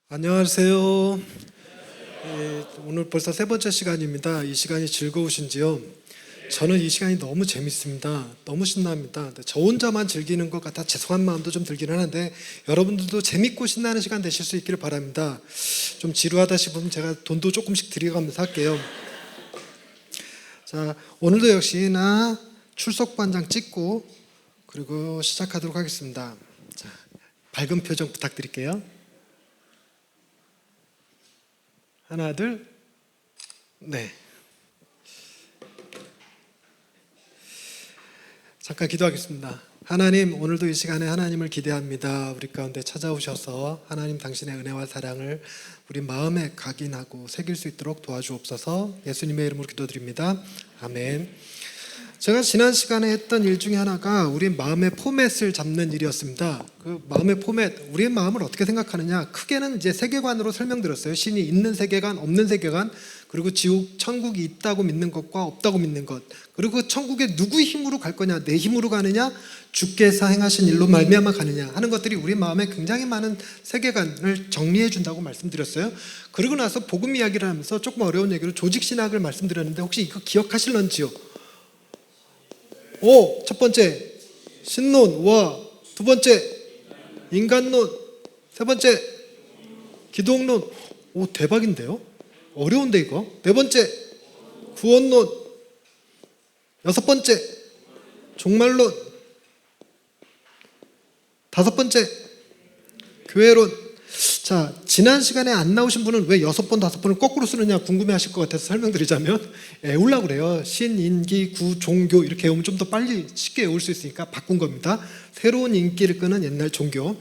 안녕하세요. 오늘 벌써 세 번째 시간입니다. 이 시간이 즐거우신지요? 저는 이 시간이 너무 재밌습니다. 너무 신납니다. 저 혼자만 즐기는 것 같아 죄송한 마음도 좀 들기는 하는데 여러분들도 재밌고 신나는 시간 되실 수 있기를 바랍니다. 좀 지루하다 싶으면 제가 돈도 조금씩 드려가면서 할게요. 자, 오늘도 역시나 출석부 한 장 찍고 그리고 시작하도록 하겠습니다. 자, 밝은 표정 부탁드릴게요. 하나, 둘, 네. 잠깐 기도하겠습니다. 하나님, 오늘도 이 시간에 하나님을 기대합니다. 우리 가운데 찾아오셔서 하나님 당신의 은혜와 사랑을 우리 마음에 각인하고 새길 수 있도록 도와주옵소서. 예수님의 이름으로 기도드립니다. 아멘. 제가 지난 시간에 했던 일 중에 하나가 우리 마음의 포맷을 잡는 일이었습니다. 그 마음의 포맷, 우리의 마음을 어떻게 생각하느냐, 크게는 이제 세계관으로 설명드렸어요. 신이 있는 세계관, 없는 세계관, 그리고 지옥, 천국이 있다고 믿는 것과 없다고 믿는 것, 그리고 천국에 누구의 힘으로 갈 거냐, 내 힘으로 가느냐, 주께서 행하신 일로 말미암아 가느냐 하는 것들이 우리 마음에 굉장히 많은 세계관을 정리해 준다고 말씀드렸어요. 그러고 나서 복음 이야기를 하면서 조금 어려운 얘기로 조직신학을 말씀드렸는데 혹시 이거 기억하실런지요? 첫 번째 신론, 두 번째 인간론, 세 번째 기독론. 대박인데요? 어려운데 이거. 네 번째 구원론, 여섯 번째 종말론, 다섯 번째 교회론. 자, 지난 시간에 안 나오신 분은 왜 6번, 5번을 거꾸로 쓰느냐 궁금해하실 것 같아서 설명드리자면, 외우려고 그래요. 신, 인기, 구, 종교 이렇게 외우면 좀 더 빨리 쉽게 외울 수 있으니까 바꾼 겁니다. 새로운 인기를 끄는 옛날 종교.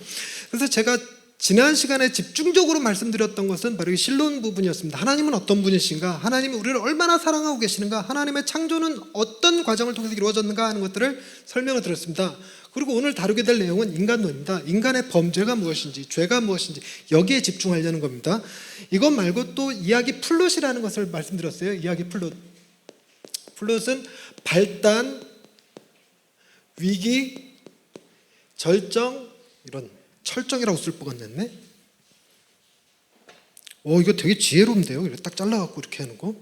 그래서 제가 지난 시간에 집중적으로 말씀드렸던 것은 바로 이 신론 부분이었습니다. 하나님은 어떤 분이신가? 하나님이 우리를 얼마나 사랑하고 계시는가? 하나님의 창조는 어떤 과정을 통해서 이루어졌는가 하는 것들을 설명을 드렸습니다. 그리고 오늘 다루게 될 내용은 인간론입니다. 인간의 범죄가 무엇인지, 죄가 무엇인지 여기에 집중하려는 겁니다. 이것 말고 또 이야기 플롯이라는 것을 말씀드렸어요. 이야기 플롯. 플롯은 발단, 위기, 절정, 이런 철정이라고 쓸 뻔 했네. 이거 되게 지혜로운데요. 이렇게 딱 잘라갖고 이렇게 하는 거.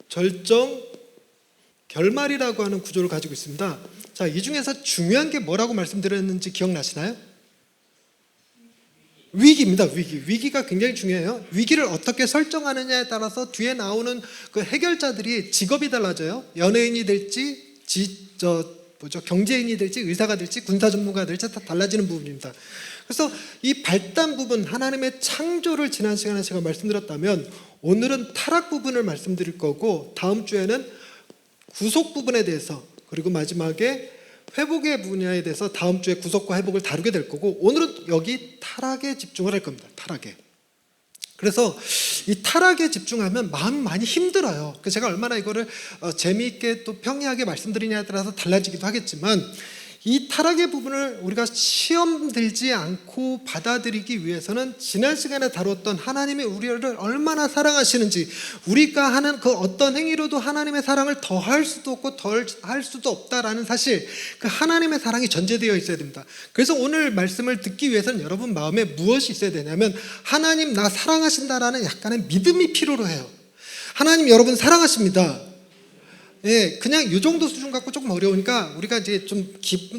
절정, 결말이라고 하는 구조를 가지고 있습니다. 자, 이 중에서 중요한 게 뭐라고 말씀드렸는지 기억나시나요? 위기입니다. 위기가 굉장히 중요해요. 위기를 어떻게 설정하느냐에 따라서 뒤에 나오는 그 해결자들이 직업이 달라져요. 연예인이 될지, 경제인이 될지, 의사가 될지, 군사 전문가가 될지 다 달라지는 부분입니다. 그래서 이 발단 부분, 하나님의 창조를 지난 시간에 제가 말씀드렸다면 오늘은 타락 부분을 말씀드릴 거고, 다음 주에는 구속 부분에 대해서, 그리고 마지막에 회복의 분야에 대해서 다음 주에 구속과 회복을 다루게 될 거고, 오늘은 여기 타락에 집중을 할 겁니다. 타락에. 그래서 이 타락에 집중하면 마음이 많이 힘들어요. 그래서 제가 얼마나 이거를 재미있게 또 평이하게 말씀드리냐에 따라서 달라지기도 하겠지만, 이 타락의 부분을 우리가 시험 들지 않고 받아들이기 위해서는 지난 시간에 다뤘던 하나님이 우리를 얼마나 사랑하시는지, 우리가 하는 그 어떤 행위로도 하나님의 사랑을 더할 수도 없고 덜 할 수도 없다라는 사실, 그 하나님의 사랑이 전제되어 있어야 됩니다. 그래서 오늘 말씀을 듣기 위해서는 여러분 마음에 무엇이 있어야 되냐면, 하나님 나 사랑하신다라는 약간의 믿음이 필요로 해요. 하나님 여러분 사랑하십니다. 그냥 이 정도 수준 갖고 조금 어려우니까 우리가 이제 좀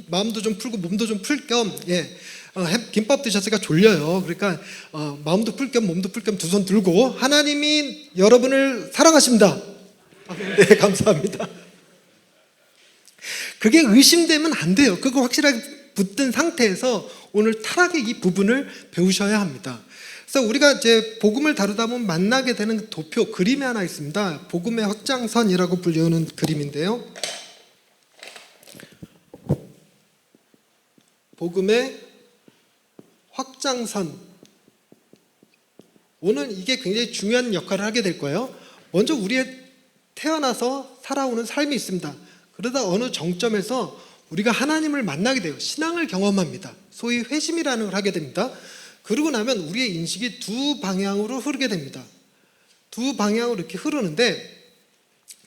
마음도 좀 풀고 몸도 좀 풀 겸, 김밥 드셨으니까 졸려요. 그러니까 마음도 풀 겸 몸도 풀 겸 두 손 들고, 하나님이 여러분을 사랑하십니다. 네, 감사합니다. 그게 의심되면 안 돼요. 그거 확실하게 붙든 상태에서 오늘 타락의 이 부분을 배우셔야 합니다. 그래서 우리가 이제 복음을 다루다 보면 만나게 되는 도표, 그림이 하나 있습니다. 복음의 확장선이라고 불리우는 그림인데요. 복음의 확장선. 오늘 이게 굉장히 중요한 역할을 하게 될 거예요. 먼저 우리의 태어나서 살아오는 삶이 있습니다. 그러다 어느 정점에서 우리가 하나님을 만나게 돼요. 신앙을 경험합니다. 소위 회심이라는 걸 하게 됩니다. 그러고 나면 우리의 인식이 두 방향으로 흐르게 됩니다. 두 방향으로 이렇게 흐르는데,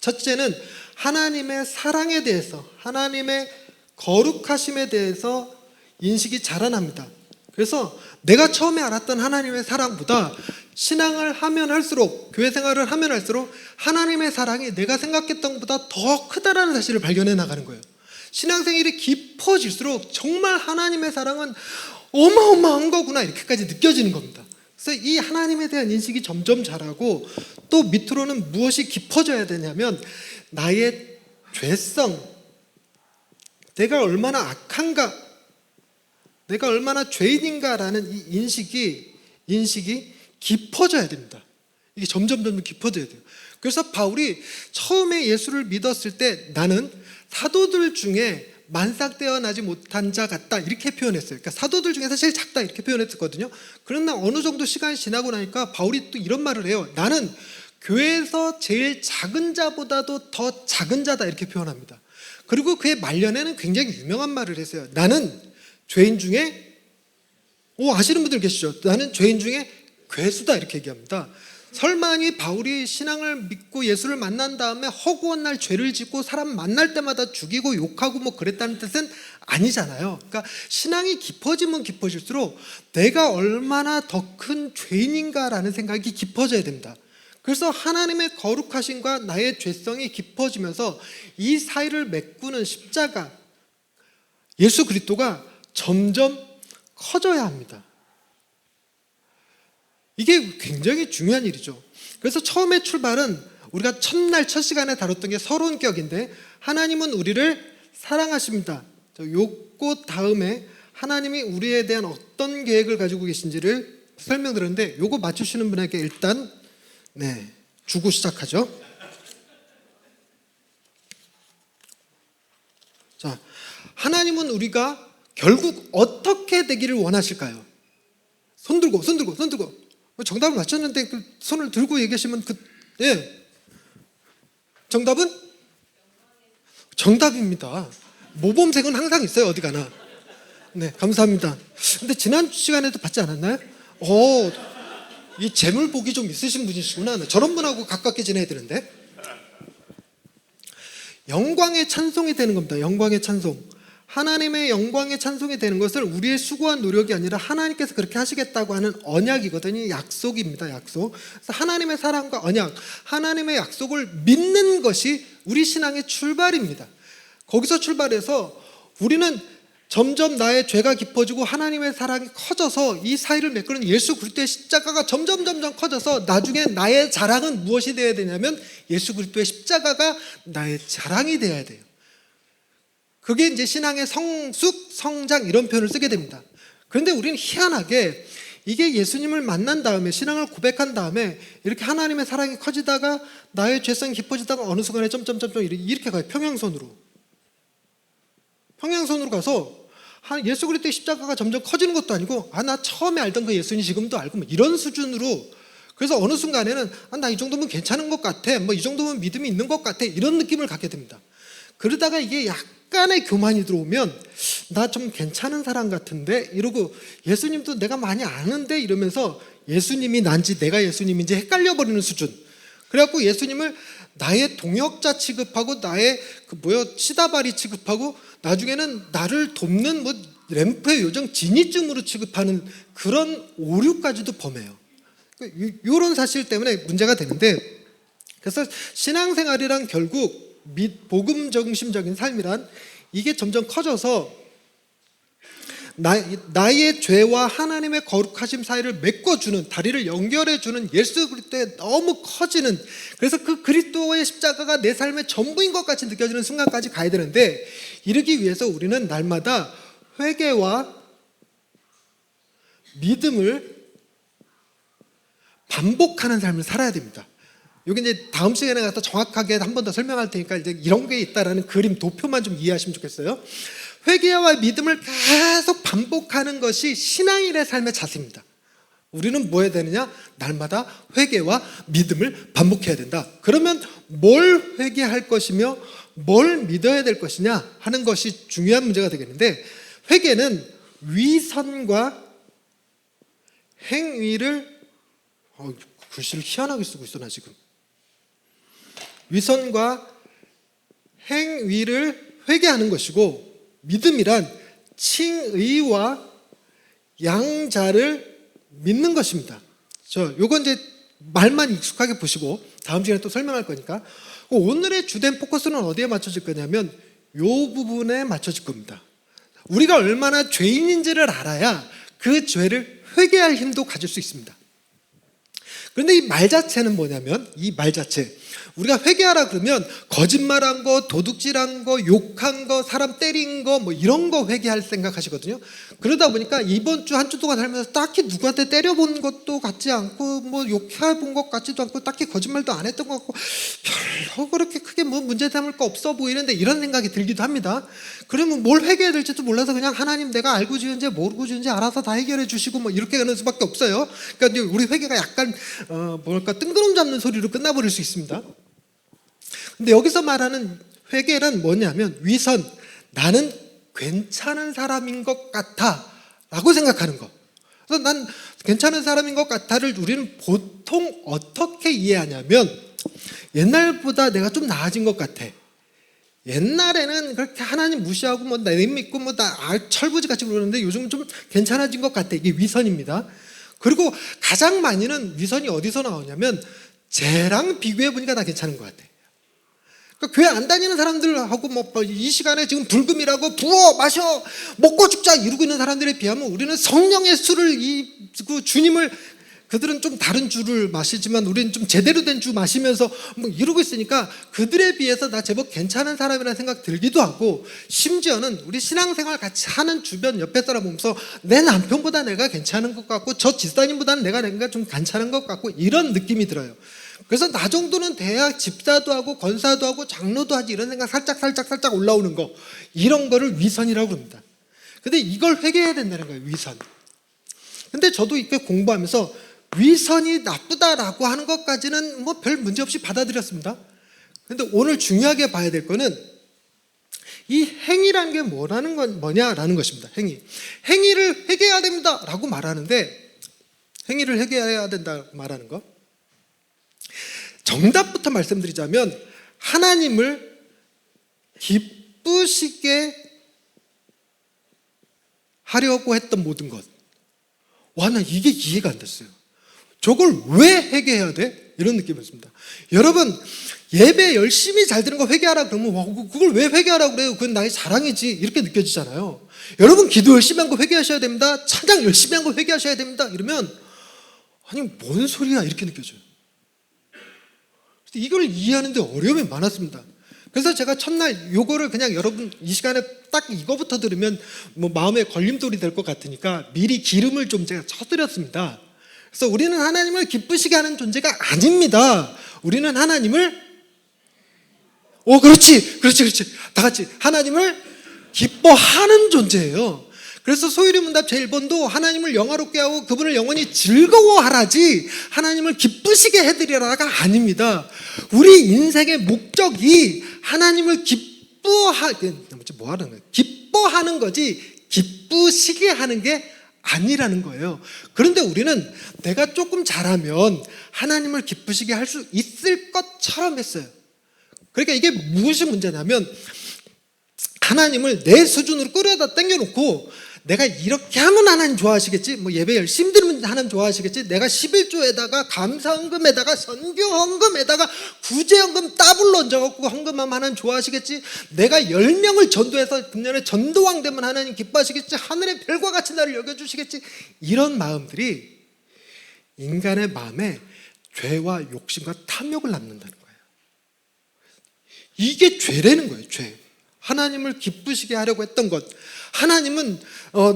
첫째는 하나님의 사랑에 대해서, 하나님의 거룩하심에 대해서 인식이 자라납니다. 그래서 내가 처음에 알았던 하나님의 사랑보다 신앙을 하면 할수록, 교회 생활을 하면 할수록 하나님의 사랑이 내가 생각했던 것보다 더 크다라는 사실을 발견해 나가는 거예요. 신앙생활이 깊어질수록 정말 하나님의 사랑은 어마어마한 거구나 이렇게까지 느껴지는 겁니다. 그래서 이 하나님에 대한 인식이 점점 자라고, 또 밑으로는 무엇이 깊어져야 되냐면 나의 죄성, 내가 얼마나 악한가, 내가 얼마나 죄인인가라는 이 인식이 깊어져야 됩니다. 이게 점점 깊어져야 돼요. 그래서 바울이 처음에 예수를 믿었을 때 나는 사도들 중에 만삭되어 나지 못한 자 같다 이렇게 표현했어요. 그러니까 사도들 중에서 제일 작다 이렇게 표현했거든요. 그러나 어느 정도 시간이 지나고 나니까 바울이 또 이런 말을 해요. 나는 교회에서 제일 작은 자보다도 더 작은 자다 이렇게 표현합니다. 그리고 그의 말년에는 굉장히 유명한 말을 했어요. 나는 죄인 중에, 아시는 분들 계시죠? 나는 죄인 중에 괴수다 이렇게 얘기합니다. 설마니 바울이 신앙을 믿고 예수를 만난 다음에 허구한 날 죄를 짓고 사람 만날 때마다 죽이고 욕하고 뭐 그랬다는 뜻은 아니잖아요. 그러니까 신앙이 깊어지면 깊어질수록 내가 얼마나 더 큰 죄인인가라는 생각이 깊어져야 됩니다. 그래서 하나님의 거룩하심과 나의 죄성이 깊어지면서 이 사이를 메꾸는 십자가, 예수 그리스도가 점점 커져야 합니다. 이게 굉장히 중요한 일이죠. 그래서 처음에 출발은 우리가 첫날 첫 시간에 다뤘던 게 서론격인데, 하나님은 우리를 사랑하십니다. 요거 다음에 하나님이 우리에 대한 어떤 계획을 가지고 계신지를 설명드렸는데, 요거 맞추시는 분에게 일단 주고 시작하죠. 자, 하나님은 우리가 결국 어떻게 되기를 원하실까요? 손 들고 정답을 맞췄는데 그 손을 들고 얘기하시면 정답은? 정답입니다. 모범생은 항상 있어요, 어디 가나. 네, 감사합니다. 근데 지난 시간에도 받지 않았나요? 이 재물 복이 좀 있으신 분이시구나. 저런 분하고 가깝게 지내야 되는데. 영광의 찬송이 되는 겁니다. 영광의 찬송. 하나님의 영광의 찬송이 되는 것을 우리의 수고한 노력이 아니라 하나님께서 그렇게 하시겠다고 하는 언약이거든요. 약속입니다. 약속. 그래서 하나님의 사랑과 언약, 하나님의 약속을 믿는 것이 우리 신앙의 출발입니다. 거기서 출발해서 우리는 점점 나의 죄가 깊어지고 하나님의 사랑이 커져서 이 사이를 메꾸는 예수 그리스도의 십자가가 점점 커져서 나중에 나의 자랑은 무엇이 되어야 되냐면 예수 그리스도의 십자가가 나의 자랑이 되어야 돼요. 그게 이제 신앙의 성숙, 성장 이런 표현을 쓰게 됩니다. 그런데 우리는 희한하게 이게 예수님을 만난 다음에, 신앙을 고백한 다음에 이렇게 하나님의 사랑이 커지다가 나의 죄성이 깊어지다가 어느 순간에 점점점 이렇게 가요. 평행선으로 가서 예수 그리스도의 십자가가 점점 커지는 것도 아니고 나 처음에 알던 그 예수님 지금도 알고 뭐 이런 수준으로, 그래서 어느 순간에는 나 이 정도면 괜찮은 것 같아, 뭐 이 정도면 믿음이 있는 것 같아, 이런 느낌을 갖게 됩니다. 그러다가 이게 약간의 교만이 들어오면 나 좀 괜찮은 사람 같은데 이러고, 예수님도 내가 많이 아는데 이러면서 예수님이 난지 내가 예수님인지 헷갈려 버리는 수준. 그래갖고 예수님을 나의 동역자 취급하고 나의 시다바리 취급하고 나중에는 나를 돕는 램프의 요정 지니쯤으로 취급하는 그런 오류까지도 범해요. 이런 사실 때문에 문제가 되는데, 그래서 신앙생활이란 결국 복음 중심적인 삶이란 이게 점점 커져서 나의 죄와 하나님의 거룩하심 사이를 메꿔주는, 다리를 연결해주는 예수 그리스도에 너무 커지는, 그래서 그 그리스도의 십자가가 내 삶의 전부인 것 같이 느껴지는 순간까지 가야 되는데, 이르기 위해서 우리는 날마다 회개와 믿음을 반복하는 삶을 살아야 됩니다. 여기 이제 다음 시간에 가서 정확하게 한 번 더 설명할 테니까 이제 이런 게 있다라는 그림, 도표만 좀 이해하시면 좋겠어요. 회개와 믿음을 계속 반복하는 것이 신앙인의 삶의 자세입니다. 우리는 뭐 해야 되느냐? 날마다 회개와 믿음을 반복해야 된다. 그러면 뭘 회개할 것이며 뭘 믿어야 될 것이냐 하는 것이 중요한 문제가 되겠는데, 회개는 위선과 행위를 글씨를 희한하게 쓰고 있어 나 지금. 위선과 행위를 회개하는 것이고, 믿음이란 칭의와 양자를 믿는 것입니다. 요건 이제 말만 익숙하게 보시고 다음 시간에 또 설명할 거니까. 오늘의 주된 포커스는 어디에 맞춰질 거냐면 요 부분에 맞춰질 겁니다. 우리가 얼마나 죄인인지를 알아야 그 죄를 회개할 힘도 가질 수 있습니다. 그런데 이 말 자체는 뭐냐면, 이 말 자체, 우리가 회개하라 그러면 거짓말한 거, 도둑질한 거, 욕한 거, 사람 때린 거, 뭐 이런 거 회개할 생각하시거든요. 그러다 보니까 이번 주 한 주 동안 살면서 딱히 누구한테 때려본 것도 같지 않고, 뭐 욕해본 것 같지도 않고, 딱히 거짓말도 안 했던 것 같고, 별로 그렇게 크게 뭐 문제 삼을 거 없어 보이는데 이런 생각이 들기도 합니다. 그러면 뭘 회개해야 될지도 몰라서 그냥 하나님, 내가 알고 지은지 모르고 지은지 알아서 다 해결해 주시고 뭐 이렇게 가는 수밖에 없어요. 그러니까 우리 회개가 약간 뜬구름 잡는 소리로 끝나버릴 수 있습니다. 근데 여기서 말하는 회개란 뭐냐면 위선, 나는 괜찮은 사람인 것 같아 라고 생각하는 거. 그래서 난 괜찮은 사람인 것 같아를 우리는 보통 어떻게 이해하냐면, 옛날보다 내가 좀 나아진 것 같아. 옛날에는 그렇게 하나님 무시하고 뭐 내 믿고 뭐 다 철부지 같이 그러는데 요즘은 좀 괜찮아진 것 같아. 이게 위선입니다. 그리고 가장 많이는 위선이 어디서 나오냐면 쟤랑 비교해 보니까 나 괜찮은 것 같아. 그러니까 교회 안 다니는 사람들하고 뭐 이 시간에 지금 불금이라고 부어 마셔 먹고 죽자 이러고 있는 사람들에 비하면 우리는 성령의 술을 그 주님을, 그들은 좀 다른 주를 마시지만 우리는 좀 제대로 된 주 마시면서 뭐 이러고 있으니까 그들에 비해서 나 제법 괜찮은 사람이라는 생각 들기도 하고, 심지어는 우리 신앙생활 같이 하는 주변 옆에 사람 보면서 내 남편보다 내가 괜찮은 것 같고 저 집사님보다는 내가 좀 괜찮은 것 같고 이런 느낌이 들어요. 그래서 나 정도는 돼야 집사도 하고 권사도 하고 장로도 하지 이런 생각 살짝 올라오는 거, 이런 거를 위선이라고 합니다. 근데 이걸 회개해야 된다는 거예요, 위선. 근데 저도 이렇게 공부하면서 위선이 나쁘다라고 하는 것까지는 뭐 별 문제 없이 받아들였습니다. 근데 오늘 중요하게 봐야 될 거는 이 행위라는 게 뭐냐라는 것입니다. 행위를 회개해야 됩니다라고 말하는데, 행위를 회개해야 된다 말하는 거, 정답부터 말씀드리자면 하나님을 기쁘시게 하려고 했던 모든 것. 와, 나 이게 이해가 안 됐어요. 저걸 왜 회개해야 돼? 이런 느낌이었습니다. 여러분, 예배 열심히 잘 드는 거 회개하라 그러면 와, 그걸 왜 회개하라고 그래요? 그건 나의 자랑이지 이렇게 느껴지잖아요. 여러분, 기도 열심히 한 거 회개하셔야 됩니다. 찬양 열심히 한 거 회개하셔야 됩니다. 이러면 아니 뭔 소리야 이렇게 느껴져요. 이걸 이해하는데 어려움이 많았습니다. 그래서 제가 첫날 요거를 그냥 여러분 이 시간에 딱 이거부터 들으면 뭐 마음에 걸림돌이 될 것 같으니까 미리 기름을 좀 제가 쳐드렸습니다. 그래서 우리는 하나님을 기쁘시게 하는 존재가 아닙니다. 우리는 하나님을 그렇지 다 같이 하나님을 기뻐하는 존재예요. 그래서 소유리문답 제1번도 하나님을 영화롭게 하고 그분을 영원히 즐거워하라지 하나님을 기쁘시게 해드리라가 아닙니다. 우리 인생의 목적이 하나님을 기뻐하는 거지 기쁘시게 하는 게 아니라는 거예요. 그런데 우리는 내가 조금 잘하면 하나님을 기쁘시게 할 수 있을 것처럼 했어요. 그러니까 이게 무엇이 문제냐면, 하나님을 내 수준으로 끌어다 당겨놓고 내가 이렇게 하면 하나님 좋아하시겠지, 뭐 예배 열심히 드리면 하나님 좋아하시겠지, 내가 11조에다가 감사헌금에다가 선교헌금에다가 구제헌금 더블로 얹어갖고 헌금하면 하나님 좋아하시겠지, 내가 10명을 전도해서 금년에 전도왕 되면 하나님 기뻐하시겠지, 하늘의 별과 같이 나를 여겨주시겠지, 이런 마음들이 인간의 마음에 죄와 욕심과 탐욕을 낳는다는 거예요. 이게 죄라는 거예요. 죄. 하나님을 기쁘시게 하려고 했던 것, 하나님은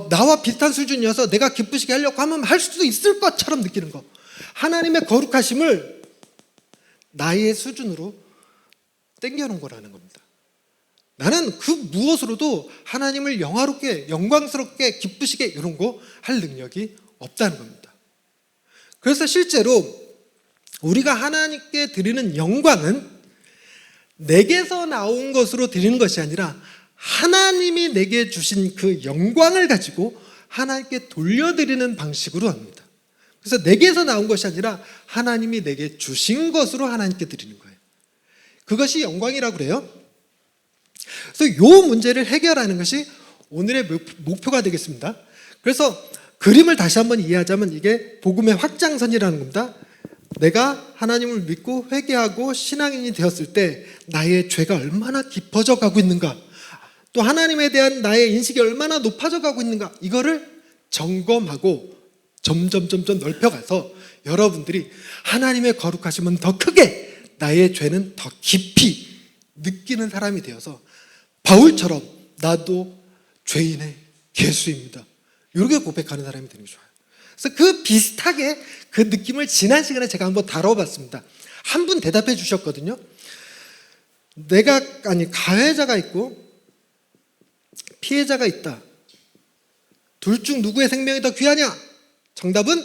나와 비슷한 수준이어서 내가 기쁘시게 하려고 하면 할 수도 있을 것처럼 느끼는 것, 하나님의 거룩하심을 나의 수준으로 땡겨놓은 거라는 겁니다. 나는 그 무엇으로도 하나님을 영화롭게 영광스럽게 기쁘시게 이런 거 할 능력이 없다는 겁니다. 그래서 실제로 우리가 하나님께 드리는 영광은 내게서 나온 것으로 드리는 것이 아니라 하나님이 내게 주신 그 영광을 가지고 하나님께 돌려드리는 방식으로 합니다. 그래서 내게서 나온 것이 아니라 하나님이 내게 주신 것으로 하나님께 드리는 거예요. 그것이 영광이라고 그래요. 그래서 이 문제를 해결하는 것이 오늘의 목표가 되겠습니다. 그래서 그림을 다시 한번 이해하자면 이게 복음의 확장선이라는 겁니다. 내가 하나님을 믿고 회개하고 신앙인이 되었을 때 나의 죄가 얼마나 깊어져 가고 있는가, 또 하나님에 대한 나의 인식이 얼마나 높아져 가고 있는가, 이거를 점검하고 점점 넓혀가서 여러분들이 하나님의 거룩하심은 더 크게, 나의 죄는 더 깊이 느끼는 사람이 되어서 바울처럼 나도 죄인의 개수입니다, 이렇게 고백하는 사람이 되는 게 좋아요. 그래서 그 비슷하게 그 느낌을 지난 시간에 제가 한번 다뤄봤습니다. 한 분 대답해 주셨거든요. 가해자가 있고 피해자가 있다. 둘 중 누구의 생명이 더 귀하냐? 정답은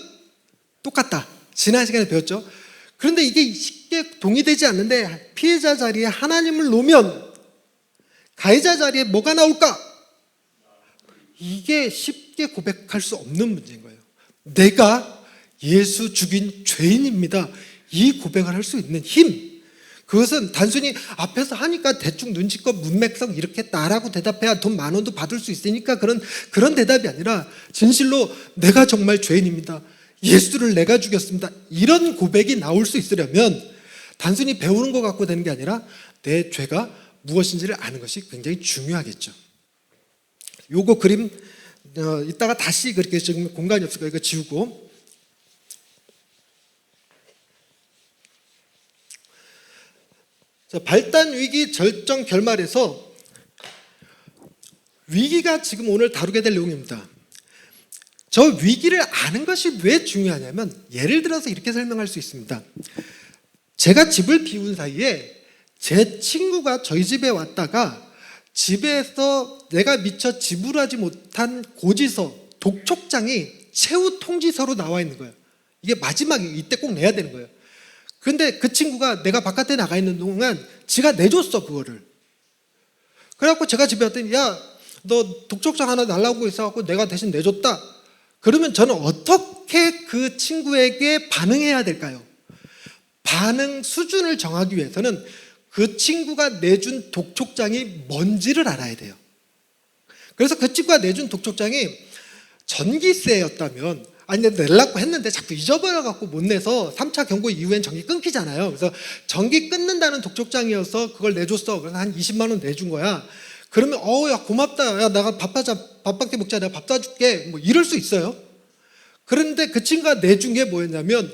똑같다. 지난 시간에 배웠죠. 그런데 이게 쉽게 동의되지 않는데, 피해자 자리에 하나님을 놓으면 가해자 자리에 뭐가 나올까? 이게 쉽게 고백할 수 없는 문제인 거예요. 내가 예수 죽인 죄인입니다, 이 고백을 할 수 있는 힘, 그것은 단순히 앞에서 하니까 대충 눈치껏 문맥상 이렇게 나라고 대답해야 돈 10,000원도 받을 수 있으니까 그런 대답이 아니라, 진실로 내가 정말 죄인입니다, 예수를 내가 죽였습니다, 이런 고백이 나올 수 있으려면 단순히 배우는 것 갖고 되는 게 아니라 내 죄가 무엇인지를 아는 것이 굉장히 중요하겠죠. 요거 그림 이따가 다시, 그렇게 지금 공간이 없으니까 이거 지우고, 발단 위기 절정 결말에서 위기가 지금 오늘 다루게 될 내용입니다. 저 위기를 아는 것이 왜 중요하냐면, 예를 들어서 이렇게 설명할 수 있습니다. 제가 집을 비운 사이에 제 친구가 저희 집에 왔다가 집에서 내가 미처 지불하지 못한 고지서, 독촉장이 최후 통지서로 나와 있는 거예요. 이게 마지막에 이때 꼭 내야 되는 거예요. 그런데 그 친구가 내가 바깥에 나가 있는 동안 지가 내줬어, 그거를. 그래갖고 제가 집에 왔더니, 야, 너 독촉장 하나 날라오고 있어갖고 내가 대신 내줬다. 그러면 저는 어떻게 그 친구에게 반응해야 될까요? 반응 수준을 정하기 위해서는 그 친구가 내준 독촉장이 뭔지를 알아야 돼요. 그래서 그 친구가 내준 독촉장이 전기세였다면, 아니 내려고 했는데 자꾸 잊어버려갖고 못 내서 3차 경고 이후엔 전기 끊기잖아요. 그래서 전기 끊는다는 독촉장이어서 그걸 내줬어. 그래서 한 20만 원 내준 거야. 그러면 야 고맙다, 야 나가 밥 밖에 먹자, 내가 밥 사줄게, 뭐 이럴 수 있어요. 그런데 그 친구가 내준 게 뭐였냐면,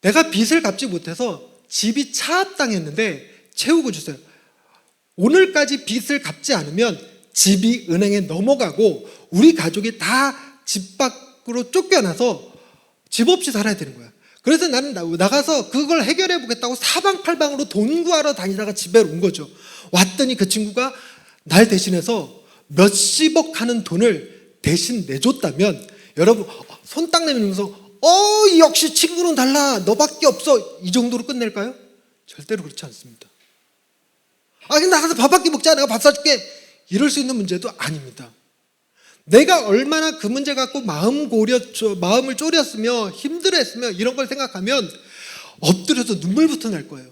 내가 빚을 갚지 못해서 집이 차압당했는데 채우고 주세요. 오늘까지 빚을 갚지 않으면 집이 은행에 넘어가고 우리 가족이 다 집 밖으로 쫓겨나서 집 없이 살아야 되는 거야. 그래서 나는 나가서 그걸 해결해 보겠다고 사방팔방으로 돈 구하러 다니다가 집에 온 거죠. 왔더니 그 친구가 날 대신해서 몇십억 하는 돈을 대신 내줬다면, 여러분 손 딱 내밀면서 역시 친구는 달라, 너밖에 없어, 이 정도로 끝낼까요? 절대로 그렇지 않습니다. 그냥 나가서 밥 밖에 먹자, 내가 밥 사줄게, 이럴 수 있는 문제도 아닙니다. 내가 얼마나 그 문제 갖고 마음을 졸였으며 힘들어했으며 이런 걸 생각하면 엎드려서 눈물부터 날 거예요.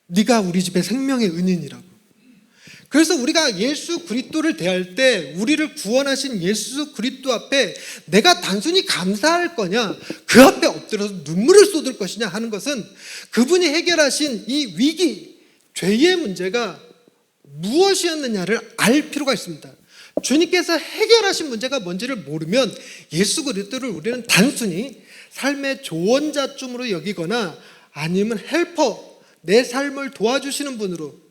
네가 우리 집의 생명의 은인이라고. 그래서 우리가 예수 그리스도를 대할 때, 우리를 구원하신 예수 그리스도 앞에 내가 단순히 감사할 거냐, 그 앞에 엎드려서 눈물을 쏟을 것이냐 하는 것은, 그분이 해결하신 이 위기, 죄의 문제가 무엇이었느냐를 알 필요가 있습니다. 주님께서 해결하신 문제가 뭔지를 모르면 예수 그리스도를 우리는 단순히 삶의 조언자쯤으로 여기거나 아니면 헬퍼, 내 삶을 도와주시는 분으로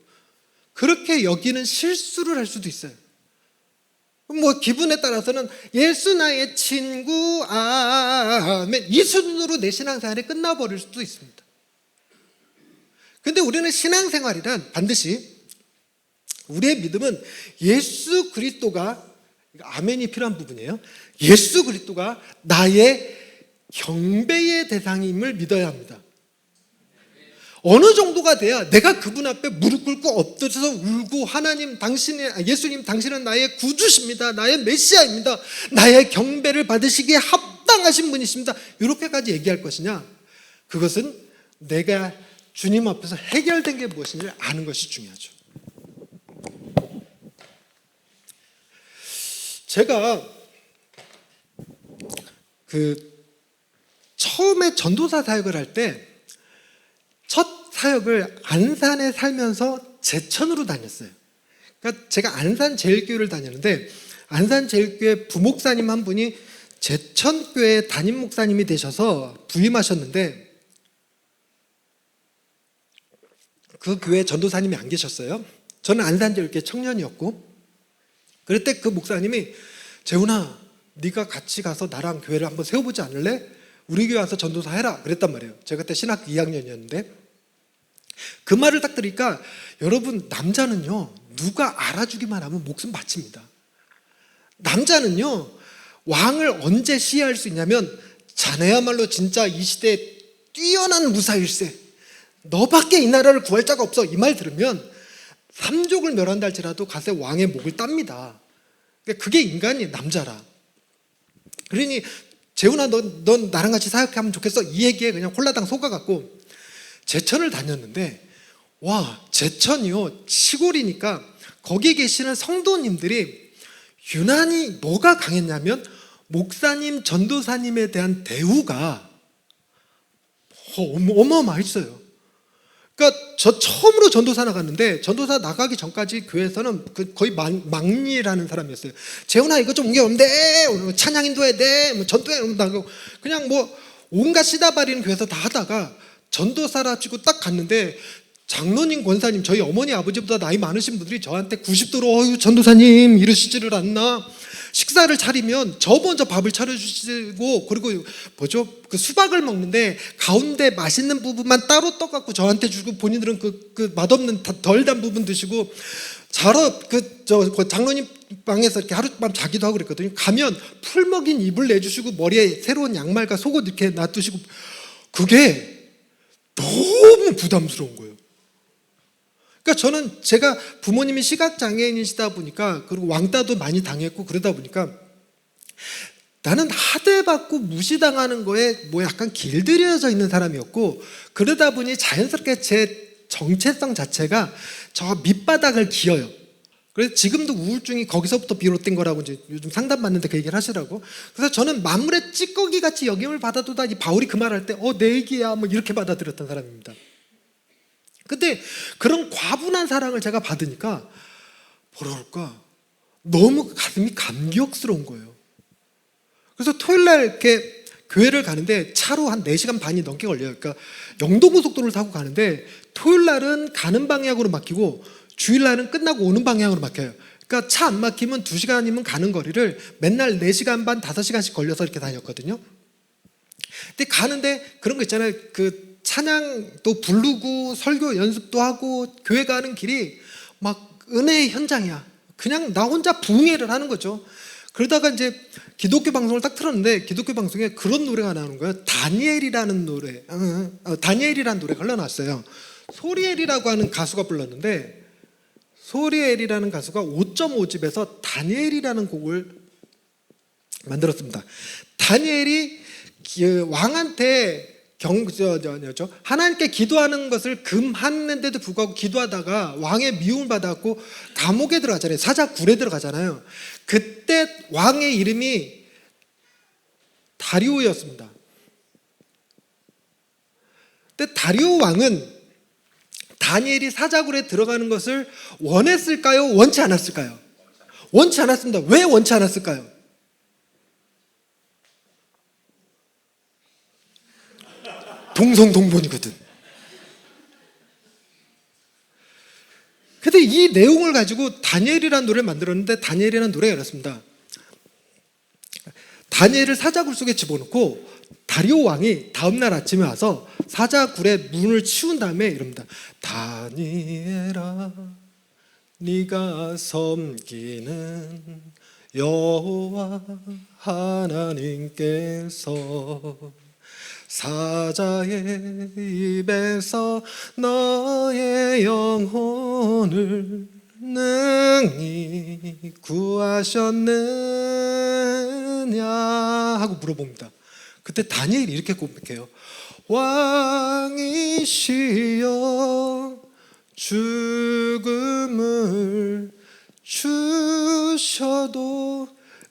그렇게 여기는 실수를 할 수도 있어요. 기분에 따라서는 예수 나의 친구, 아멘, 이 수준으로 내 신앙생활이 끝나버릴 수도 있습니다. 근데 우리는 신앙생활이란 반드시, 우리의 믿음은 예수 그리스도가, 아멘이 필요한 부분이에요. 예수 그리스도가 나의 경배의 대상임을 믿어야 합니다. 어느 정도가 돼야 내가 그분 앞에 무릎 꿇고 엎드려서 울고, 하나님 예수님 당신은 나의 구주십니다, 나의 메시아입니다, 나의 경배를 받으시기에 합당하신 분이십니다, 이렇게까지 얘기할 것이냐, 그것은 내가 주님 앞에서 해결된 게 무엇인지를 아는 것이 중요하죠. 제가 그 처음에 전도사 사역을 할 때 첫 사역을 안산에 살면서 제천으로 다녔어요. 그러니까 제가 안산 제일교회를 다녔는데 안산 제일교회 부목사님 한 분이 제천교회 담임 목사님이 되셔서 부임하셨는데 그 교회 전도사님이 안 계셨어요. 저는 안산 제일교회 청년이었고 그럴 때 그 목사님이 재훈아 네가 같이 가서 나랑 교회를 한번 세워보지 않을래? 우리 교회 와서 전도사 해라 그랬단 말이에요. 제가 그때 신학교 2학년이었는데 그 말을 딱 들으니까 여러분 남자는요 누가 알아주기만 하면 목숨 바칩니다. 남자는요 왕을 언제 시해할 수 있냐면 자네야말로 진짜 이 시대에 뛰어난 무사일세 너밖에 이 나라를 구할 자가 없어 이 말 들으면 삼족을 멸한다 할지라도 가서 왕의 목을 땁니다. 그게 인간이 남자라. 그러니 재훈아 넌 나랑 같이 사역하면 좋겠어 이 얘기에 그냥 홀라당 속아갖고 제천을 다녔는데 와 제천이요 시골이니까 거기 계시는 성도님들이 유난히 뭐가 강했냐면 목사님 전도사님에 대한 대우가 어마어마했어요. 그러니까 저 처음으로 전도사 나갔는데 전도사 나가기 전까지 교회에서는 거의 막리라는 사람이었어요. 재훈아 이거 좀 옮겨오면 돼 찬양 인도해야 돼 뭐 전도해 나고 그냥 뭐 온갖 시다바리는 교회에서 다 하다가 전도사라 치고 딱 갔는데 장로님 권사님 저희 어머니 아버지보다 나이 많으신 분들이 저한테 90도로 어휴 전도사님 이러시지를 않나 식사를 차리면 저 먼저 밥을 차려주시고 그리고 뭐죠 그 수박을 먹는데 가운데 맛있는 부분만 따로 떠갖고 저한테 주고 본인들은 그 맛없는 덜 단 부분 드시고 자러 그 장로님 방에서 이렇게 하룻밤 자기도 하고 그랬거든요. 가면 풀 먹인 이불 내주시고 머리에 새로운 양말과 속옷 이렇게 놔두시고 그게 너무 부담스러운 거예요. 그러니까 저는 제가 부모님이 시각장애인이시다 보니까 그리고 왕따도 많이 당했고 그러다 보니까 나는 하대받고 무시당하는 거에 뭐 약간 길들여져 있는 사람이었고 그러다 보니 자연스럽게 제 정체성 자체가 저 밑바닥을 기어요. 그래서 지금도 우울증이 거기서부터 비롯된 거라고 이제 요즘 상담받는데 그 얘기를 하시라고. 그래서 저는 만물의 찌꺼기 같이 여김을 받아도다 이 바울이 그 말할 때 내 얘기야 뭐 이렇게 받아들였던 사람입니다. 근데 그런 과분한 사랑을 제가 받으니까 뭐라 그럴까 너무 가슴이 감격스러운 거예요. 그래서 토요일날 이렇게 교회를 가는데 차로 한 4시간 반이 넘게 걸려요. 그러니까 영도고속도로를 타고 가는데 토요일날은 가는 방향으로 막히고 주일날은 끝나고 오는 방향으로 막혀요. 그러니까 차 안 막히면 2시간이면 가는 거리를 맨날 4시간 반 5시간씩 걸려서 이렇게 다녔거든요. 근데 가는데 그런 거 있잖아요. 그 찬양도 부르고 설교 연습도 하고 교회 가는 길이 막 은혜의 현장이야. 그냥 나 혼자 부흥회를 하는 거죠. 그러다가 이제 기독교 방송을 딱 틀었는데 기독교 방송에 그런 노래가 나오는 거예요. 다니엘이라는 노래, 다니엘이라는 노래가 흘러나왔어요. 소리엘이라고 하는 가수가 불렀는데 소리엘이라는 가수가 5.5집에서 다니엘이라는 곡을 만들었습니다. 다니엘이 왕한테 하나님께 기도하는 것을 금하는데도 불구하고 기도하다가 왕의 미움을 받았고 감옥에 들어가잖아요. 사자굴에 들어가잖아요. 그때 왕의 이름이 다리오였습니다. 근데 다리오 왕은 다니엘이 사자굴에 들어가는 것을 원했을까요? 원치 않았을까요? 원치 않았습니다. 왜 원치 않았을까요? 동성동본이거든. 근데 이 내용을 가지고 다니엘이라는 노래를 만들었는데 다니엘이라는 노래가 이렇습니다. 다니엘을 사자굴 속에 집어넣고 다리오 왕이 다음날 아침에 와서 사자굴의 문을 치운 다음에 이럽니다. 다니엘아 네가 섬기는 여호와 하나님께서 사자의 입에서 너의 영혼을 능히 구하셨느냐 하고 물어봅니다. 그때 다니엘이 이렇게 고백해요. 왕이시여 죽음을 주셔도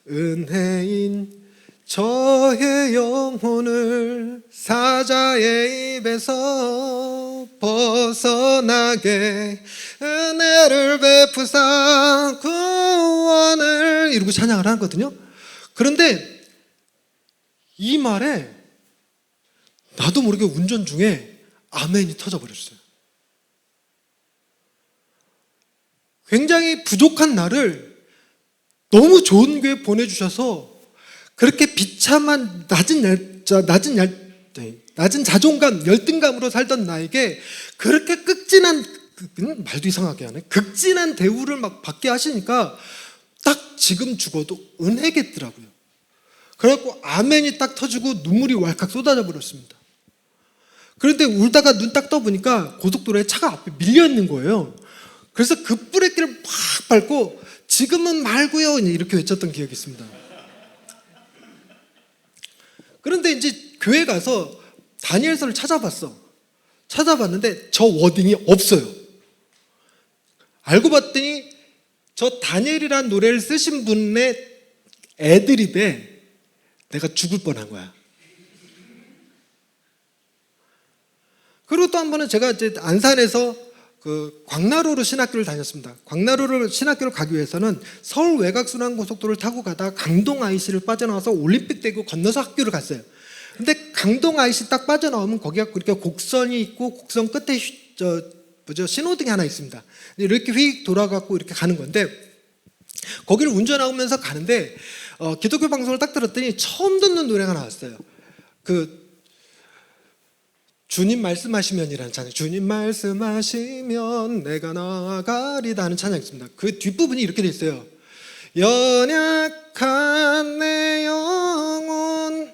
은혜인 저의 영혼을 사자의 입에서 벗어나게 은혜를 베푸사 구원을 이러고 찬양을 하거든요. 그런데 이 말에 나도 모르게 운전 중에 아멘이 터져버렸어요. 굉장히 부족한 나를 너무 좋은 교회 보내주셔서 그렇게 비참한 낮은 자존감, 열등감으로 살던 나에게 그렇게 극진한, 말도 이상하게 하네, 극진한 대우를 막 받게 하시니까 딱 지금 죽어도 은혜겠더라고요. 그래갖고 아멘이 딱 터지고 눈물이 왈칵 쏟아져 버렸습니다. 그런데 울다가 눈 딱 떠보니까 고속도로에 차가 앞에 밀려 있는 거예요. 그래서 그 브레이크를 팍 밟고 지금은 말고요 이렇게 외쳤던 기억이 있습니다. 그런데 이제 교회 가서 다니엘서를 찾아봤는데 저 워딩이 없어요. 알고 봤더니 저 다니엘이라는 노래를 쓰신 분의 애드립에 내가 죽을 뻔한 거야. 그리고 또 한 번은 제가 이제 안산에서 그 광나루로 신학교를 다녔습니다. 광나루로 신학교를 가기 위해서는 서울 외곽순환고속도로를 타고 가다가 강동 IC를 빠져나와서 올림픽대교 건너서 학교를 갔어요. 근데 강동 IC 딱 빠져나오면 거기가 이렇게 곡선이 있고 곡선 끝에 신호등이 하나 있습니다. 이렇게 휙 돌아가고 이렇게 가는 건데 거기를 운전하면서 가는데 기독교 방송을 딱 들었더니 처음 듣는 노래가 나왔어요. 그 주님 말씀하시면이라는 찬양, 주님 말씀하시면 내가 나아가리다 하는 찬양이 있습니다. 그 뒷부분이 이렇게 돼 있어요. 연약한 내 영혼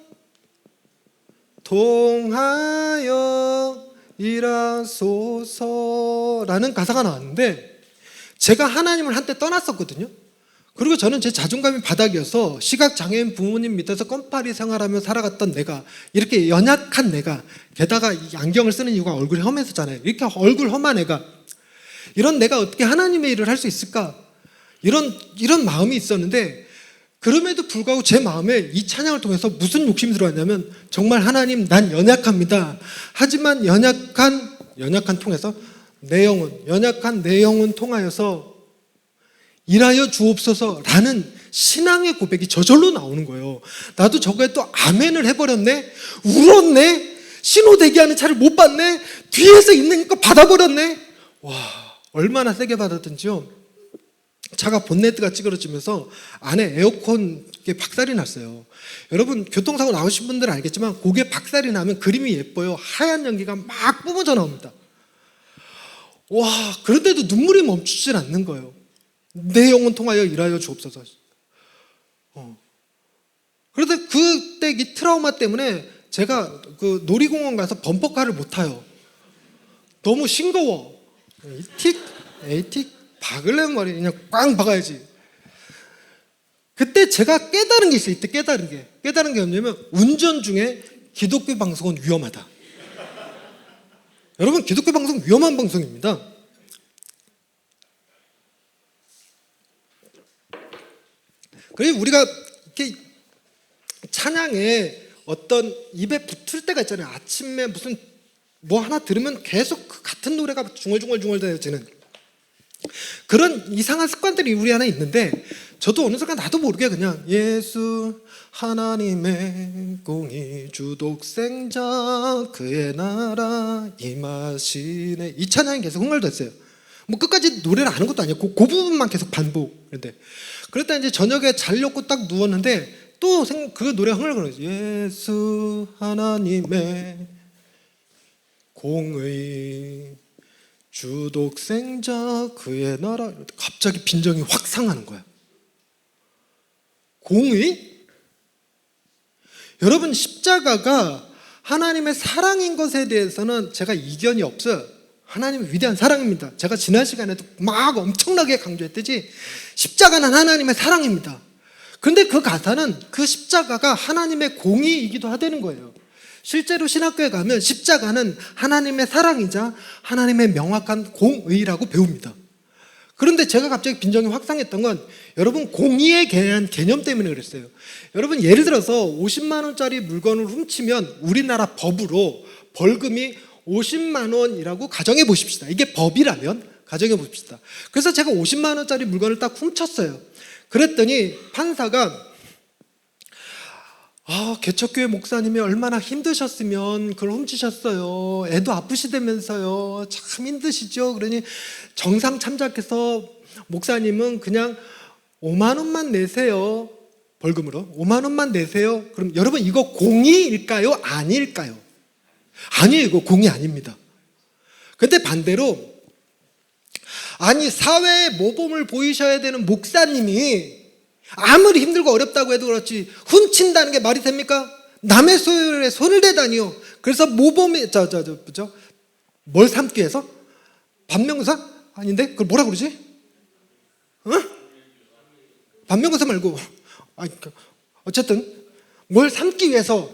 통하여 일하소서라는 가사가 나왔는데 제가 하나님을 한때 떠났었거든요. 그리고 저는 제 자존감이 바닥이어서 시각장애인 부모님 밑에서 껌파리 생활하며 살아갔던 내가, 이렇게 연약한 내가, 게다가 이 안경을 쓰는 이유가 얼굴이 험해서잖아요. 이렇게 얼굴 험한 애가, 이런 내가 어떻게 하나님의 일을 할 수 있을까? 이런 마음이 있었는데, 그럼에도 불구하고 제 마음에 이 찬양을 통해서 무슨 욕심이 들어왔냐면, 정말 하나님 난 연약합니다. 하지만 연약한 통해서 연약한 내 영혼 통하여서 일하여 주옵소서라는 신앙의 고백이 저절로 나오는 거예요. 나도 저거에 또 아멘을 해버렸네, 울었네, 신호 대기하는 차를 못 봤네, 뒤에서 있는 거 받아버렸네. 와, 얼마나 세게 받았던지요. 차가 본네트가 찌그러지면서 안에 에어컨에 박살이 났어요. 여러분 교통사고 나오신 분들은 알겠지만 고개 박살이 나면 그림이 예뻐요. 하얀 연기가 막 뿜어져 나옵니다. 와, 그런데도 눈물이 멈추질 않는 거예요. 내 영혼 통하여 일하여 주옵소서. 그런데 그때 이 트라우마 때문에 제가 그 놀이공원 가서 범퍼카를 못 타요. 너무 싱거워. 에이틱 박을래면 말이야. 그냥 꽝 박아야지. 그때 제가 깨달은 게 있어요. 이때 깨달은 게 뭐냐면 운전 중에 기독교 방송은 위험하다. 여러분, 기독교 방송 위험한 방송입니다. 그래서 우리가 이렇게 찬양에 어떤 입에 붙을 때가 있잖아요. 아침에 무슨 뭐 하나 들으면 계속 그 같은 노래가 중얼중얼 그런 이상한 습관들이 우리 안에 있는데, 저도 어느 순간 나도 모르게 그냥 예수 하나님의 공의 주독생자 그의 나라 임하시네, 이 찬양이 계속 흥얼댔어요. 뭐 끝까지 노래를 아는 것도 아니고 그 부분만 계속 반복. 그랬다 이제 저녁에 자려고 딱 누웠는데 또 그 노래 흥얼거려요. 예수 하나님의 공의 주독생자 그의 나라. 갑자기 빈정이 확 상하는 거야. 공의? 여러분, 십자가가 하나님의 사랑인 것에 대해서는 제가 이견이 없어요. 하나님의 위대한 사랑입니다. 제가 지난 시간에도 막 엄청나게 강조했듯이 십자가는 하나님의 사랑입니다. 그런데 그 가사는 그 십자가가 하나님의 공의이기도 하다는 거예요. 실제로 신학교에 가면 십자가는 하나님의 사랑이자 하나님의 명확한 공의라고 배웁니다. 그런데 제가 갑자기 빈정이 확산했던 건 여러분 공의에 대한 개념 때문에 그랬어요. 여러분 예를 들어서 50만 원짜리 물건을 훔치면 우리나라 법으로 벌금이 50만 원이라고 가정해 보십시다. 이게 법이라면 가정해 봅시다. 그래서 제가 50만 원짜리 물건을 딱 훔쳤어요. 그랬더니 판사가 개척교회 목사님이 얼마나 힘드셨으면 그걸 훔치셨어요. 애도 아프시다면서요. 참 힘드시죠. 그러니 정상 참작해서 목사님은 그냥 5만 원만 내세요. 벌금으로 5만 원만 내세요. 그럼 여러분 이거 공의일까요? 아닐까요? 아니에요. 이거 공의 아닙니다. 근데 반대로 아니 사회에 모범을 보이셔야 되는 목사님이 아무리 힘들고 어렵다고 해도 그렇지 훔친다는 게 말이 됩니까? 남의 소유에 손을 대다니요. 그래서 모범이 뭐죠? 뭘 삼기 위해서? 반명사? 아닌데? 그걸 뭐라 그러지? 반명사 말고 어쨌든 뭘 삼기 위해서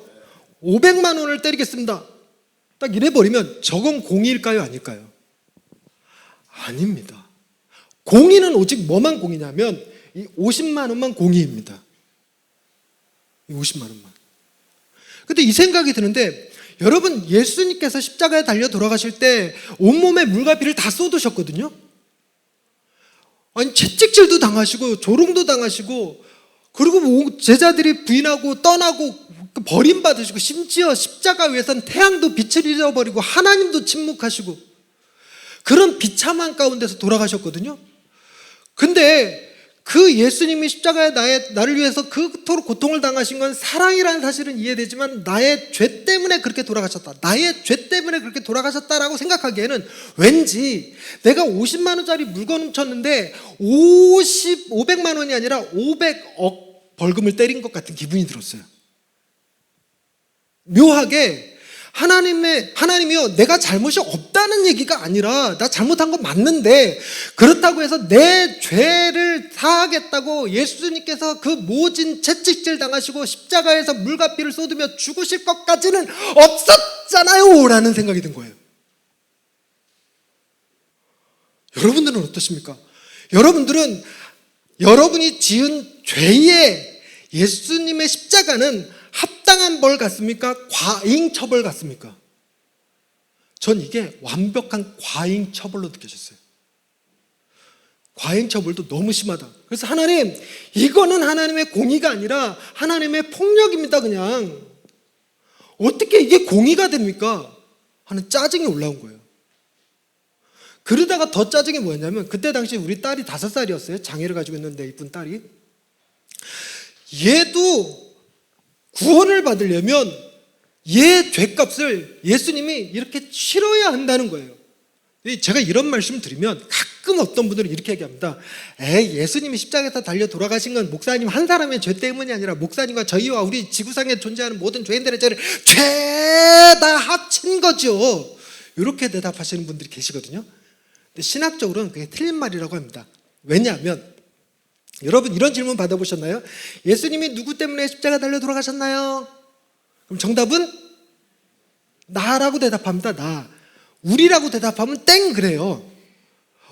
500만 원을 때리겠습니다. 딱 이래버리면 저건 공의일까요? 아닐까요? 아닙니다. 공의는 오직 뭐만 공의냐면 이 50만 원만 공의입니다. 이 50만 원만. 근데 이 생각이 드는데 여러분 예수님께서 십자가에 달려 돌아가실 때 온몸에 물과 피를 다 쏟으셨거든요. 아니 채찍질도 당하시고 조롱도 당하시고 그리고 제자들이 부인하고 떠나고 버림받으시고 심지어 십자가 위에선 태양도 빛을 잃어버리고 하나님도 침묵하시고 그런 비참한 가운데서 돌아가셨거든요. 근데 그 예수님이 십자가에 나를 위해서 그토록 고통을 당하신 건 사랑이라는 사실은 이해되지만 나의 죄 때문에 그렇게 돌아가셨다. 나의 죄 때문에 그렇게 돌아가셨다라고 생각하기에는 왠지 내가 50만 원짜리 물건 훔쳤는데 500만 원이 아니라 500억 벌금을 때린 것 같은 기분이 들었어요. 묘하게 하나님이요 내가 잘못이 없다는 얘기가 아니라 나 잘못한 건 맞는데 그렇다고 해서 내 죄를 사하겠다고 예수님께서 그 모진 채찍질 당하시고 십자가에서 물과 피를 쏟으며 죽으실 것까지는 없었잖아요 라는 생각이 든 거예요. 여러분들은 어떠십니까? 여러분들은 여러분이 지은 죄에 예수님의 십자가는 합당한 벌 같습니까? 과잉 처벌 같습니까? 전 이게 완벽한 과잉 처벌로 느껴졌어요. 과잉 처벌도 너무 심하다. 그래서 하나님, 이거는 하나님의 공의가 아니라 하나님의 폭력입니다. 그냥 어떻게 이게 공의가 됩니까? 하는 짜증이 올라온 거예요. 그러다가 더 짜증이 뭐였냐면 그때 당시 우리 딸이 5살이었어요. 장애를 가지고 있는데 이쁜 딸이. 얘도 구원을 받으려면 얘 죄값을 예수님이 이렇게 치러야 한다는 거예요. 제가 이런 말씀을 드리면 가끔 어떤 분들은 이렇게 얘기합니다. 예수님이 십자가에서 달려 돌아가신 건 목사님 한 사람의 죄 때문이 아니라 목사님과 저희와 우리 지구상에 존재하는 모든 죄인들의 죄를 죄다 합친 거죠. 이렇게 대답하시는 분들이 계시거든요. 근데 신학적으로는 그게 틀린 말이라고 합니다. 왜냐하면 여러분 이런 질문 받아보셨나요? 예수님이 누구 때문에 십자가 달려 돌아가셨나요? 그럼 정답은 나라고 대답합니다. 나. 우리라고 대답하면 땡 그래요.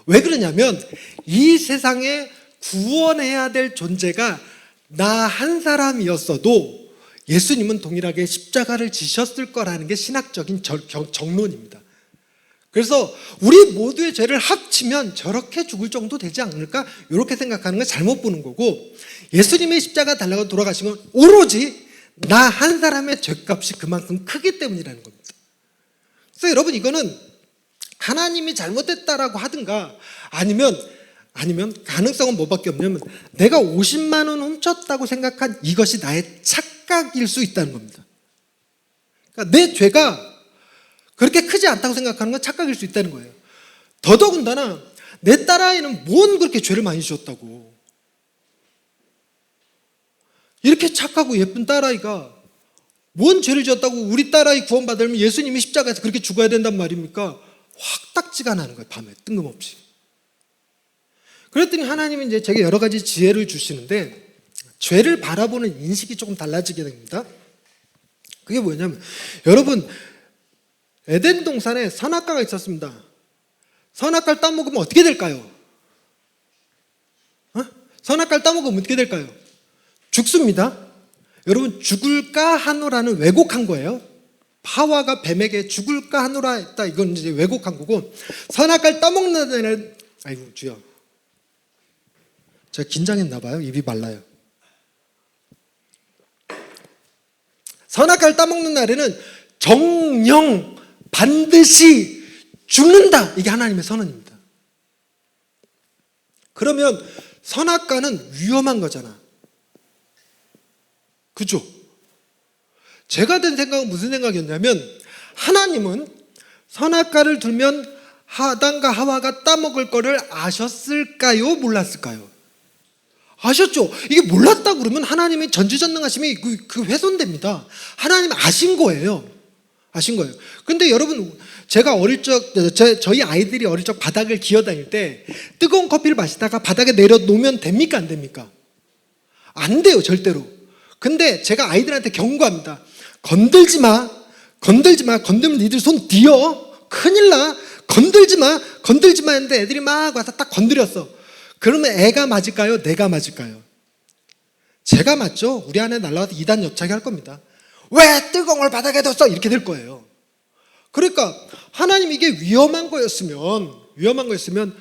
왜 그러냐면 이 세상에 구원해야 될 존재가 나 한 사람이었어도 예수님은 동일하게 십자가를 지셨을 거라는 게 신학적인 정론입니다. 그래서 우리 모두의 죄를 합치면 저렇게 죽을 정도 되지 않을까? 이렇게 생각하는 건 잘못 보는 거고 예수님의 십자가 달라고 돌아가신 건 오로지 나 한 사람의 죄값이 그만큼 크기 때문이라는 겁니다. 그래서 여러분 이거는 하나님이 잘못했다라고 하든가 아니면 가능성은 뭐밖에 없냐면 내가 50만 원 훔쳤다고 생각한 이것이 나의 착각일 수 있다는 겁니다. 그러니까 내 죄가 그렇게 크지 않다고 생각하는 건 착각일 수 있다는 거예요. 더더군다나 내 딸아이는 뭔 그렇게 죄를 많이 지었다고. 이렇게 착하고 예쁜 딸아이가 뭔 죄를 지었다고 우리 딸아이 구원받으려면 예수님이 십자가에서 그렇게 죽어야 된단 말입니까? 확 딱지가 나는 거예요. 밤에 뜬금없이. 그랬더니 하나님이 이제 제게 여러 가지 지혜를 주시는데 죄를 바라보는 인식이 조금 달라지게 됩니다. 그게 뭐냐면 여러분 에덴 동산에 선악과가 있었습니다. 선악과를 따먹으면 어떻게 될까요? 선악과를 따먹으면 어떻게 될까요? 죽습니다. 여러분, 죽을까 하노라는 왜곡한 거예요. 하와가 뱀에게 죽을까 하노라 했다. 이건 이제 왜곡한 거고, 선악과를 따먹는 애는, 아이고 주여, 제가 긴장했나 봐요. 입이 말라요. 선악과를 따먹는 날에는 정령 반드시 죽는다. 이게 하나님의 선언입니다. 그러면 선악과는 위험한 거잖아. 그죠? 제가 든 생각은 무슨 생각이었냐면, 하나님은 선악과를 두면 아담과 하와가 따먹을 거를 아셨을까요? 몰랐을까요? 아셨죠? 이게 몰랐다 그러면 하나님의 전지전능하심이 그 훼손됩니다. 하나님 아신 거예요. 아신 거예요. 근데 여러분, 제가 어릴 적, 저희 아이들이 어릴 적 바닥을 기어다닐 때 뜨거운 커피를 마시다가 바닥에 내려놓으면 됩니까? 안 됩니까? 안 돼요, 절대로. 근데 제가 아이들한테 경고합니다. 건들지 마. 건들지 마. 건들면 니들 손 뒤어. 큰일 나. 건들지 마. 건들지 마 했는데 애들이 막 와서 딱 건드렸어. 그러면 애가 맞을까요? 내가 맞을까요? 제가 맞죠? 우리 안에 날라와서 이단 옆차기 할 겁니다. 왜 뜨거운 걸 바닥에 뒀어? 이렇게 될 거예요. 그러니까 하나님, 이게 위험한 거였으면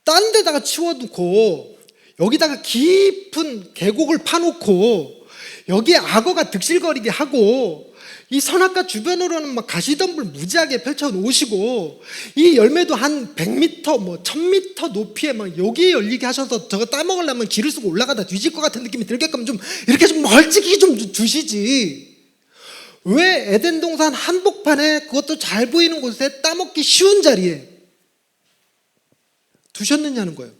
딴 데다가 치워놓고 여기다가 깊은 계곡을 파놓고 여기에 악어가 득실거리게 하고 이 선악과 주변으로는 막 가시덤불 무지하게 펼쳐놓으시고 이 열매도 한 100m, 뭐 1000m 높이에 막 여기에 열리게 하셔서 저거 따먹으려면 길을 쓰고 올라가다 뒤질 것 같은 느낌이 들게끔 좀 이렇게 좀 멀찍이 좀 두시지. 왜 에덴 동산 한복판에 그것도 잘 보이는 곳에 따먹기 쉬운 자리에 두셨느냐는 거예요.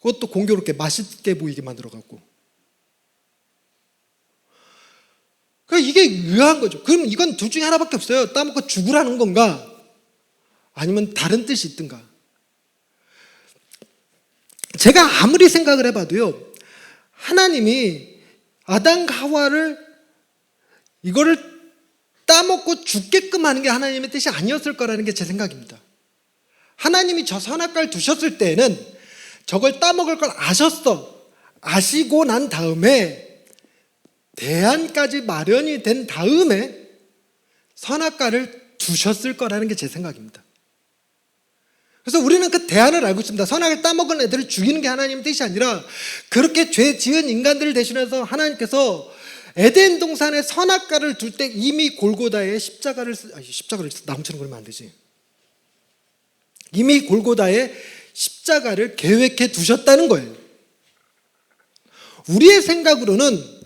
그것도 공교롭게 맛있게 보이게 만들어갖고. 그러니까 이게 의아한 거죠. 그럼 이건 둘 중에 하나밖에 없어요. 따먹고 죽으라는 건가? 아니면 다른 뜻이 있든가. 제가 아무리 생각을 해봐도요, 하나님이 아담과 하와를 이거를 따먹고 죽게끔 하는 게 하나님의 뜻이 아니었을 거라는 게 제 생각입니다. 하나님이 저 선악과를 두셨을 때에는 저걸 따먹을 걸 아시고 난 다음에 대안까지 마련이 된 다음에 선악과를 두셨을 거라는 게 제 생각입니다. 그래서 우리는 그 대안을 알고 있습니다. 선악을 따먹은 애들을 죽이는 게 하나님의 뜻이 아니라 그렇게 죄 지은 인간들을 대신해서 하나님께서 에덴 동산에 선악과를 둘 때 이미 골고다에 십자가를 나무처럼 그러면 안 되지. 이미 골고다에 십자가를 계획해 두셨다는 거예요. 우리의 생각으로는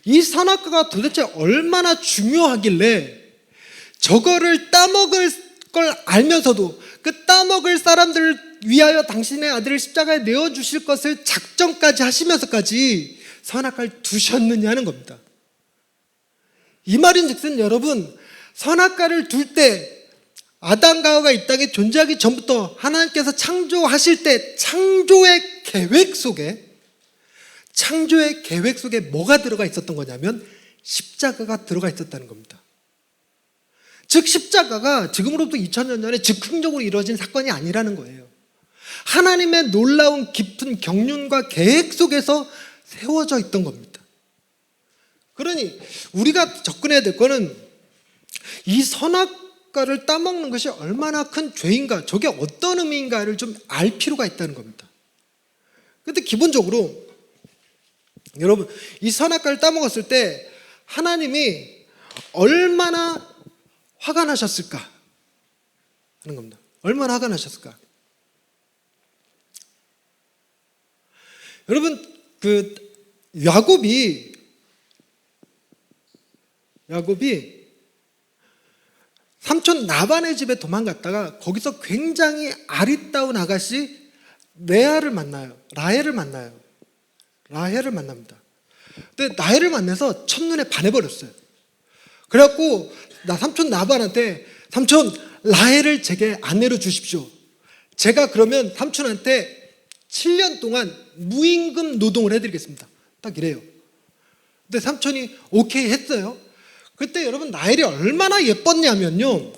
이 선악과가 도대체 얼마나 중요하길래 저거를 따먹을 걸 알면서도 그 따먹을 사람들을 위하여 당신의 아들을 십자가에 내어주실 것을 작정까지 하시면서까지 선악과를 두셨느냐는 겁니다. 이 말인즉슨 여러분, 선악과를 둘 때 아담과 하와가 이 땅에 존재하기 전부터 하나님께서 창조하실 때 창조의 계획 속에 뭐가 들어가 있었던 거냐면 십자가가 들어가 있었다는 겁니다. 즉 십자가가 지금으로부터 2000년 전에 즉흥적으로 이루어진 사건이 아니라는 거예요. 하나님의 놀라운 깊은 경륜과 계획 속에서 세워져 있던 겁니다. 그러니 우리가 접근해야 될 거는 이 선악과를 따먹는 것이 얼마나 큰 죄인가, 저게 어떤 의미인가를 좀 알 필요가 있다는 겁니다. 그런데 기본적으로 여러분, 이 선악과를 따먹었을 때 하나님이 얼마나 화가 나셨을까 하는 겁니다. 얼마나 화가 나셨을까? 여러분, 그 야곱이 삼촌 라반의 집에 도망갔다가 거기서 굉장히 아리따운 아가씨 라헬을 만납니다. 근데 라헬을 만나서 첫눈에 반해버렸어요. 그래갖고 나 삼촌 라반한테, 삼촌 라헬을 제게 아내로 주십시오. 제가 그러면 삼촌한테 7년 동안 무임금 노동을 해드리겠습니다. 딱 이래요. 근데 삼촌이 오케이 했어요. 그때 여러분 라헬이 얼마나 예뻤냐면요,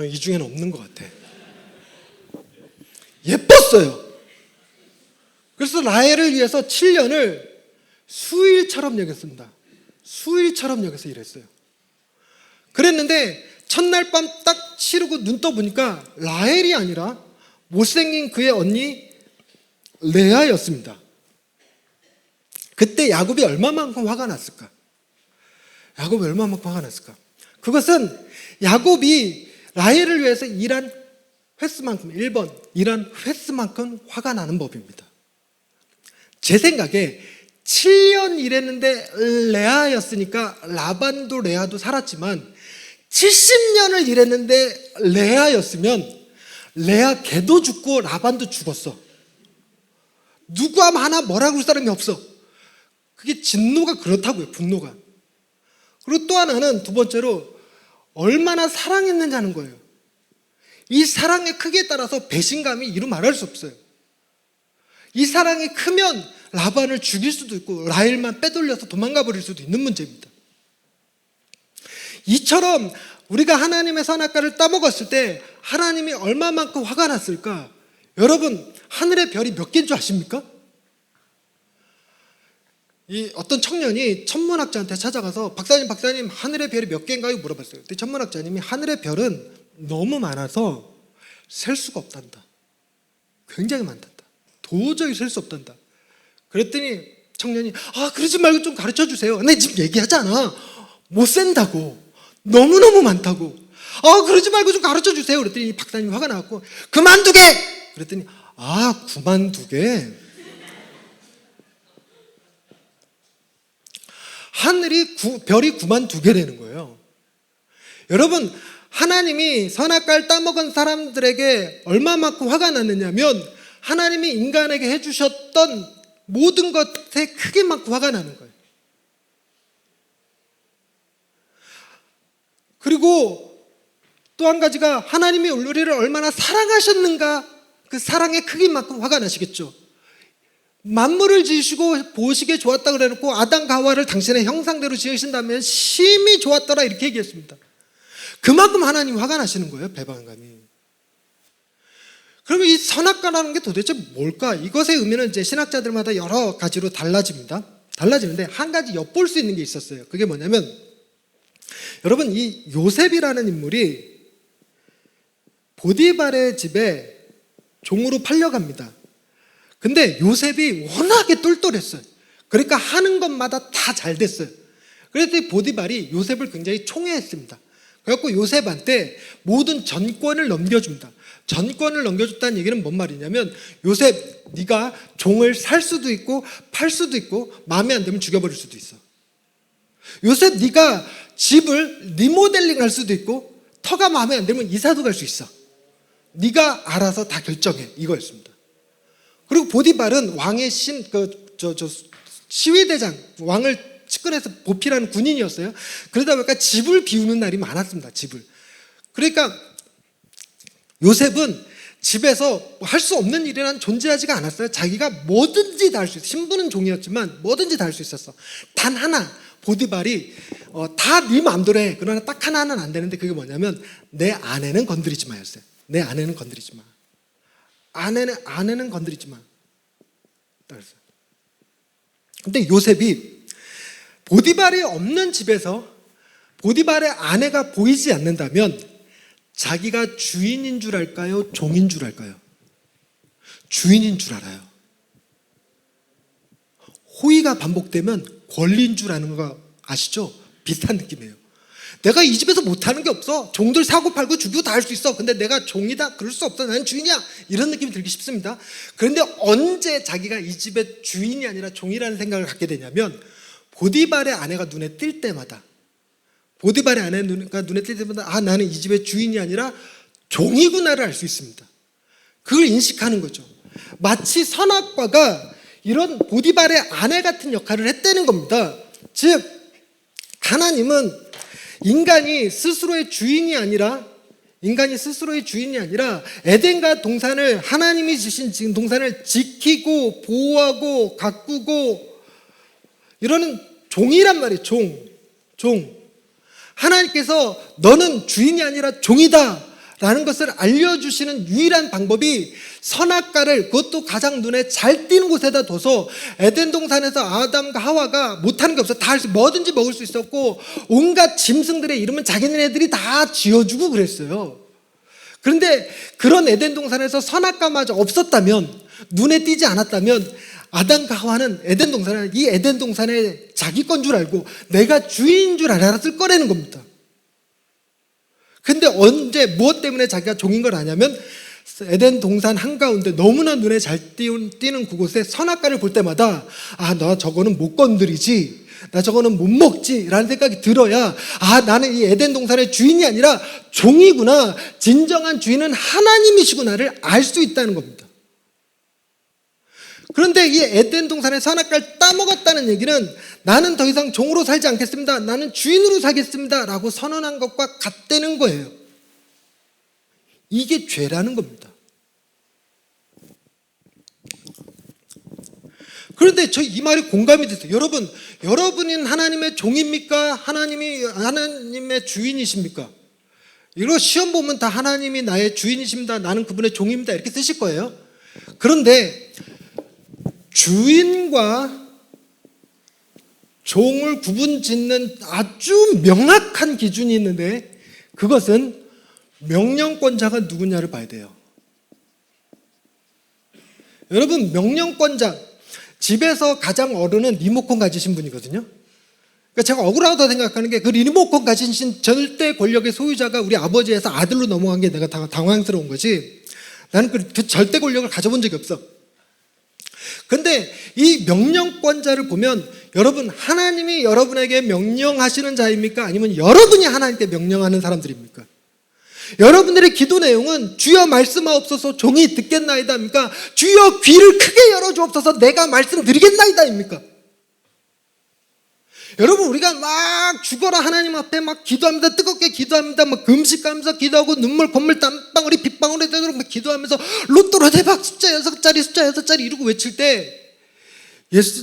이 중에는 없는 것 같아. 예뻤어요. 그래서 라헬을 위해서 7년을 수일처럼 여겼습니다. 수일처럼 여겨서 일했어요. 그랬는데 첫날 밤 딱 치르고 눈 떠보니까 라헬이 아니라 못생긴 그의 언니 레아였습니다. 그때 야곱이 얼마만큼 화가 났을까? 야곱이 얼마만큼 화가 났을까? 그것은 야곱이 라헬을 위해서 일한 횟수만큼, 1번 일한 횟수만큼 화가 나는 법입니다. 제 생각에 7년 일했는데 레아였으니까 라반도 레아도 살았지만 70년을 일했는데 레아였으면 레아 걔도 죽고 라반도 죽었어. 누구 하나 뭐라고 할 사람이 없어. 그게 진노가 그렇다고요. 분노가. 그리고 또 하나는 두 번째로 얼마나 사랑했는지 하는 거예요. 이 사랑의 크기에 따라서 배신감이 이루 말할 수 없어요. 이 사랑이 크면 라반을 죽일 수도 있고 라헬만 빼돌려서 도망가 버릴 수도 있는 문제입니다. 이처럼 우리가 하나님의 선악과를 따먹었을 때 하나님이 얼마만큼 화가 났을까? 여러분, 하늘의 별이 몇 개인 줄 아십니까? 이 어떤 청년이 천문학자한테 찾아가서 박사님 하늘의 별이 몇 개인가요? 물어봤어요. 근데 천문학자님이 하늘의 별은 너무 많아서 셀 수가 없단다. 굉장히 많단다. 도저히 셀 수 없단다. 그랬더니 청년이 그러지 말고 좀 가르쳐 주세요. 근데 지금 얘기하잖아. 못 센다고. 너무너무 많다고. 그러지 말고 좀 가르쳐 주세요. 그랬더니 박사님이 화가 나갖고 그만두게! 그랬더니 그만두게? 별이 92개라는 거예요. 여러분, 하나님이 선악과를 따먹은 사람들에게 얼마만큼 화가 났느냐면 하나님이 인간에게 해주셨던 모든 것에 크게만큼 화가 나는 거예요. 그리고 또 한 가지가 하나님이 우리를 얼마나 사랑하셨는가, 그 사랑의 크기만큼 화가 나시겠죠. 만물을 지으시고 보시기에 좋았다 그래놓고 아담과 하와를 당신의 형상대로 지으신다면 심히 좋았더라 이렇게 얘기했습니다. 그만큼 하나님 화가 나시는 거예요. 배반감이. 그러면 이 선악과라는 게 도대체 뭘까? 이것의 의미는 이제 신학자들마다 여러 가지로 달라집니다. 달라지는데 한 가지 엿볼 수 있는 게 있었어요. 그게 뭐냐면 여러분, 이 요셉이라는 인물이 보디발의 집에 종으로 팔려갑니다. 근데 요셉이 워낙에 똘똘했어요. 그러니까 하는 것마다 다 잘 됐어요. 그래서 보디발이 요셉을 굉장히 총애했습니다. 그래갖고 요셉한테 모든 전권을 넘겨줍니다. 전권을 넘겨줬다는 얘기는 뭔 말이냐면 요셉, 네가 종을 살 수도 있고 팔 수도 있고 마음에 안 들면 죽여버릴 수도 있어. 요셉, 네가 집을 리모델링 할 수도 있고 터가 마음에 안 들면 이사도 갈 수 있어. 네가 알아서 다 결정해. 이거였습니다. 그리고 보디발은 왕의 시위대장, 왕을 측근해서 보필하는 군인이었어요. 그러다 보니까 집을 비우는 날이 많았습니다. 집을. 그러니까 요셉은 집에서 할 수 없는 일이란 존재하지가 않았어요. 자기가 뭐든지 다 할 수 있어요. 신부는 종이었지만 뭐든지 다 할 수 있었어. 단 하나, 보디발이 다 네 마음대로 해. 그러나 딱 하나는 안 되는데 그게 뭐냐면 내 아내는 건드리지 마였어요. 내 아내는 건드리지 마. 아내는 건드리지 마. 근데 요셉이 보디발이 없는 집에서 보디발의 아내가 보이지 않는다면 자기가 주인인 줄 알까요? 종인 줄 알까요? 주인인 줄 알아요. 호의가 반복되면 권리인 줄 아는 거 아시죠? 비슷한 느낌이에요. 내가 이 집에서 못하는 게 없어. 종들 사고 팔고 죽이고 다 할 수 있어. 근데 내가 종이다? 그럴 수 없어. 나는 주인이야. 이런 느낌이 들기 쉽습니다. 그런데 언제 자기가 이 집의 주인이 아니라 종이라는 생각을 갖게 되냐면 보디발의 아내가 눈에 띌 때마다, 보디발의 아내가 눈에 띌 때마다 나는 이 집의 주인이 아니라 종이구나를 알 수 있습니다. 그걸 인식하는 거죠. 마치 선악과가 이런 보디발의 아내 같은 역할을 했다는 겁니다. 즉 하나님은 인간이 스스로의 주인이 아니라 에덴과 동산을, 하나님이 주신 지금 동산을 지키고 보호하고 가꾸고 이러는 종이란 말이에요. 종. 하나님께서 너는 주인이 아니라 종이다 라는 것을 알려주시는 유일한 방법이 선악과를, 그것도 가장 눈에 잘 띄는 곳에다 둬서, 에덴 동산에서 아담과 하와가 못하는 게 없어. 다 할 수, 뭐든지 먹을 수 있었고, 온갖 짐승들의 이름은 자기네들이 다 지어주고 그랬어요. 그런데 그런 에덴 동산에서 선악과마저 없었다면, 눈에 띄지 않았다면, 아담과 하와는 에덴 동산을, 이 에덴 동산에 자기 건 줄 알고 내가 주인인 줄 알았을 거라는 겁니다. 근데 언제 무엇 때문에 자기가 종인 걸 아냐면, 에덴 동산 한가운데 너무나 눈에 잘 띄는 그곳에 선악과를 볼 때마다, 아, 나 저거는 못 건드리지, 나 저거는 못 먹지 라는 생각이 들어야, 아, 나는 이 에덴 동산의 주인이 아니라 종이구나, 진정한 주인은 하나님이시구나를 알 수 있다는 겁니다. 그런데 이 에덴 동산의 선악과를 따먹었다는 얘기는, 나는 더 이상 종으로 살지 않겠습니다, 나는 주인으로 살겠습니다 라고 선언한 것과 같다는 거예요. 이게 죄라는 겁니다. 그런데 저 이 말이 공감이 됐어요. 여러분은 하나님의 종입니까? 하나님의 주인이십니까? 이거 시험 보면 다 하나님이 나의 주인이십니다, 나는 그분의 종입니다, 이렇게 쓰실 거예요. 그런데 주인과 종을 구분 짓는 아주 명확한 기준이 있는데, 그것은 명령권자가 누구냐를 봐야 돼요. 여러분, 명령권자, 집에서 가장 어른은 리모컨 가지신 분이거든요. 그러니까 제가 억울하다고 생각하는 게, 그 리모컨 가지신 절대 권력의 소유자가 우리 아버지에서 아들로 넘어간 게 내가 당황스러운 거지, 나는 그 절대 권력을 가져본 적이 없어. 근데 이 명령권자를 보면, 여러분, 하나님이 여러분에게 명령하시는 자입니까? 아니면 여러분이 하나님께 명령하는 사람들입니까? 여러분들의 기도 내용은 주여 말씀하옵소서 종이 듣겠나이다입니까? 주여 귀를 크게 열어주옵소서 내가 말씀드리겠나이다입니까? 여러분, 우리가 막 죽어라 하나님 앞에 막 기도합니다, 뜨겁게 기도합니다, 막 금식하면서 기도하고 눈물 콧물 땀방울이 빗방울이 되도록 막 기도하면서 로또로 대박 숫자 6자리 이러고 외칠 때,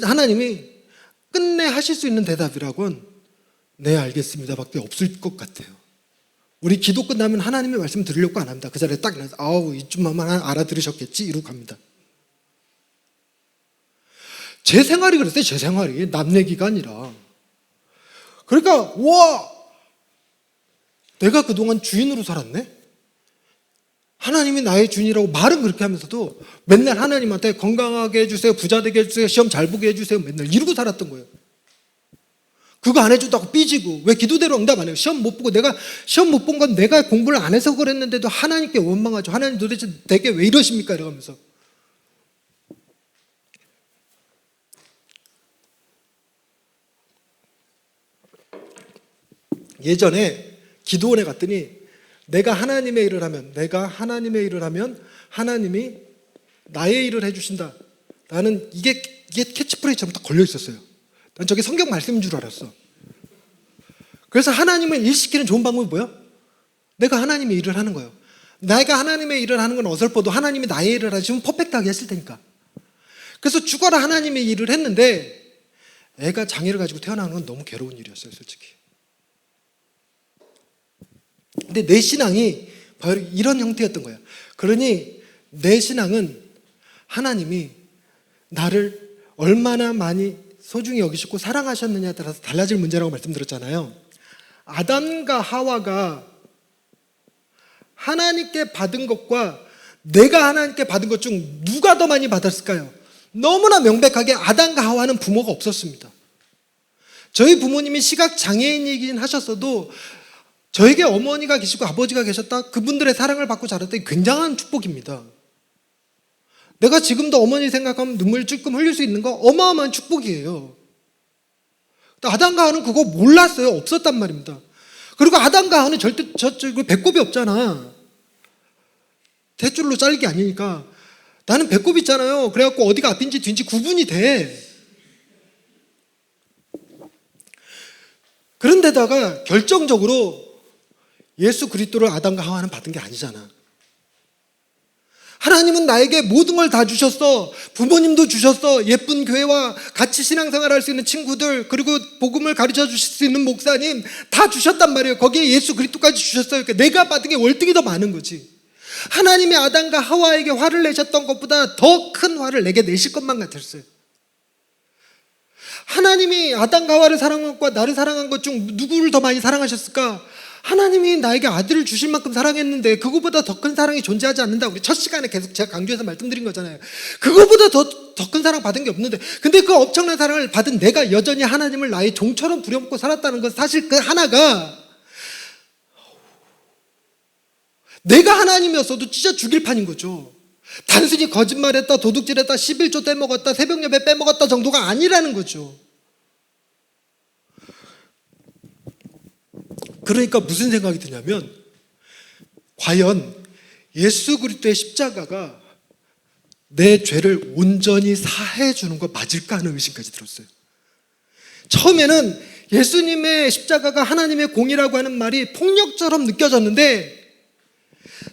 하나님이 끝내 하실 수 있는 대답이라곤 네 알겠습니다 밖에 없을 것 같아요. 우리 기도 끝나면 하나님의 말씀 들으려고 안 합니다. 그 자리에 딱 일어나서 아우 이쯤만 알아들으셨겠지 이러고 갑니다. 제 생활이 그랬어요. 제 생활이 남 얘기가 아니라. 그러니까 와, 내가 그동안 주인으로 살았네? 하나님이 나의 주인이라고 말은 그렇게 하면서도 맨날 하나님한테 건강하게 해주세요, 부자 되게 해주세요, 시험 잘 보게 해주세요, 맨날 이러고 살았던 거예요. 그거 안 해준다고 삐지고, 왜 기도대로 응답 안 해요? 시험 못 보고, 내가 시험 못 본 건 내가 공부를 안 해서 그랬는데도 하나님께 원망하죠. 하나님 도대체 내게 왜 이러십니까? 이러면서. 예전에 기도원에 갔더니 내가 하나님의 일을 하면 하나님이 나의 일을 해주신다 라는 이게 캐치프레이즈처럼 딱 걸려 있었어요. 난 저게 성경 말씀인 줄 알았어. 그래서 하나님을 일시키는 좋은 방법이 뭐야? 내가 하나님의 일을 하는 거예요. 내가 하나님의 일을 하는 건 어설퍼도 하나님이 나의 일을 하시면 퍼펙트하게 했을 테니까. 그래서 죽어라 하나님의 일을 했는데, 애가 장애를 가지고 태어나는 건 너무 괴로운 일이었어요, 솔직히. 근데 내 신앙이 바로 이런 형태였던 거예요. 그러니 내 신앙은 하나님이 나를 얼마나 많이 소중히 여기시고 사랑하셨느냐에 따라서 달라질 문제라고 말씀드렸잖아요. 아담과 하와가 하나님께 받은 것과 내가 하나님께 받은 것 중 누가 더 많이 받았을까요? 너무나 명백하게 아담과 하와는 부모가 없었습니다. 저희 부모님이 시각장애인이긴 하셨어도 저에게 어머니가 계시고 아버지가 계셨다, 그분들의 사랑을 받고 자랐다니 굉장한 축복입니다. 내가 지금도 어머니 생각하면 눈물 찔끔 흘릴 수 있는 거 어마어마한 축복이에요. 아담과 하와는 그거 몰랐어요. 없었단 말입니다. 그리고 아담과 하와는 절대 배꼽이 없잖아. 탯줄로 자른 게 아니니까. 나는 배꼽 있잖아요. 그래갖고 어디가 앞인지 뒤인지 구분이 돼. 그런데다가 결정적으로 예수 그리스도를 아담과 하와는 받은 게 아니잖아. 하나님은 나에게 모든 걸 다 주셨어. 부모님도 주셨어. 예쁜 교회와 같이 신앙생활 할 수 있는 친구들, 그리고 복음을 가르쳐 주실 수 있는 목사님 다 주셨단 말이에요. 거기에 예수 그리스도까지 주셨어요. 그러니까 내가 받은 게 월등히 더 많은 거지. 하나님이 아담과 하와에게 화를 내셨던 것보다 더 큰 화를 내게 내실 것만 같았어요. 하나님이 아담과 하와를 사랑한 것과 나를 사랑한 것 중 누구를 더 많이 사랑하셨을까? 하나님이 나에게 아들을 주실 만큼 사랑했는데 그거보다 더 큰 사랑이 존재하지 않는다. 우리 첫 시간에 계속 제가 강조해서 말씀드린 거잖아요. 그거보다 더 큰 사랑 받은 게 없는데, 근데 그 엄청난 사랑을 받은 내가 여전히 하나님을 나의 종처럼 부려먹고 살았다는 건 사실 그 하나가, 내가 하나님이었어도 진짜 죽일 판인 거죠. 단순히 거짓말했다, 도둑질했다, 11조 떼먹었다, 새벽 예배 빼먹었다 정도가 아니라는 거죠. 그러니까 무슨 생각이 드냐면, 과연 예수 그리스도의 십자가가 내 죄를 온전히 사해 주는 거 맞을까 하는 의심까지 들었어요. 처음에는 예수님의 십자가가 하나님의 공이라고 하는 말이 폭력처럼 느껴졌는데,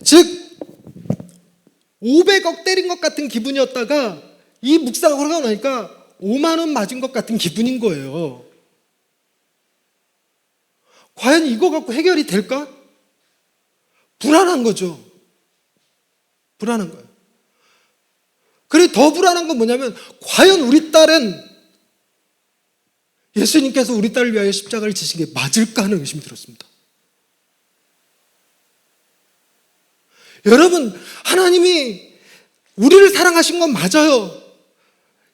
즉 500억 때린 것 같은 기분이었다가 이 묵상을 하고 나니까 5만 원 맞은 것 같은 기분인 거예요. 과연 이거 갖고 해결이 될까? 불안한 거죠. 불안한 거예요. 그리고 더 불안한 건 뭐냐면, 과연 우리 딸은 예수님께서 우리 딸을 위하여 십자가를 지신 게 맞을까 하는 의심이 들었습니다. 여러분, 하나님이 우리를 사랑하신 건 맞아요.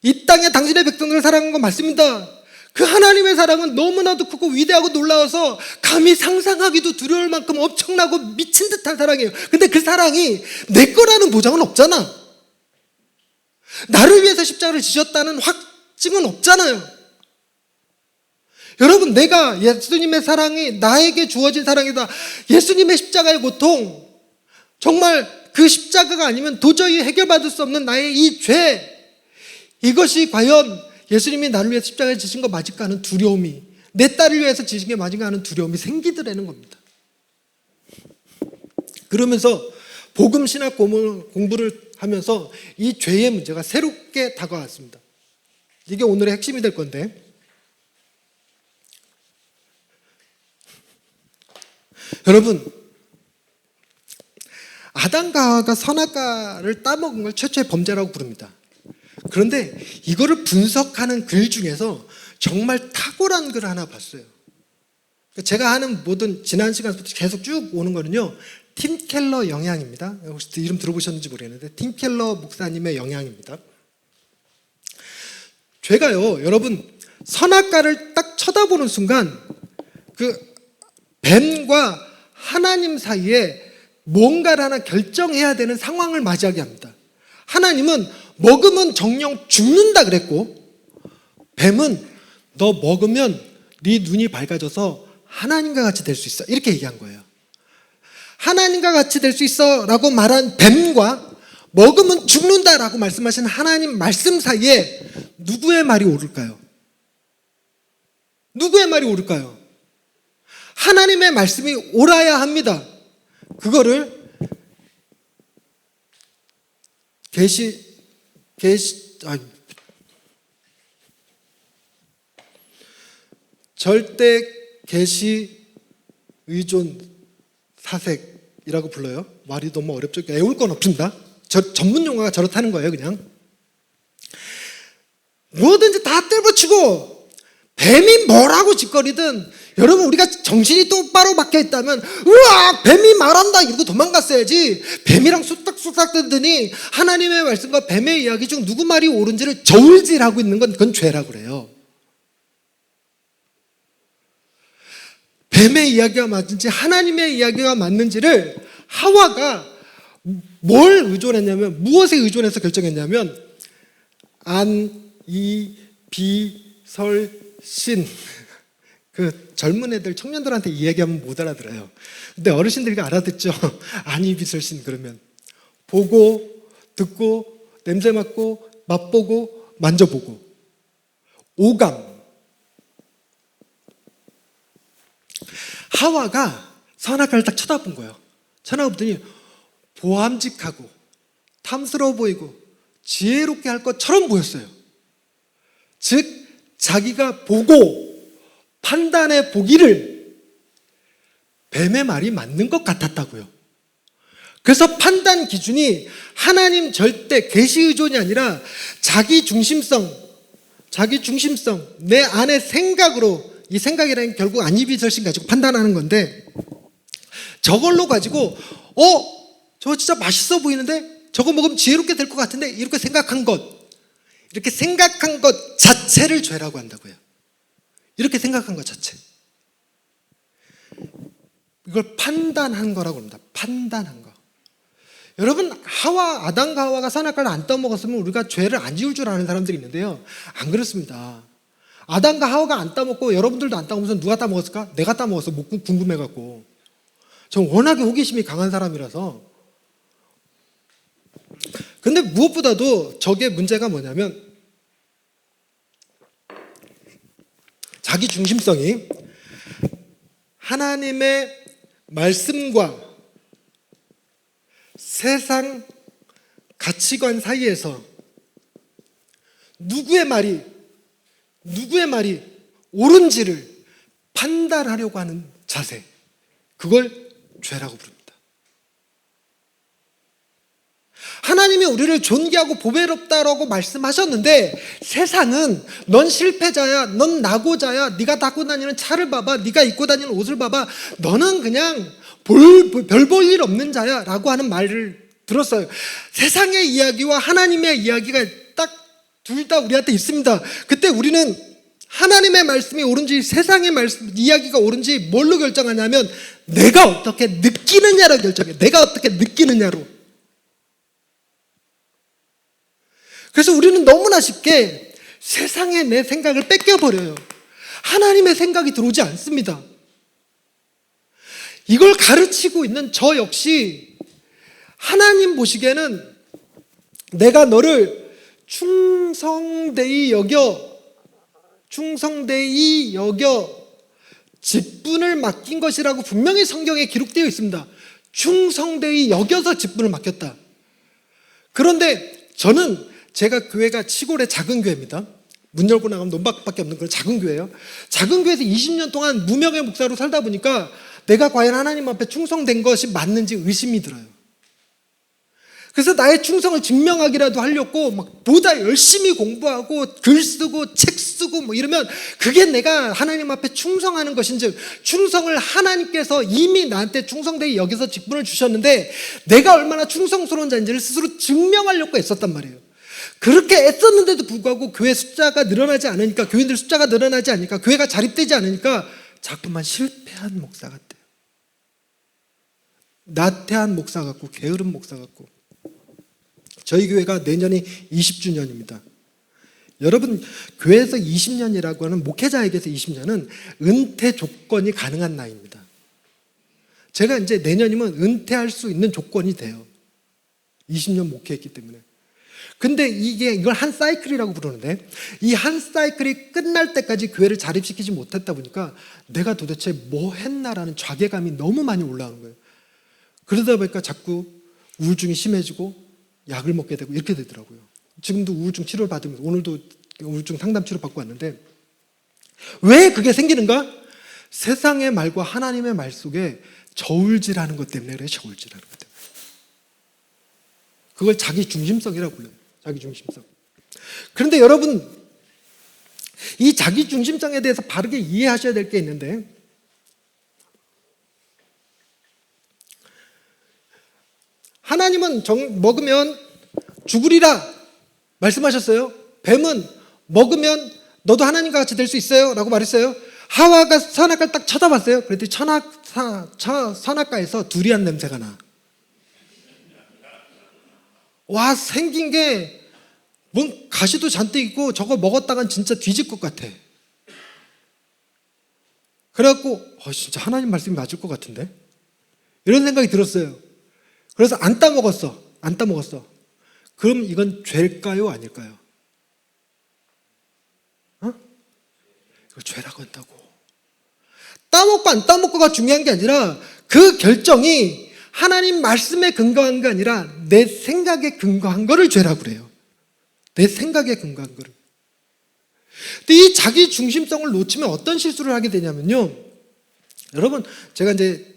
이 땅에 당신의 백성들을 사랑한 건 맞습니다. 그 하나님의 사랑은 너무나도 크고 위대하고 놀라워서 감히 상상하기도 두려울 만큼 엄청나고 미친 듯한 사랑이에요. 근데 그 사랑이 내 거라는 보장은 없잖아. 나를 위해서 십자가를 지셨다는 확증은 없잖아요. 여러분, 내가 예수님의 사랑이 나에게 주어진 사랑이다, 예수님의 십자가의 고통, 정말 그 십자가가 아니면 도저히 해결받을 수 없는 나의 이 죄, 이것이 과연 예수님이 나를 위해서 십자가에 지신 거 맞을까 하는 두려움이, 내 딸을 위해서 지신 게 맞은가 하는 두려움이 생기더라는 겁니다. 그러면서 복음 신학 공부를 하면서 이 죄의 문제가 새롭게 다가왔습니다. 이게 오늘의 핵심이 될 건데, 여러분, 아담과 하와가 선악과를 따먹은 걸 최초의 범죄라고 부릅니다. 그런데 이거를 분석하는 글 중에서 정말 탁월한 글을 하나 봤어요. 제가 하는 모든 지난 시간부터 계속 쭉 오는 거는요, 팀 켈러 영향입니다. 혹시 이름 들어보셨는지 모르겠는데, 팀 켈러 목사님의 영향입니다. 죄가요, 여러분, 선악과를 딱 쳐다보는 순간 그 뱀과 하나님 사이에 뭔가를 하나 결정해야 되는 상황을 맞이하게 합니다. 하나님은 먹으면 정령 죽는다 그랬고, 뱀은 너 먹으면 네 눈이 밝아져서 하나님과 같이 될 수 있어, 이렇게 얘기한 거예요. 하나님과 같이 될 수 있어 라고 말한 뱀과 먹으면 죽는다 라고 말씀하신 하나님 말씀 사이에 누구의 말이 옳을까요? 누구의 말이 옳을까요? 하나님의 말씀이 옳아야 합니다. 그거를 절대 계시 의존 사색이라고 불러요. 말이 너무 어렵죠. 애울 건 없습니다. 전문 용어가 저렇다는 거예요. 그냥 뭐든지 다 떼붙이고 뱀이 뭐라고 짓거리든, 여러분, 우리가 정신이 똑바로 박혀 있다면 우와 뱀이 말한다 이러고 도망갔어야지, 뱀이랑 쑥닥쑥닥 뜨더니 하나님의 말씀과 뱀의 이야기 중 누구 말이 옳은지를 저울질하고 있는 건 그건 죄라고 그래요. 뱀의 이야기가 맞는지 하나님의 이야기가 맞는지를 하와가 뭘 의존했냐면, 무엇에 의존해서 결정했냐면, 안, 이, 비, 설, 신. 그 젊은 애들, 청년들한테 이 얘기하면 못 알아들어요. 근데 어르신들이 알아듣죠. 아니, 비설신 그러면 보고, 듣고, 냄새 맡고, 맛보고, 만져보고. 오감. 하와가 선악과를 딱 쳐다본 거예요. 쳐다보더니 보암직하고 탐스러워 보이고 지혜롭게 할 것처럼 보였어요. 즉 자기가 보고 판단해 보기를 뱀의 말이 맞는 것 같았다고요. 그래서 판단 기준이 하나님 절대 계시 의존이 아니라 자기 중심성, 내 안의 생각으로, 이 생각이라는 게 결국 안이비설신 가지고 판단하는 건데, 저걸로 가지고 저거 진짜 맛있어 보이는데, 저거 먹으면 지혜롭게 될 것 같은데, 이렇게 생각한 것 자체를 죄라고 한다고요. 이렇게 생각한 것 자체, 이걸 판단한 거라고 합니다. 판단한 거. 여러분, 아담과 하와가 선악과를 안 따먹었으면 우리가 죄를 안 지을 줄 아는 사람들이 있는데요, 안 그렇습니다. 아담과 하와가 안 따먹고 여러분들도 안 따먹으면서 누가 따먹었을까? 내가 따먹었어. 궁금해갖고. 전 워낙에 호기심이 강한 사람이라서. 근데 무엇보다도 저게 문제가 뭐냐면, 자기 중심성이 하나님의 말씀과 세상 가치관 사이에서 누구의 말이 옳은지를 판단하려고 하는 자세, 그걸 죄라고 부릅니다. 하나님이 우리를 존귀하고 보배롭다라고 말씀하셨는데, 세상은 넌 실패자야, 넌 낙오자야, 네가 타고 다니는 차를 봐봐, 네가 입고 다니는 옷을 봐봐, 너는 그냥 별 볼 일 없는 자야 라고 하는 말을 들었어요. 세상의 이야기와 하나님의 이야기가 딱 둘 다 우리한테 있습니다. 그때 우리는 하나님의 말씀이 옳은지 세상의 이야기가 옳은지 뭘로 결정하냐면, 내가 어떻게 느끼느냐로 결정해요. 내가 어떻게 느끼느냐로. 그래서 우리는 너무나 쉽게 세상의 내 생각을 뺏겨버려요. 하나님의 생각이 들어오지 않습니다. 이걸 가르치고 있는 저 역시 하나님 보시기에는 내가 너를 충성되이 여겨 직분을 맡긴 것이라고 분명히 성경에 기록되어 있습니다. 충성되이 여겨서 직분을 맡겼다. 그런데 제가 교회가 시골의 작은 교회입니다. 문 열고 나가면 논밖에 없는 그런 작은 교회예요. 작은 교회에서 20년 동안 무명의 목사로 살다 보니까 내가 과연 하나님 앞에 충성된 것이 맞는지 의심이 들어요. 그래서 나의 충성을 증명하기라도 하려고 막 보다 열심히 공부하고 글 쓰고 책 쓰고 이러면 그게 내가 하나님 앞에 충성하는 것인지, 충성을 하나님께서 이미 나한테 충성되게 여기서 직분을 주셨는데 내가 얼마나 충성스러운 자인지를 스스로 증명하려고 애썼단 말이에요. 그렇게 애썼는데도 불구하고 교회 숫자가 늘어나지 않으니까, 교인들 숫자가 늘어나지 않으니까, 교회가 자립되지 않으니까 자꾸만 실패한 목사 같아요. 나태한 목사 같고 게으른 목사 같고. 저희 교회가 내년이 20주년입니다. 여러분, 교회에서 20년이라고 하는, 목회자에게서 20년은 은퇴 조건이 가능한 나이입니다. 제가 이제 내년이면 은퇴할 수 있는 조건이 돼요. 20년 목회했기 때문에. 근데 이걸 한 사이클이라고 부르는데, 이 한 사이클이 끝날 때까지 교회를 자립시키지 못했다 보니까 내가 도대체 뭐 했나라는 자괴감이 너무 많이 올라오는 거예요. 그러다 보니까 자꾸 우울증이 심해지고 약을 먹게 되고 이렇게 되더라고요. 지금도 우울증 치료를 받으면서, 오늘도 우울증 상담 치료 받고 왔는데, 왜 그게 생기는가? 세상의 말과 하나님의 말 속에 저울질하는 것 때문에 그래요. 저울질하는 것 때문에. 그걸 자기 중심성이라고 불러요. 자기 중심성. 그런데 여러분, 이 자기 중심성에 대해서 바르게 이해하셔야 될 게 있는데, 하나님은 먹으면 죽으리라 말씀하셨어요. 뱀은 먹으면 너도 하나님과 같이 될 수 있어요 라고 말했어요. 하와가 선악과를 딱 쳐다봤어요. 그랬더니 선악과에서 두리안 냄새가 나. 와, 생긴 게 뭔 가시도 잔뜩 있고 저거 먹었다간 진짜 뒤질 것 같아. 그래갖고 진짜 하나님 말씀이 맞을 것 같은데, 이런 생각이 들었어요. 그래서 안 따먹었어. 그럼 이건 죄일까요, 아닐까요? 이거 죄라고 한다고. 따먹고 안 따먹고가 중요한 게 아니라 그 결정이 하나님 말씀에 근거한 게 아니라 내 생각에 근거한 거를 죄라고 그래요. 내 생각에 근거한 거를. 근데 이 자기 중심성을 놓치면 어떤 실수를 하게 되냐면요. 여러분, 제가 이제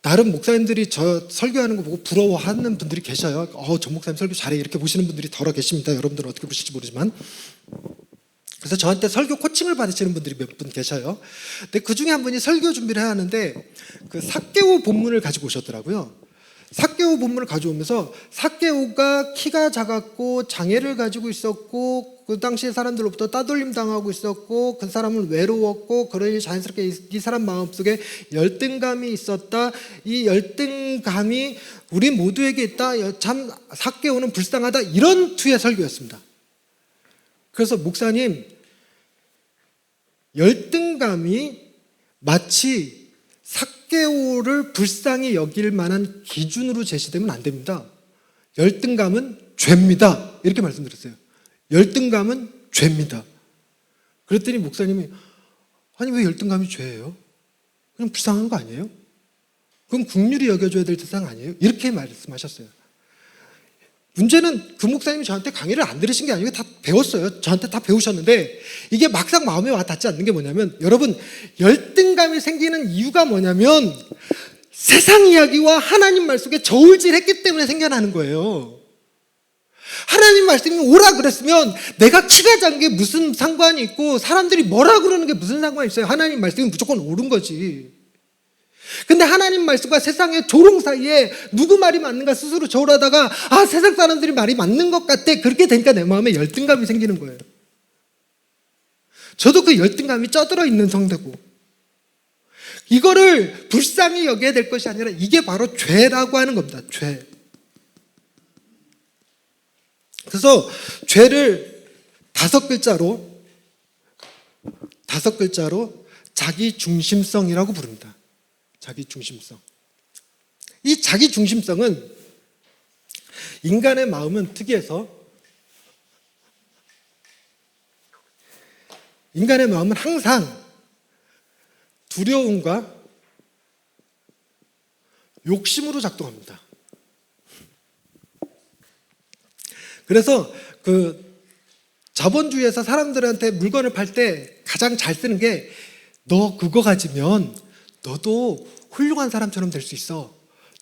나름 목사님들이 저 설교하는 거 보고 부러워하는 분들이 계셔요. 저 목사님 설교 잘해 이렇게 보시는 분들이 더러 계십니다. 여러분들은 어떻게 보실지 모르지만. 그래서 저한테 설교 코칭을 받으시는 분들이 몇 분 계셔요. 근데 그 중에 한 분이 설교 준비를 해야 하는데 그 삭개오 본문을 가지고 오셨더라고요. 삭개오 본문을 가져오면서 삭개오가 키가 작았고 장애를 가지고 있었고 그 당시에 사람들로부터 따돌림 당하고 있었고 그 사람은 외로웠고 그러니 자연스럽게 이 사람 마음속에 열등감이 있었다. 이 열등감이 우리 모두에게 있다. 참 삭개오는 불쌍하다. 이런 투의 설교였습니다. 그래서 목사님, 열등감이 마치 삭개오를 불쌍히 여길 만한 기준으로 제시되면 안 됩니다. 열등감은 죄입니다. 이렇게 말씀드렸어요. 열등감은 죄입니다. 그랬더니 목사님이 아니 왜 열등감이 죄예요? 그냥 불쌍한 거 아니에요? 그럼 긍휼히 여겨줘야 될 대상 아니에요? 이렇게 말씀하셨어요. 문제는 그 목사님이 저한테 강의를 안 들으신 게 아니고 다 배웠어요. 저한테 다 배우셨는데 이게 막상 마음에 와 닿지 않는 게 뭐냐면 여러분, 열등감이 생기는 이유가 뭐냐면 세상 이야기와 하나님 말씀에 저울질했기 때문에 생겨나는 거예요. 하나님 말씀이 오라 그랬으면 내가 키가 작은 게 무슨 상관이 있고 사람들이 뭐라 그러는 게 무슨 상관이 있어요. 하나님 말씀이 무조건 옳은 거지. 근데 하나님 말씀과 세상의 조롱 사이에 누구 말이 맞는가 스스로 저울하다가 세상 사람들이 말이 맞는 것 같아. 그렇게 되니까 내 마음에 열등감이 생기는 거예요. 저도 그 열등감이 쪄들어 있는 성도고 이거를 불쌍히 여겨야 될 것이 아니라 이게 바로 죄라고 하는 겁니다. 죄. 그래서 죄를 다섯 글자로 자기 중심성이라고 부릅니다. 자기 중심성. 이 자기 중심성은 인간의 마음은 특이해서 인간의 마음은 항상 두려움과 욕심으로 작동합니다. 그래서 그 자본주의에서 사람들한테 물건을 팔 때 가장 잘 쓰는 게 너 그거 가지면 너도 훌륭한 사람처럼 될 수 있어.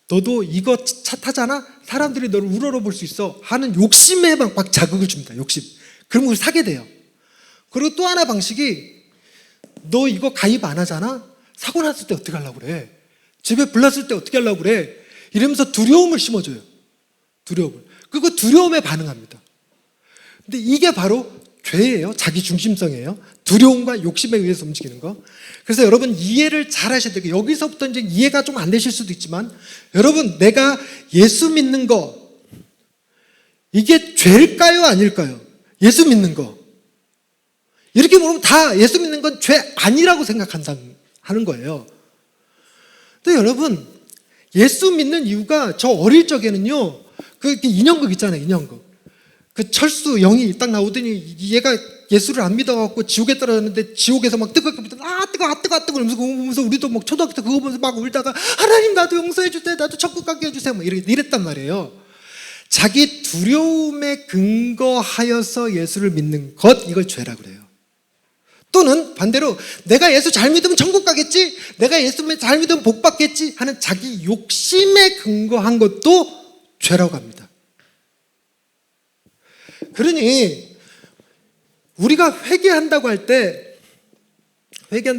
너도 이거 차 타잖아? 사람들이 너를 우러러볼 수 있어. 하는 욕심에 막 자극을 줍니다. 욕심. 그럼 그걸 사게 돼요. 그리고 또 하나 방식이 너 이거 가입 안 하잖아? 사고 났을 때 어떻게 하려고 그래? 집에 불났을 때 어떻게 하려고 그래? 이러면서 두려움을 심어줘요. 두려움을. 그리고 두려움에 반응합니다. 근데 이게 바로 죄예요. 자기 중심성이에요. 두려움과 욕심에 의해서 움직이는 거. 그래서 여러분 이해를 잘 하셔야 돼요. 여기서부터 이제 이해가 좀 안 되실 수도 있지만 여러분, 내가 예수 믿는 거 이게 죄일까요? 아닐까요? 예수 믿는 거. 이렇게 물으면 다 예수 믿는 건 죄 아니라고 생각하는 거예요. 근데 여러분, 예수 믿는 이유가 저 어릴 적에는요, 그 인형극 있잖아요, 인형극. 그 철수 영이 딱 나오더니 얘가 예수를 안 믿어갖고 지옥에 떨어졌는데 지옥에서 막 뜨겁게 뜨거 이러면서 그거 보면서 우리도 막 초등학교 때 그거 보면서 막 울다가 하나님 나도 용서해 주세요, 나도 천국 가게 해주세요, 막 이랬단 말이에요. 자기 두려움에 근거하여서 예수를 믿는 것, 이걸 죄라고 그래요. 또는 반대로 내가 예수 잘 믿으면 천국 가겠지, 내가 예수 잘 믿으면 복 받겠지 하는 자기 욕심에 근거한 것도 죄라고 합니다. 그러니 우리가 회개한다고 할 때 회개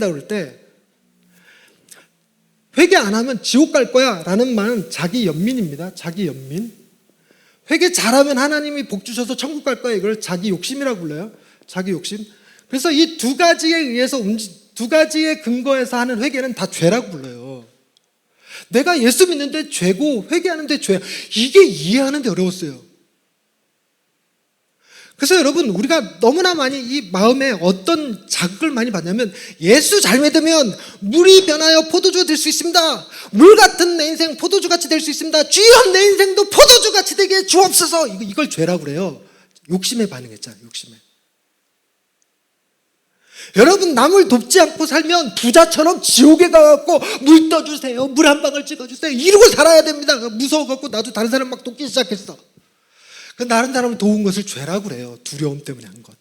안 하면 지옥 갈 거야 라는 말은 자기 연민입니다. 자기 연민. 회개 잘하면 하나님이 복 주셔서 천국 갈 거야, 이걸 자기 욕심이라고 불러요. 자기 욕심. 그래서 이 두 가지에 의해서 두 가지의 근거에서 하는 회개는 다 죄라고 불러요. 내가 예수 믿는데 죄고 회개하는데 죄, 이게 이해하는데 어려웠어요. 그래서 여러분, 우리가 너무나 많이 이 마음에 어떤 자극을 많이 받냐면 예수 잘 믿으면 물이 변하여 포도주가 될 수 있습니다. 물 같은 내 인생 포도주같이 될 수 있습니다. 주여 내 인생도 포도주같이 되게 주옵소서. 이걸 죄라고 그래요. 욕심에 반응했잖아요. 욕심에. 여러분, 남을 돕지 않고 살면 부자처럼 지옥에 가갖고 물 떠주세요, 물 한 방울 찍어주세요 이러고 살아야 됩니다. 무서워갖고 나도 다른 사람 막 돕기 시작했어. 그 다른 사람을 도운 것을 죄라고 그래요. 두려움 때문에 한 것.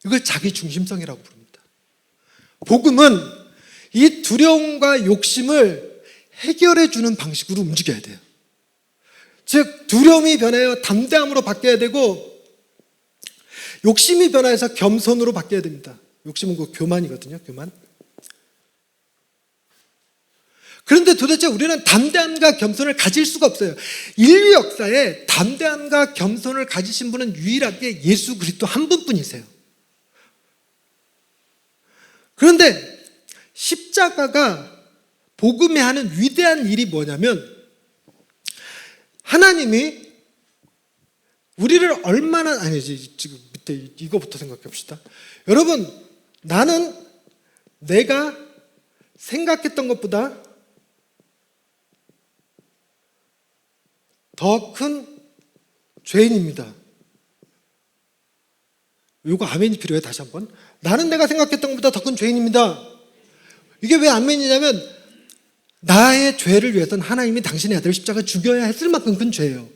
이걸 자기 중심성이라고 부릅니다. 복음은 이 두려움과 욕심을 해결해 주는 방식으로 움직여야 돼요. 즉 두려움이 변하여 담대함으로 바뀌어야 되고, 욕심이 변화해서 겸손으로 바뀌어야 됩니다. 욕심은 그 교만이거든요. 교만. 그런데 도대체 우리는 담대함과 겸손을 가질 수가 없어요. 인류 역사에 담대함과 겸손을 가지신 분은 유일하게 예수 그리스도 한 분뿐이세요. 그런데 십자가가 복음에 하는 위대한 일이 뭐냐면, 하나님이 우리를 얼마나, 아니지, 지금 밑에 이거부터 생각해 봅시다. 여러분, 나는 내가 생각했던 것보다 더 큰 죄인입니다. 이거 아멘이 필요해요. 다시 한번. 나는 내가 생각했던 것보다 더 큰 죄인입니다. 이게 왜 아멘이냐면, 나의 죄를 위해서는 하나님이 당신의 아들 십자가 죽여야 했을 만큼 큰 죄예요.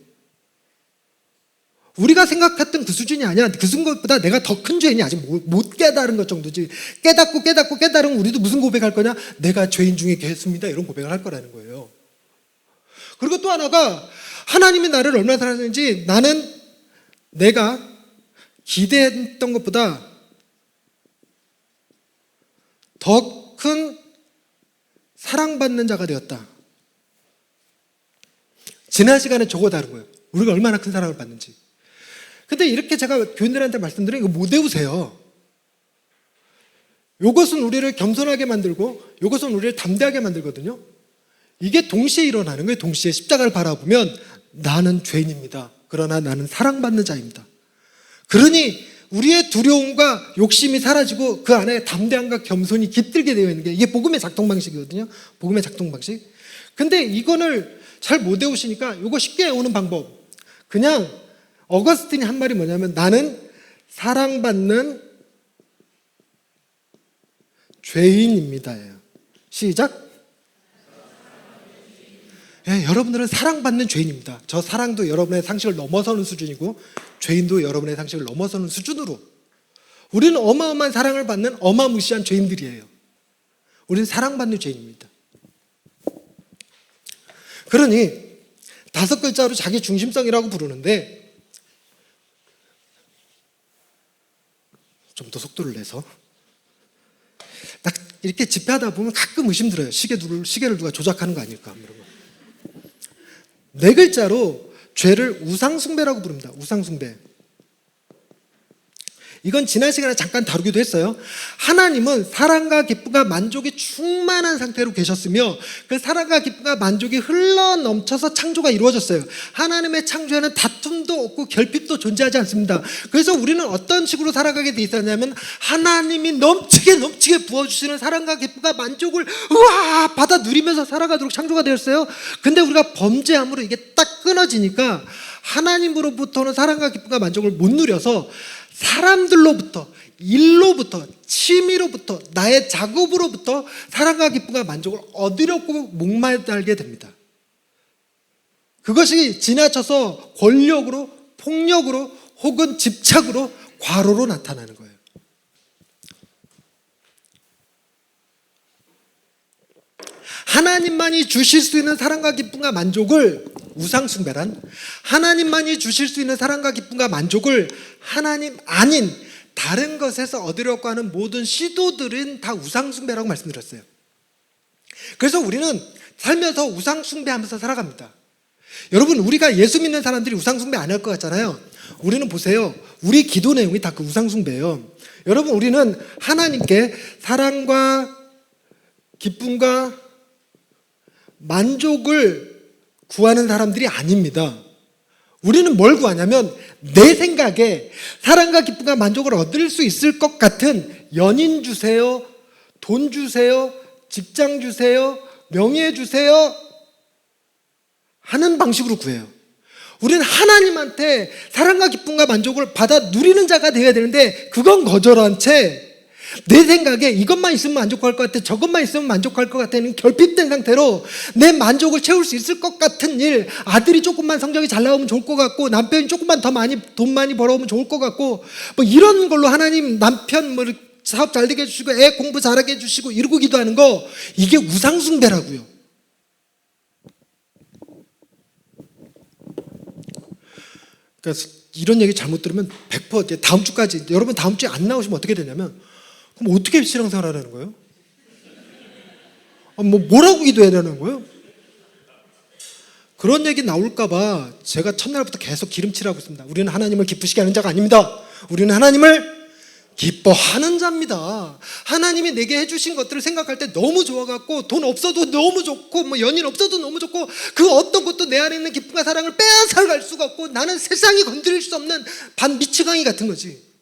우리가 생각했던 그 수준이 아니야. 그 순간보다 내가 더 큰 죄인이 아직 못 깨달은 것 정도지. 깨닫으면 우리도 무슨 고백할 거냐? 내가 죄인 중에 계셨습니다, 이런 고백을 할 거라는 거예요. 그리고 또 하나가, 하나님이 나를 얼마나 사랑하는지, 나는 내가 기대했던 것보다 더 큰 사랑받는 자가 되었다. 지난 시간에 저거 다른 거예요. 우리가 얼마나 큰 사랑을 받는지. 근데 이렇게 제가 교인들한테 말씀드리면 이거 못 외우세요. 이것은 우리를 겸손하게 만들고 이것은 우리를 담대하게 만들거든요. 이게 동시에 일어나는 거예요. 동시에 십자가를 바라보면 나는 죄인입니다. 그러나 나는 사랑받는 자입니다. 그러니 우리의 두려움과 욕심이 사라지고 그 안에 담대함과 겸손이 깃들게 되어 있는 게, 이게 복음의 작동 방식이거든요. 복음의 작동 방식. 근데 이거를 잘 못 외우시니까 이거 쉽게 외우는 방법, 그냥 어거스틴이 한 말이 뭐냐면, 나는 사랑받는 죄인입니다예요. 시작. 예, 여러분들은 사랑받는 죄인입니다. 저 사랑도 여러분의 상식을 넘어서는 수준이고, 죄인도 여러분의 상식을 넘어서는 수준으로, 우리는 어마어마한 사랑을 받는 어마무시한 죄인들이에요. 우리는 사랑받는 죄인입니다. 그러니 5글자로 자기 중심성이라고 부르는데, 좀 더 속도를 내서, 딱 이렇게 집회하다 보면 가끔 의심들어요. 시계를 누가 조작하는 거 아닐까, 이런 거. 4글자로 죄를 우상숭배라고 부릅니다. 우상숭배. 이건 지난 시간에 잠깐 다루기도 했어요. 하나님은 사랑과 기쁨과 만족이 충만한 상태로 계셨으며, 그 사랑과 기쁨과 만족이 흘러 넘쳐서 창조가 이루어졌어요. 하나님의 창조에는 다툼도 없고 결핍도 존재하지 않습니다. 그래서 우리는 어떤 식으로 살아가게 돼 있었냐면, 하나님이 넘치게 부어주시는 사랑과 기쁨과 만족을 받아 누리면서 살아가도록 창조가 되었어요. 근데 우리가 범죄함으로 이게 딱 끊어지니까 하나님으로부터는 사랑과 기쁨과 만족을 못 누려서 사람들로부터, 일로부터, 취미로부터, 나의 작업으로부터 사랑과 기쁨과 만족을 얻으려고 목마르게 됩니다. 그것이 지나쳐서 권력으로, 폭력으로, 혹은 집착으로, 과로로 나타나는 거예요. 하나님만이 주실 수 있는 사랑과 기쁨과 만족을, 우상숭배란, 하나님만이 주실 수 있는 사랑과 기쁨과 만족을 하나님 아닌 다른 것에서 얻으려고 하는 모든 시도들은 다 우상숭배라고 말씀드렸어요. 그래서 우리는 살면서 우상숭배하면서 살아갑니다. 여러분, 우리가 예수 믿는 사람들이 우상숭배 안 할 것 같잖아요. 우리는 보세요. 우리 기도 내용이 다 그 우상숭배예요. 여러분, 우리는 하나님께 사랑과 기쁨과 만족을 구하는 사람들이 아닙니다. 우리는 뭘 구하냐면, 내 생각에 사랑과 기쁨과 만족을 얻을 수 있을 것 같은 연인 주세요, 돈 주세요, 직장 주세요, 명예 주세요 하는 방식으로 구해요. 우리는 하나님한테 사랑과 기쁨과 만족을 받아 누리는 자가 되어야 되는데 그건 거절한 채 내 생각에 이것만 있으면 만족할 것 같아, 저것만 있으면 만족할 것 같아는 결핍된 상태로 내 만족을 채울 수 있을 것 같은 일, 아들이 조금만 성적이 잘 나오면 좋을 것 같고 남편이 조금만 더 많이 돈 많이 벌어오면 좋을 것 같고 뭐 이런 걸로 하나님 남편 뭐 사업 잘 되게 해주시고 애 공부 잘하게 해주시고 이러고 기도하는 거, 이게 우상숭배라고요. 그러니까 이런 얘기 잘못 들으면 100% 다음 주까지, 여러분 다음 주에 안 나오시면 어떻게 되냐면, 그럼 어떻게 신앙생활 하라는 거예요? 뭐라고 기도해야 되는 거예요? 그런 얘기 나올까봐 제가 첫날부터 계속 기름칠하고 있습니다. 우리는 하나님을 기쁘시게 하는 자가 아닙니다. 우리는 하나님을 기뻐하는 자입니다. 하나님이 내게 해주신 것들을 생각할 때 너무 좋아갖고 돈 없어도 너무 좋고 뭐 연인 없어도 너무 좋고 그 어떤 것도 내 안에 있는 기쁨과 사랑을 빼앗아갈 수가 없고 나는 세상이 건드릴 수 없는 반미치광이 같은 거지.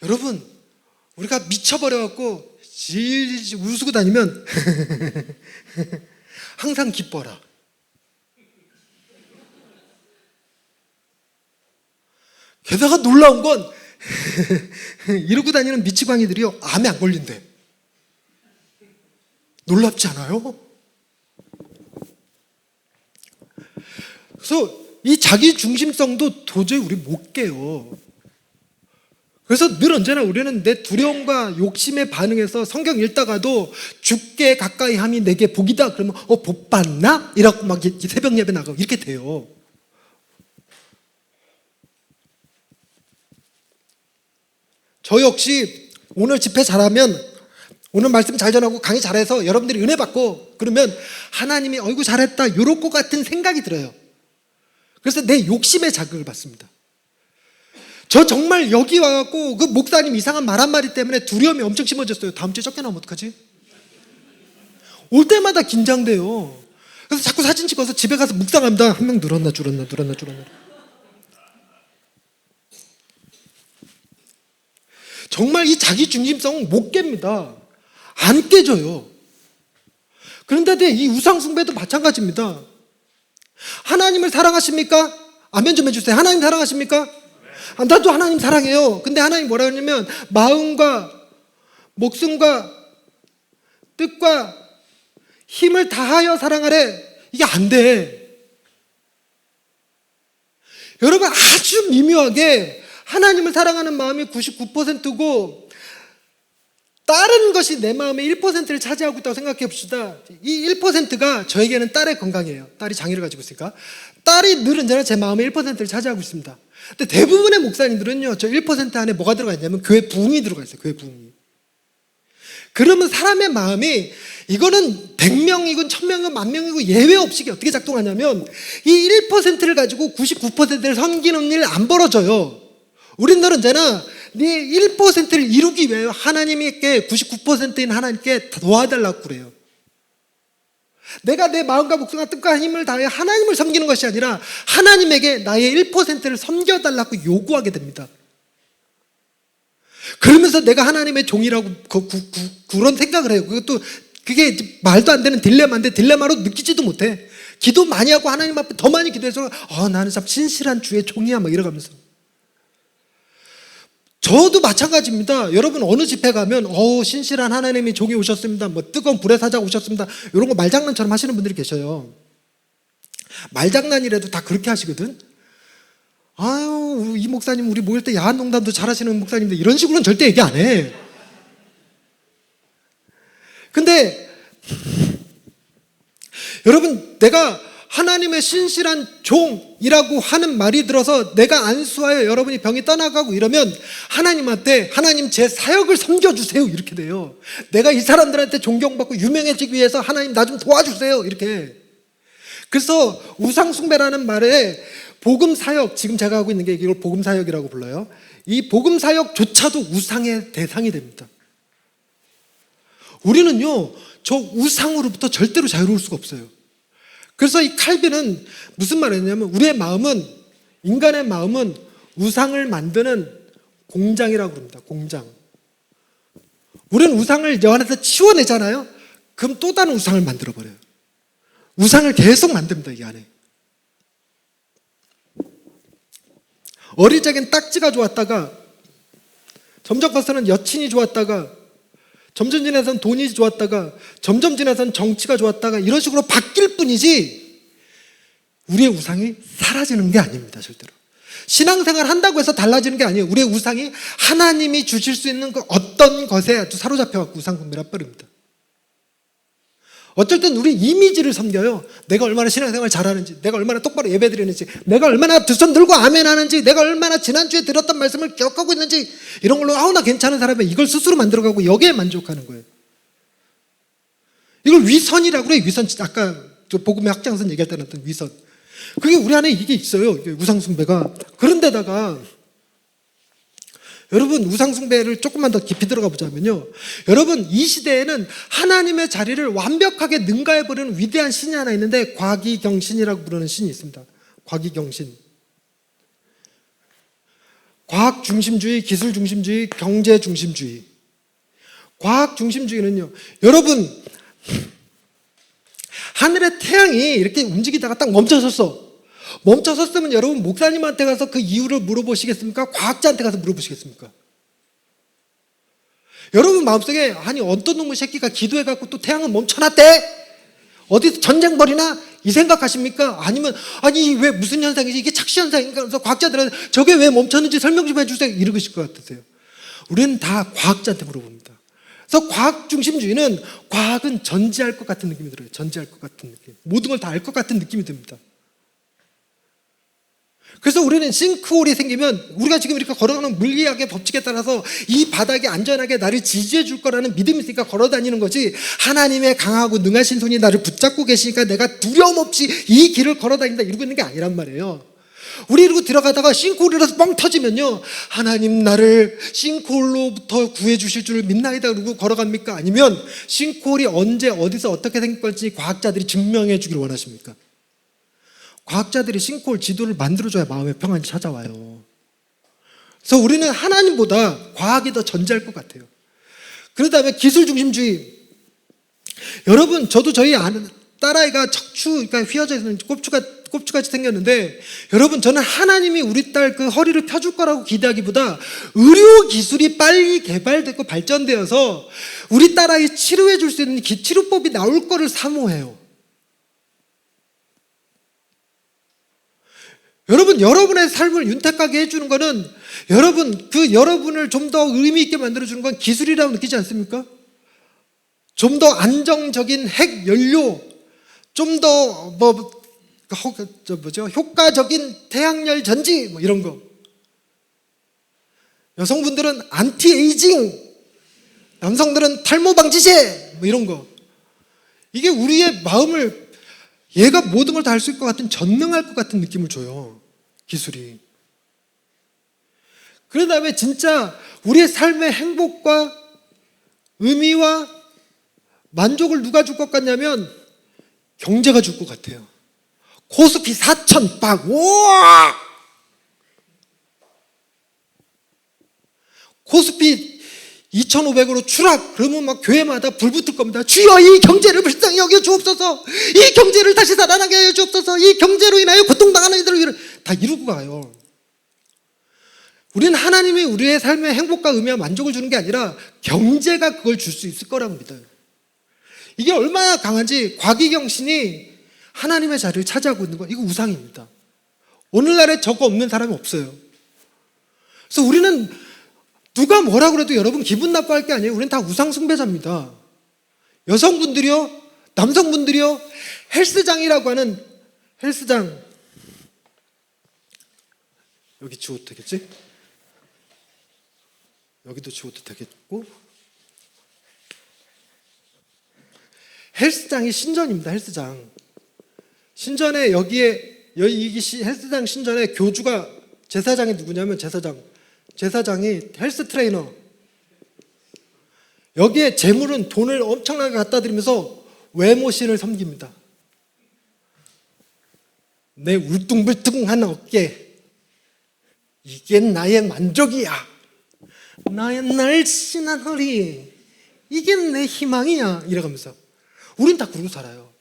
여러분, 우리가 미쳐버려갖고 질질 웃고 다니면 항상 기뻐라. 게다가 놀라운 건 이러고 다니는 미치광이들이요, 암에 안 걸린대. 놀랍지 않아요? 그래서 이 자기 중심성도 도저히 우리 못 깨요. 그래서 늘 언제나 우리는 내 두려움과 욕심에 반응해서 성경 읽다가도 죽게 가까이 함이 내게 복이다 그러면 복 받나? 이라고 막 새벽 예배 나가고 이렇게 돼요. 저 역시 오늘 집회 잘하면, 오늘 말씀 잘 전하고 강의 잘해서 여러분들이 은혜 받고 그러면 하나님이 어이구 잘했다 이럴 것 같은 생각이 들어요. 그래서 내 욕심에 자극을 받습니다. 저 정말 여기 와갖고 그 목사님 이상한 말 한마디 때문에 두려움이 엄청 심어졌어요. 다음 주에 쫓겨나면 어떡하지? 올 때마다 긴장돼요. 그래서 자꾸 사진 찍어서 집에 가서 묵상합니다. 한 명 늘었나 줄었나. 정말 이 자기 중심성은 못 깹니다. 안 깨져요. 그런데 이 우상숭배도 마찬가지입니다. 하나님을 사랑하십니까? 아멘 좀 해주세요. 하나님 사랑하십니까? 나도 하나님 사랑해요. 근데 하나님 뭐라 그러냐면 마음과 목숨과 뜻과 힘을 다하여 사랑하래. 이게 안 돼. 여러분, 아주 미묘하게 하나님을 사랑하는 마음이 99%고 다른 것이 내 마음의 1%를 차지하고 있다고 생각해 봅시다. 이 1%가 저에게는 딸의 건강이에요. 딸이 장애를 가지고 있으니까 딸이 늘 언제나 제 마음의 1%를 차지하고 있습니다. 근데 대부분의 목사님들은요, 저 1% 안에 뭐가 들어가 있냐면 교회 부흥이 들어가 있어요. 교회 부흥이. 그러면 사람의 마음이, 이거는 100명이건 1000명이건 10,000명이고 예외 없이 어떻게 작동하냐면 이 1%를 가지고 99%를 섬기는 일 안 벌어져요. 우리는 언제나 네 1%를 이루기 위해 하나님께 99%인 하나님께 도와달라고 그래요. 내가 내 마음과 목숨과 뜻과 힘을 다해 하나님을 섬기는 것이 아니라 하나님에게 나의 1%를 섬겨달라고 요구하게 됩니다. 그러면서 내가 하나님의 종이라고 그런 생각을 해요. 그게 말도 안 되는 딜레마인데 딜레마로 느끼지도 못해. 기도 많이 하고 하나님 앞에 더 많이 기도해서 나는 참 신실한 주의 종이야 막 이러면서. 저도 마찬가지입니다. 여러분 어느 집회 가면 신실한 하나님이 종이 오셨습니다. 뭐 뜨거운 불의 사자가 오셨습니다. 이런 거 말장난처럼 하시는 분들이 계셔요. 말장난이라도 다 그렇게 하시거든. 아유, 이 목사님 우리 모일 때 야한 농담도 잘하시는 목사님인데 이런 식으로는 절대 얘기 안 해. 근데 여러분, 내가 하나님의 신실한 종이라고 하는 말이 들어서 내가 안수하여 여러분이 병이 떠나가고 이러면 하나님한테, 하나님 제 사역을 섬겨주세요 이렇게 돼요. 내가 이 사람들한테 존경받고 유명해지기 위해서 하나님 나 좀 도와주세요 이렇게. 그래서 우상숭배라는 말에 복음사역, 지금 제가 하고 있는 게 이걸 복음사역이라고 불러요. 이 복음사역조차도 우상의 대상이 됩니다. 우리는요, 저 우상으로부터 절대로 자유로울 수가 없어요. 그래서 이 칼빈은 무슨 말을 했냐면, 우리의 마음은, 인간의 마음은 우상을 만드는 공장이라고 그럽니다. 공장. 우리는 우상을 여 안에서 치워내잖아요. 그럼 또 다른 우상을 만들어버려요. 우상을 계속 만듭니다, 이 안에. 어릴 적엔 딱지가 좋았다가, 점점 커서는 여친이 좋았다가, 점점 지나서는 돈이 좋았다가, 점점 지나서는 정치가 좋았다가, 이런 식으로 바뀔 뿐이지 우리의 우상이 사라지는 게 아닙니다, 절대로. 신앙생활 한다고 해서 달라지는 게 아니에요. 우리의 우상이 하나님이 주실 수 있는 그 어떤 것에 아주 사로잡혀갖고 우상 숭배를 해버립니다. 어쩔 땐 우리 이미지를 섬겨요. 내가 얼마나 신앙생활 잘하는지, 내가 얼마나 똑바로 예배드리는지, 내가 얼마나 두 손 들고 아멘 하는지, 내가 얼마나 지난주에 들었던 말씀을 기억하고 있는지, 이런 걸로 나 괜찮은 사람이 이걸 스스로 만들어가고 여기에 만족하는 거예요. 이걸 위선이라고 그래요. 위선. 아까 복음의 확장선 얘기할 때 나왔던 위선. 그게 우리 안에 이게 있어요, 우상숭배가. 그런데다가 여러분, 우상숭배를 조금만 더 깊이 들어가 보자면요, 여러분, 이 시대에는 하나님의 자리를 완벽하게 능가해버리는 위대한 신이 하나 있는데, 과기경신이라고 부르는 신이 있습니다. 과기경신. 과학 중심주의, 기술 중심주의, 경제 중심주의. 과학 중심주의는요, 여러분, 하늘의 태양이 이렇게 움직이다가 딱 멈춰섰어. 멈춰섰으면 여러분, 목사님한테 가서 그 이유를 물어보시겠습니까? 과학자한테 가서 물어보시겠습니까? 여러분 마음속에, 아니 어떤 놈의 새끼가 기도해갖고 또 태양은 멈춰놨대? 어디서 전쟁 벌이나? 이 생각하십니까? 아니면 아니 왜 무슨 현상이지? 이게 착시현상인가? 그래서 과학자들은 저게 왜 멈췄는지 설명 좀 해주세요, 이러실 것 같으세요. 우리는 다 과학자한테 물어봅니다. 그래서 과학 중심주의는, 과학은 전지할 것 같은 느낌이 들어요. 전지할 것 같은 느낌. 모든 걸 다 알 것 같은 느낌이 듭니다. 그래서 우리는 싱크홀이 생기면, 우리가 지금 이렇게 걸어가는 물리학의 법칙에 따라서 이 바닥이 안전하게 나를 지지해 줄 거라는 믿음이 있으니까 걸어 다니는 거지, 하나님의 강하고 능하신 손이 나를 붙잡고 계시니까 내가 두려움 없이 이 길을 걸어 다닌다, 이러고 있는 게 아니란 말이에요. 우리 이러고 들어가다가 싱크홀이라서 뻥 터지면요, 하나님 나를 싱크홀로부터 구해 주실 줄을 믿나이다 그러고 걸어갑니까? 아니면 싱크홀이 언제 어디서 어떻게 생길 건지 과학자들이 증명해 주기를 원하십니까? 과학자들이 싱크홀 지도를 만들어줘야 마음의 평안이 찾아와요. 그래서 우리는 하나님보다 과학이 더 전지할 것 같아요. 그 다음에 기술 중심주의. 여러분, 저도 저희 딸아이가 척추, 그러니까 휘어져 있는 꼽추같이 생겼는데, 여러분, 저는 하나님이 우리 딸 그 허리를 펴줄 거라고 기대하기보다 의료 기술이 빨리 개발되고 발전되어서 우리 딸아이 치료해 줄 수 있는 치료법이 나올 거를 사모해요. 여러분, 여러분의 삶을 윤택하게 해주는 거는, 여러분, 여러분을 좀 더 의미 있게 만들어주는 건 기술이라고 느끼지 않습니까? 좀 더 안정적인 핵 연료, 좀 더 효과적인 태양열 전지, 이런 거. 여성분들은 안티에이징, 남성들은 탈모 방지제, 이런 거. 이게 우리의 마음을, 얘가 모든 걸 다 할 수 있을 것 같은, 전능할 것 같은 느낌을 줘요, 기술이. 그 다음에 진짜 우리의 삶의 행복과 의미와 만족을 누가 줄 것 같냐면 경제가 줄 것 같아요. 코스피 4,000 빡, 우와! 코스피 2,500으로 추락, 그러면 막 교회마다 불 붙을 겁니다. 주여, 이 경제를 불쌍히 여겨 주옵소서, 이 경제를 다시 살아나게 하여 주옵소서, 이 경제로 인하여 고통당하는 이들을 위해, 다 이루고 가요. 우리는 하나님이 우리의 삶의 행복과 의미와 만족을 주는 게 아니라 경제가 그걸 줄 수 있을 거라고 믿어요. 이게 얼마나 강한지, 과기경신이 하나님의 자리를 차지하고 있는 거, 이거 우상입니다. 오늘날에 저거 없는 사람이 없어요. 그래서 우리는 누가 뭐라 그래도 여러분 기분 나빠할 게 아니에요. 우리는 다 우상 숭배자입니다. 여성분들이요, 남성분들이요, 헬스장이라고 하는, 헬스장, 여기 지워도 되겠지? 여기도 지워도 되겠고, 헬스장이 신전입니다. 헬스장 신전에, 여기에 이 헬스장 신전에 교주가, 제사장이 누구냐면 제사장이 헬스 트레이너. 여기에 재물은 돈을 엄청나게 갖다 드리면서 외모신을 섬깁니다. 내 울퉁불퉁한 어깨, 이게 나의 만족이야. 나의 날씬한 허리, 이게 내 희망이야. 이래가면서 우린 다 그러고 살아요.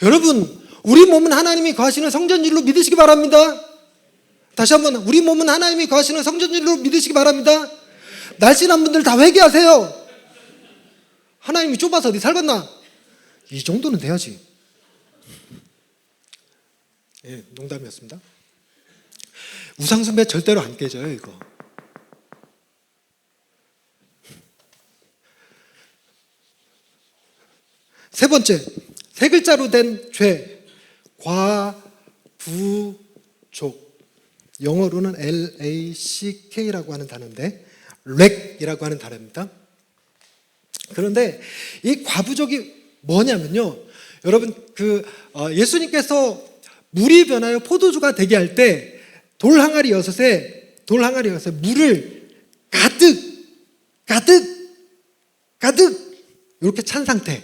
여러분, 우리 몸은 하나님이 거하시는 성전일로 믿으시기 바랍니다. 다시 한번, 우리 몸은 하나님이 거하시는 성전일로 믿으시기 바랍니다. 날씬한 분들 다 회개하세요. 하나님이 좁아서 어디 살겠나? 이 정도는 돼야지. 예, 농담이었습니다. 우상숭배 절대로 안 깨져요, 이거. 세 번째, 세 글자로 된 죄, 과부족. 영어로는 LACK라고 하는 단어인데, 렉이라고 하는 단어입니다. 그런데 이 과부족이 뭐냐면요, 여러분, 예수님께서 물이 변하여 포도주가 되게 할 때 돌 항아리 6에 물을 가득 이렇게 찬 상태,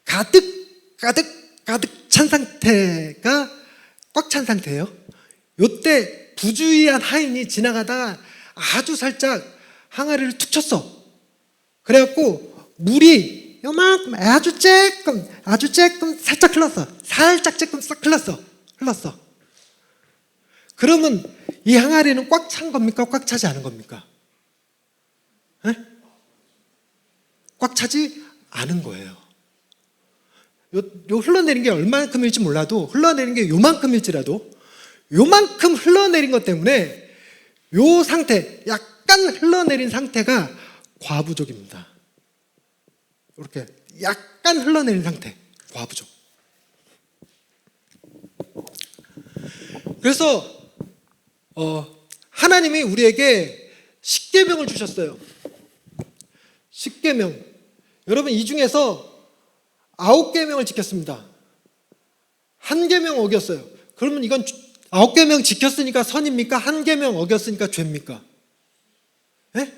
가득 찬 상태가 꽉 찬 상태예요. 요때 부주의한 하인이 지나가다가 아주 살짝 항아리를 툭 쳤어. 그래갖고 물이 요만큼 아주 조금 살짝 흘렀어. 살짝 조금 싹 흘렀어. 그러면 이 항아리는 꽉 찬 겁니까? 꽉 차지 않은 겁니까? 에? 꽉 차지 않은 거예요. 요 흘러내린 게 얼마큼일지 몰라도, 흘러내린 게 요만큼일지라도, 요만큼 흘러내린 것 때문에 요 상태, 약간 흘러내린 상태가 과부족입니다. 이렇게 약간 흘러내린 상태, 과부족. 그래서 하나님이 우리에게 십계명을 주셨어요. 십계명. 여러분, 이 중에서 9계명을 지켰습니다. 1계명 어겼어요. 그러면 이건 9계명 지켰으니까 선입니까? 1계명 어겼으니까 죄입니까? 네?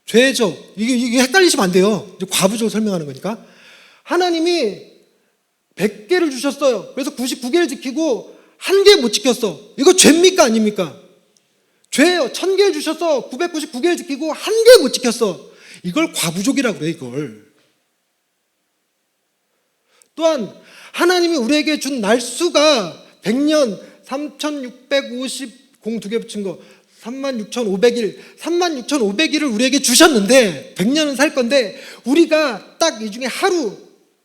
죄죠. 이게 헷갈리시면 안 돼요. 이제 과부족 설명하는 거니까. 하나님이 100개를 주셨어요. 그래서 99개를 지키고 1개 못 지켰어. 이거 죄입니까? 아닙니까? 죄예요. 1000개를 주셨어. 999개를 지키고 1개 못 지켰어. 이걸 과부족이라고 그래, 이걸. 또한 하나님이 우리에게 준 날수가 100년 3650 공 2개 붙인 거 36,500일 36,500일을 우리에게 주셨는데 100년은 살 건데 우리가 딱 이 중에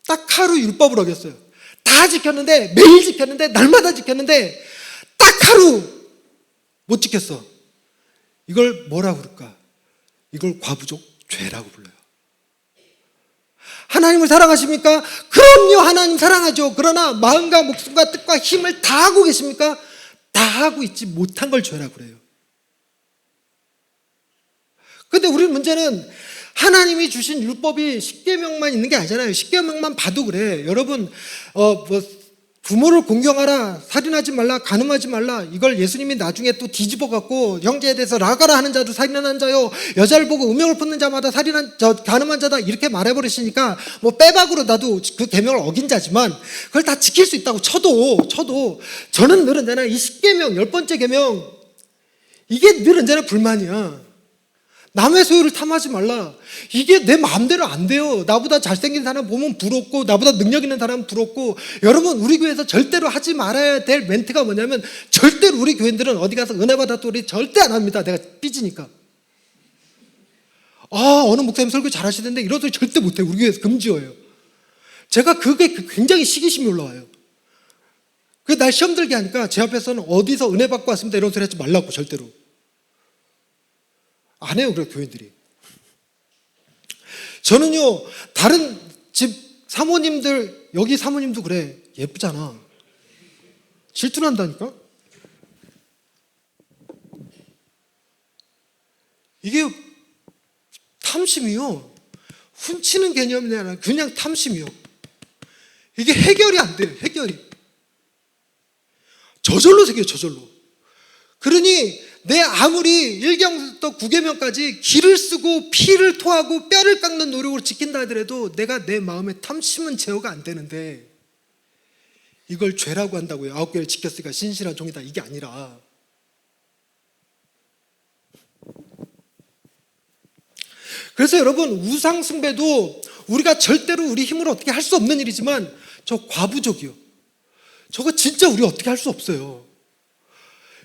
딱 하루 율법을 어겼어요. 다 지켰는데, 매일 지켰는데, 날마다 지켰는데 딱 하루 못 지켰어. 이걸 뭐라고 부를까? 이걸 과부족 죄라고 불러요. 하나님을 사랑하십니까? 그럼요, 하나님 사랑하죠. 그러나 마음과 목숨과 뜻과 힘을 다하고 계십니까? 다하고 있지 못한 걸 죄라고 그래요. 근데 우리 문제는 하나님이 주신 율법이 10계명만 있는 게 아니잖아요. 10계명만 봐도 그래. 여러분, 부모를 공경하라, 살인하지 말라, 간음하지 말라, 이걸 예수님이 나중에 또 뒤집어 갖고 형제에 대해서 라가라 하는 자도 살인하는 자요, 여자를 보고 음욕을 품는 자마다 간음한 자다, 이렇게 말해버리시니까 뭐 빼박으로 나도 그 계명을 어긴 자지만 그걸 다 지킬 수 있다고 쳐도 저는 늘 언제나 이 10계명 10번째 계명, 이게 늘 언제나 불만이야. 남의 소유를 탐하지 말라. 이게 내 마음대로 안 돼요. 나보다 잘생긴 사람 보면 부럽고, 나보다 능력 있는 사람 부럽고. 여러분, 우리 교회에서 절대로 하지 말아야 될 멘트가 뭐냐면, 절대로 우리 교인들은 어디 가서 은혜 받았더니 절대 안 합니다. 내가 삐지니까. 어느 목사님 설교 잘하시던데 이런 소리 절대 못해. 우리 교회에서 금지어예요. 제가 그게 굉장히 시기심이 올라와요. 그게 날 시험 들게 하니까 제 앞에서는 어디서 은혜 받고 왔습니다 이런 소리 하지 말라고, 절대로. 안 해요, 그래, 교인들이. 저는요, 다른 집 사모님들, 여기 사모님도 그래. 예쁘잖아. 질투를 한다니까? 이게 탐심이요. 훔치는 개념이 아니라 그냥 탐심이요. 이게 해결이 안 돼요, 해결이. 저절로 생겨요, 저절로. 그러니 내 아무리 1경부터 9계명까지 기를 쓰고 피를 토하고 뼈를 깎는 노력으로 지킨다 하더라도 내가 내 마음의 탐심은 제어가 안 되는데 이걸 죄라고 한다고요. 9개를 지켰으니까 신실한 종이다, 이게 아니라. 그래서 여러분, 우상 숭배도 우리가 절대로 우리 힘으로 어떻게 할 수 없는 일이지만 저 과부족이요, 저거 진짜 우리 어떻게 할 수 없어요.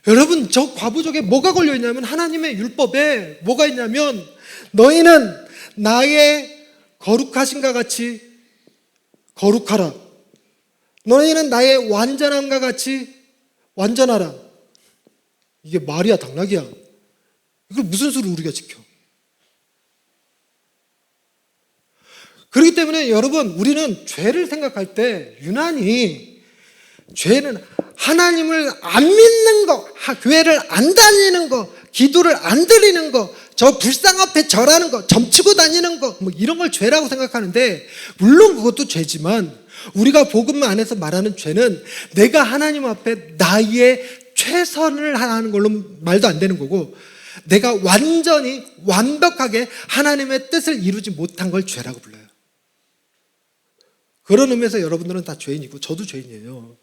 여러분, 저 과부족에 뭐가 걸려 있냐면 하나님의 율법에 뭐가 있냐면 너희는 나의 거룩하심과 같이 거룩하라, 너희는 나의 완전함과 같이 완전하라. 이게 말이야 당락이야? 이걸 무슨 수로 우리가 지켜? 그렇기 때문에 여러분, 우리는 죄를 생각할 때 유난히 죄는 하나님을 안 믿는 거, 교회를 안 다니는 거, 기도를 안 드리는 거, 저 불상 앞에 절하는 거, 점치고 다니는 거, 뭐 이런 걸 죄라고 생각하는데, 물론 그것도 죄지만 우리가 복음 안에서 말하는 죄는 내가 하나님 앞에 나의 최선을 하는 걸로 말도 안 되는 거고, 내가 완전히 완벽하게 하나님의 뜻을 이루지 못한 걸 죄라고 불러요. 그런 의미에서 여러분들은 다 죄인이고 저도 죄인이에요.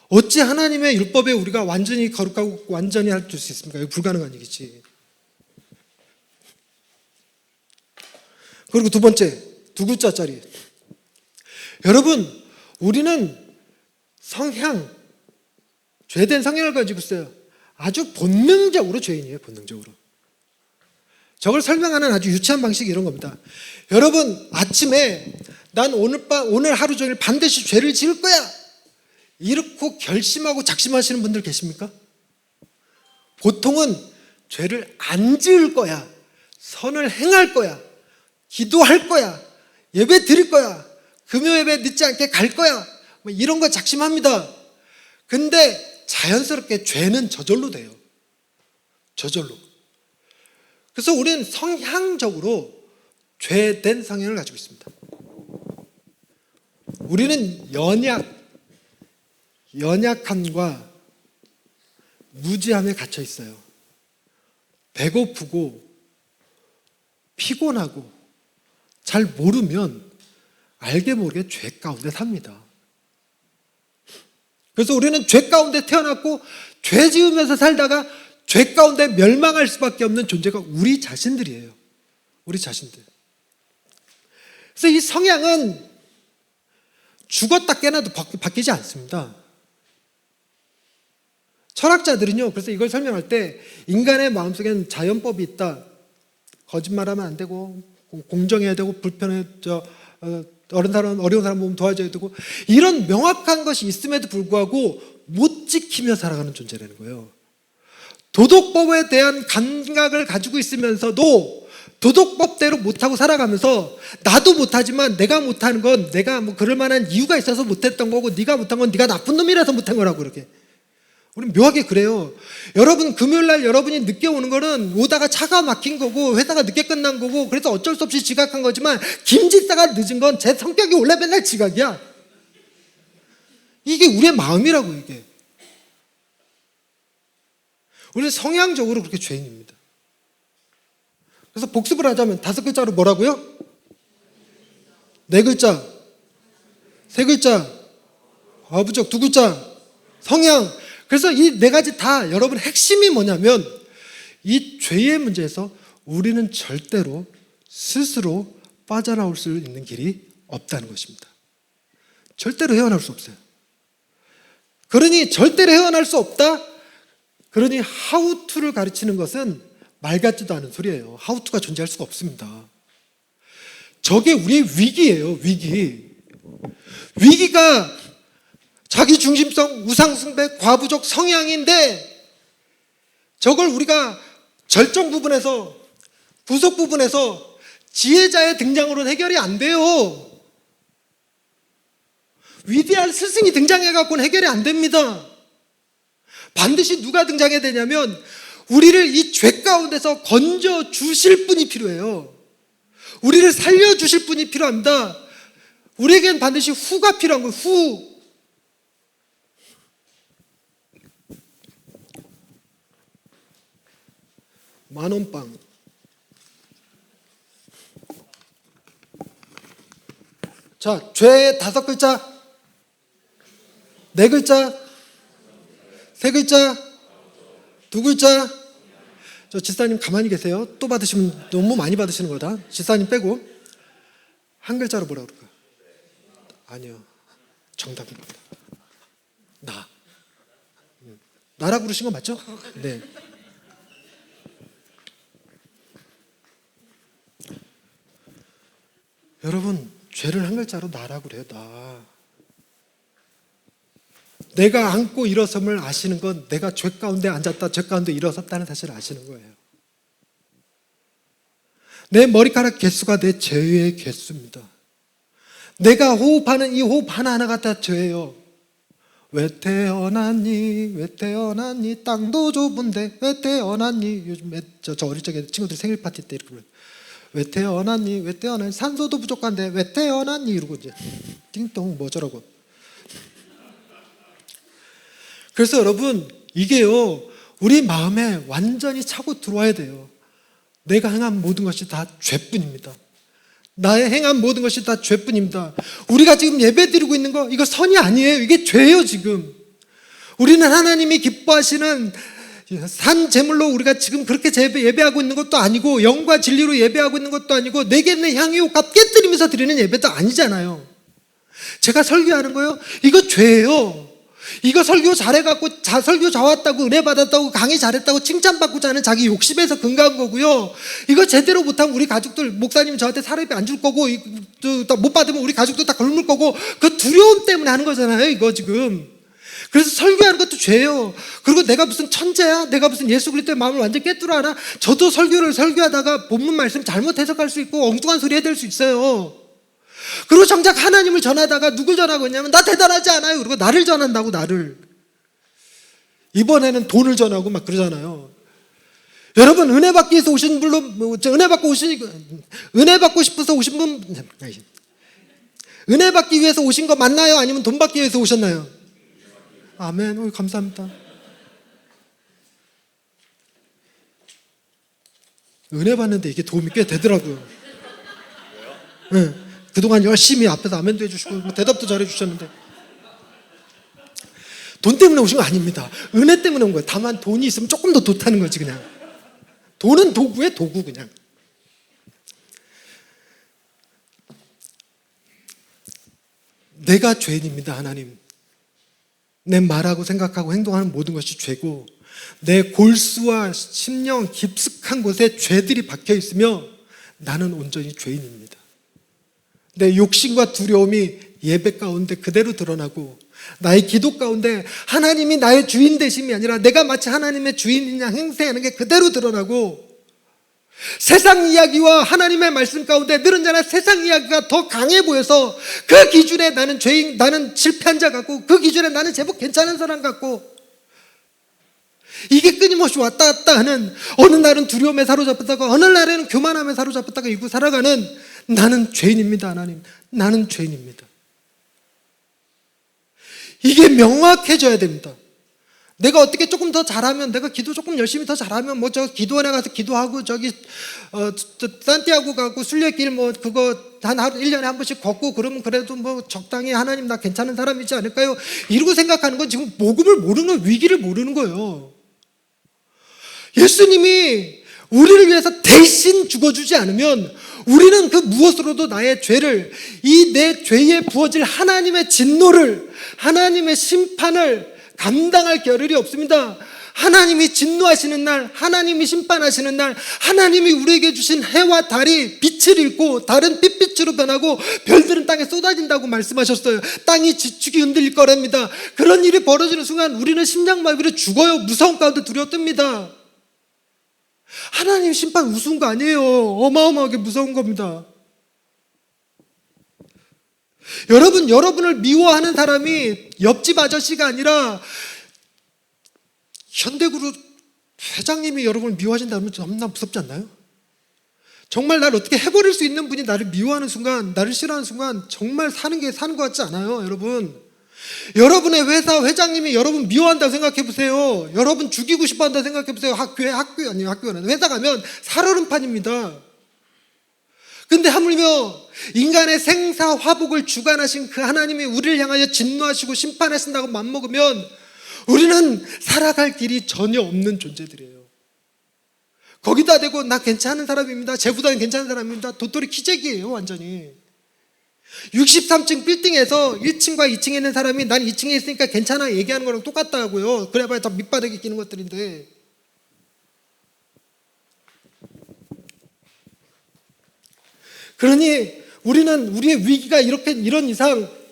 어찌 하나님의 율법에 우리가 완전히 거룩하고 완전히 할 수 있습니까? 이거 불가능한 얘기지. 그리고 두 번째, 두 글자짜리. 여러분, 우리는 성향, 죄된 성향을 가지고 있어요. 아주 본능적으로 죄인이에요. 본능적으로. 저걸 설명하는 아주 유치한 방식이 이런 겁니다. 여러분, 아침에 난 오늘 하루 종일 반드시 죄를 지을 거야, 이렇게 결심하고 작심하시는 분들 계십니까? 보통은 죄를 안 지을 거야, 선을 행할 거야, 기도할 거야, 예배 드릴 거야, 금요 예배 늦지 않게 갈 거야, 뭐 이런 거 작심합니다. 근데 자연스럽게 죄는 저절로 돼요. 저절로. 그래서 우리는 성향적으로 죄된 성향을 가지고 있습니다. 우리는 연약함과 무지함에 갇혀 있어요. 배고프고 피곤하고 잘 모르면 알게 모르게 죄 가운데 삽니다. 그래서 우리는 죄 가운데 태어났고 죄 지으면서 살다가 죄 가운데 멸망할 수밖에 없는 존재가 우리 자신들이에요. 우리 자신들. 그래서 이 성향은 죽었다 깨나도 바뀌지 않습니다. 철학자들은요, 그래서 이걸 설명할 때 인간의 마음속에는 자연법이 있다, 거짓말하면 안 되고 공정해야 되고 어려운 사람 보면 도와줘야 되고, 이런 명확한 것이 있음에도 불구하고 못 지키며 살아가는 존재라는 거예요. 도덕법에 대한 감각을 가지고 있으면서도 도덕법대로 못하고 살아가면서 나도 못하지만 내가 못하는 건 내가 뭐 그럴 만한 이유가 있어서 못했던 거고, 네가 못한 건 네가 나쁜 놈이라서 못한 거라고. 그렇게 우리는 묘하게 그래요. 여러분, 금요일날 여러분이 늦게 오는 거는 오다가 차가 막힌 거고 회사가 늦게 끝난 거고, 그래서 어쩔 수 없이 지각한 거지만 김집사가 늦은 건 제 성격이 원래 맨날 지각이야. 이게 우리의 마음이라고. 이게 우리는 성향적으로 그렇게 죄인입니다. 그래서 복습을 하자면 5글자로 뭐라고요? 4글자, 3글자, 과부족, 2글자, 성향. 그래서 이 4가지 다 여러분 핵심이 뭐냐면, 이 죄의 문제에서 우리는 절대로 스스로 빠져나올 수 있는 길이 없다는 것입니다. 절대로 헤어나올 수 없어요. 그러니 절대로 헤어날 수 없다, 그러니 하우투를 가르치는 것은 말 같지도 않은 소리예요. 하우투가 존재할 수가 없습니다. 저게 우리의 위기예요. 위기가 자기 중심성, 우상숭배, 과부족 성향인데, 저걸 우리가 절정 부분에서, 구속 부분에서 지혜자의 등장으로는 해결이 안 돼요. 위대한 스승이 등장해갖고는 해결이 안 됩니다. 반드시 누가 등장해야 되냐면 우리를 이 죄 가운데서 건져 주실 분이 필요해요. 우리를 살려 주실 분이 필요합니다. 우리에겐 반드시 후가 필요한 거예요. 후. 만원빵. 자, 죄 5글자, 4글자, 3글자, 2글자. 저 지사님 가만히 계세요. 또 받으시면 너무 많이 받으시는 거다. 지사님 빼고. 한 글자로 뭐라 그럴까? 아니요. 정답입니다. 나. 나라고 그러신 거 맞죠? 네. 여러분, 죄를 한 글자로 나라고 그래요. 나. 내가 앉고 일어섬을 아시는 건 내가 죄 가운데 앉았다, 죄 가운데 일어섰다는 사실을 아시는 거예요. 내 머리카락 개수가 내 죄의 개수입니다. 내가 호흡하는 이 호흡 하나하나가 다 죄예요. 왜 태어났니? 왜 태어났니? 땅도 좁은데 왜 태어났니? 요즘 저 어릴 적에 친구들 생일 파티 때 이렇게 불러요. 왜 태어났니? 왜 태어났니? 산소도 부족한데 왜 태어났니? 이러고 이제 띵동 뭐 저러고. 그래서 여러분, 이게요, 우리 마음에 완전히 차고 들어와야 돼요. 내가 행한 모든 것이 다 죄뿐입니다. 나의 행한 모든 것이 다 죄뿐입니다. 우리가 지금 예배 드리고 있는 거, 이거 선이 아니에요. 이게 죄예요, 지금. 우리는 하나님이 기뻐하시는 산 제물로 우리가 지금 그렇게 예배하고 있는 것도 아니고, 영과 진리로 예배하고 있는 것도 아니고, 내게 있는 향유값 깨뜨리면서 드리는 예배도 아니잖아요. 제가 설교하는 거요? 이거 죄예요. 이거 설교 잘해갖고 설교 좋았다고 은혜 받았다고 강의 잘했다고 칭찬받고자 하는 자기 욕심에서 근거한 거고요. 이거 제대로 못하면 우리 가족들, 목사님 저한테 사례비 안 줄 거고, 못 받으면 우리 가족도 다 굶을 거고, 그 두려움 때문에 하는 거잖아요, 이거 지금. 그래서 설교하는 것도 죄예요. 그리고 내가 무슨 천재야? 내가 무슨 예수 그리스도의 마음을 완전히 깨뚫어 알아? 저도 설교하다가 본문 말씀 잘못 해석할 수 있고 엉뚱한 소리 해댈 수 있어요. 그리고 정작 하나님을 전하다가 누굴 전하고 있냐면, 나 대단하지 않아요. 그리고 나를 전한다고, 나를. 이번에는 돈을 전하고 막 그러잖아요. 여러분, 은혜 받기 위해서 오신 분로, 은혜 받고 싶어서 오신 분, 은혜 받기 위해서 오신 거 맞나요? 아니면 돈 받기 위해서 오셨나요? 아멘. 감사합니다. 은혜 받는데 이게 도움이 꽤 되더라고요. 네. 그동안 열심히 앞에서 아멘도 해주시고 대답도 잘해주셨는데, 돈 때문에 오신 거 아닙니다. 은혜 때문에 온 거예요. 다만 돈이 있으면 조금 더 좋다는 거지, 그냥. 돈은 도구에 도구, 그냥. 내가 죄인입니다, 하나님. 내 말하고 생각하고 행동하는 모든 것이 죄고, 내 골수와 심령 깊숙한 곳에 죄들이 박혀 있으며 나는 온전히 죄인입니다. 내 욕심과 두려움이 예배 가운데 그대로 드러나고, 나의 기도 가운데 하나님이 나의 주인 되심이 아니라 내가 마치 하나님의 주인인 양 행세하는 게 그대로 드러나고, 세상 이야기와 하나님의 말씀 가운데 늘은 자나 세상 이야기가 더 강해 보여서 그 기준에 나는 죄인, 나는 실패한 자 같고, 그 기준에 나는 제법 괜찮은 사람 같고, 이게 끊임없이 왔다 갔다 하는, 어느 날은 두려움에 사로잡혔다가 어느 날에는 교만함에 사로잡혔다가 이고 살아가는 나는 죄인입니다, 하나님. 나는 죄인입니다. 이게 명확해져야 됩니다. 내가 어떻게 조금 더 잘하면, 내가 기도 조금 열심히 더 잘하면, 뭐 저 기도원에 가서 기도하고, 저기 산티아고 가고 순례길 뭐 그거 한 1년에 한 번씩 걷고 그러면 그래도 뭐 적당히 하나님 나 괜찮은 사람이지 않을까요? 이러고 생각하는 건 지금 복음을 모르는, 위기를 모르는 거예요. 예수님이 우리를 위해서 대신 죽어주지 않으면 우리는 그 무엇으로도 나의 죄를, 이 내 죄에 부어질 하나님의 진노를, 하나님의 심판을 감당할 겨를이 없습니다. 하나님이 진노하시는 날, 하나님이 심판하시는 날, 하나님이 우리에게 주신 해와 달이 빛을 잃고 달은 핏빛으로 변하고 별들은 땅에 쏟아진다고 말씀하셨어요. 땅이 지축이 흔들릴 거랍니다. 그런 일이 벌어지는 순간 우리는 심장마비로 죽어요. 무서운 가운데 두려워 뜹니다. 하나님 심판 우스운 거 아니에요. 어마어마하게 무서운 겁니다. 여러분을 미워하는 사람이 옆집 아저씨가 아니라 현대그룹 회장님이 여러분을 미워하신다면 너무나 무섭지 않나요? 정말 나를 어떻게 해버릴 수 있는 분이 나를 미워하는 순간, 나를 싫어하는 순간 정말 사는 것 같지 않아요, 여러분? 여러분의 회사 회장님이 여러분 미워한다고 생각해 보세요. 여러분 죽이고 싶어 한다고 생각해 보세요. 학교가 아니라 회사 가면 살얼음판입니다. 근데 하물며 인간의 생사 화복을 주관하신 그 하나님이 우리를 향하여 진노하시고 심판하신다고 맘먹으면 우리는 살아갈 길이 전혀 없는 존재들이에요. 거기다 대고 나 괜찮은 사람입니다, 쟤보다는 괜찮은 사람입니다. 도토리 키재기예요 완전히. 63층 빌딩에서 1층과 2층에 있는 사람이 난 2층에 있으니까 괜찮아 얘기하는 거랑 똑같다고요. 그래봐야 다 밑바닥에 끼는 것들인데. 그러니 우리는 우리의 위기가 이런 이상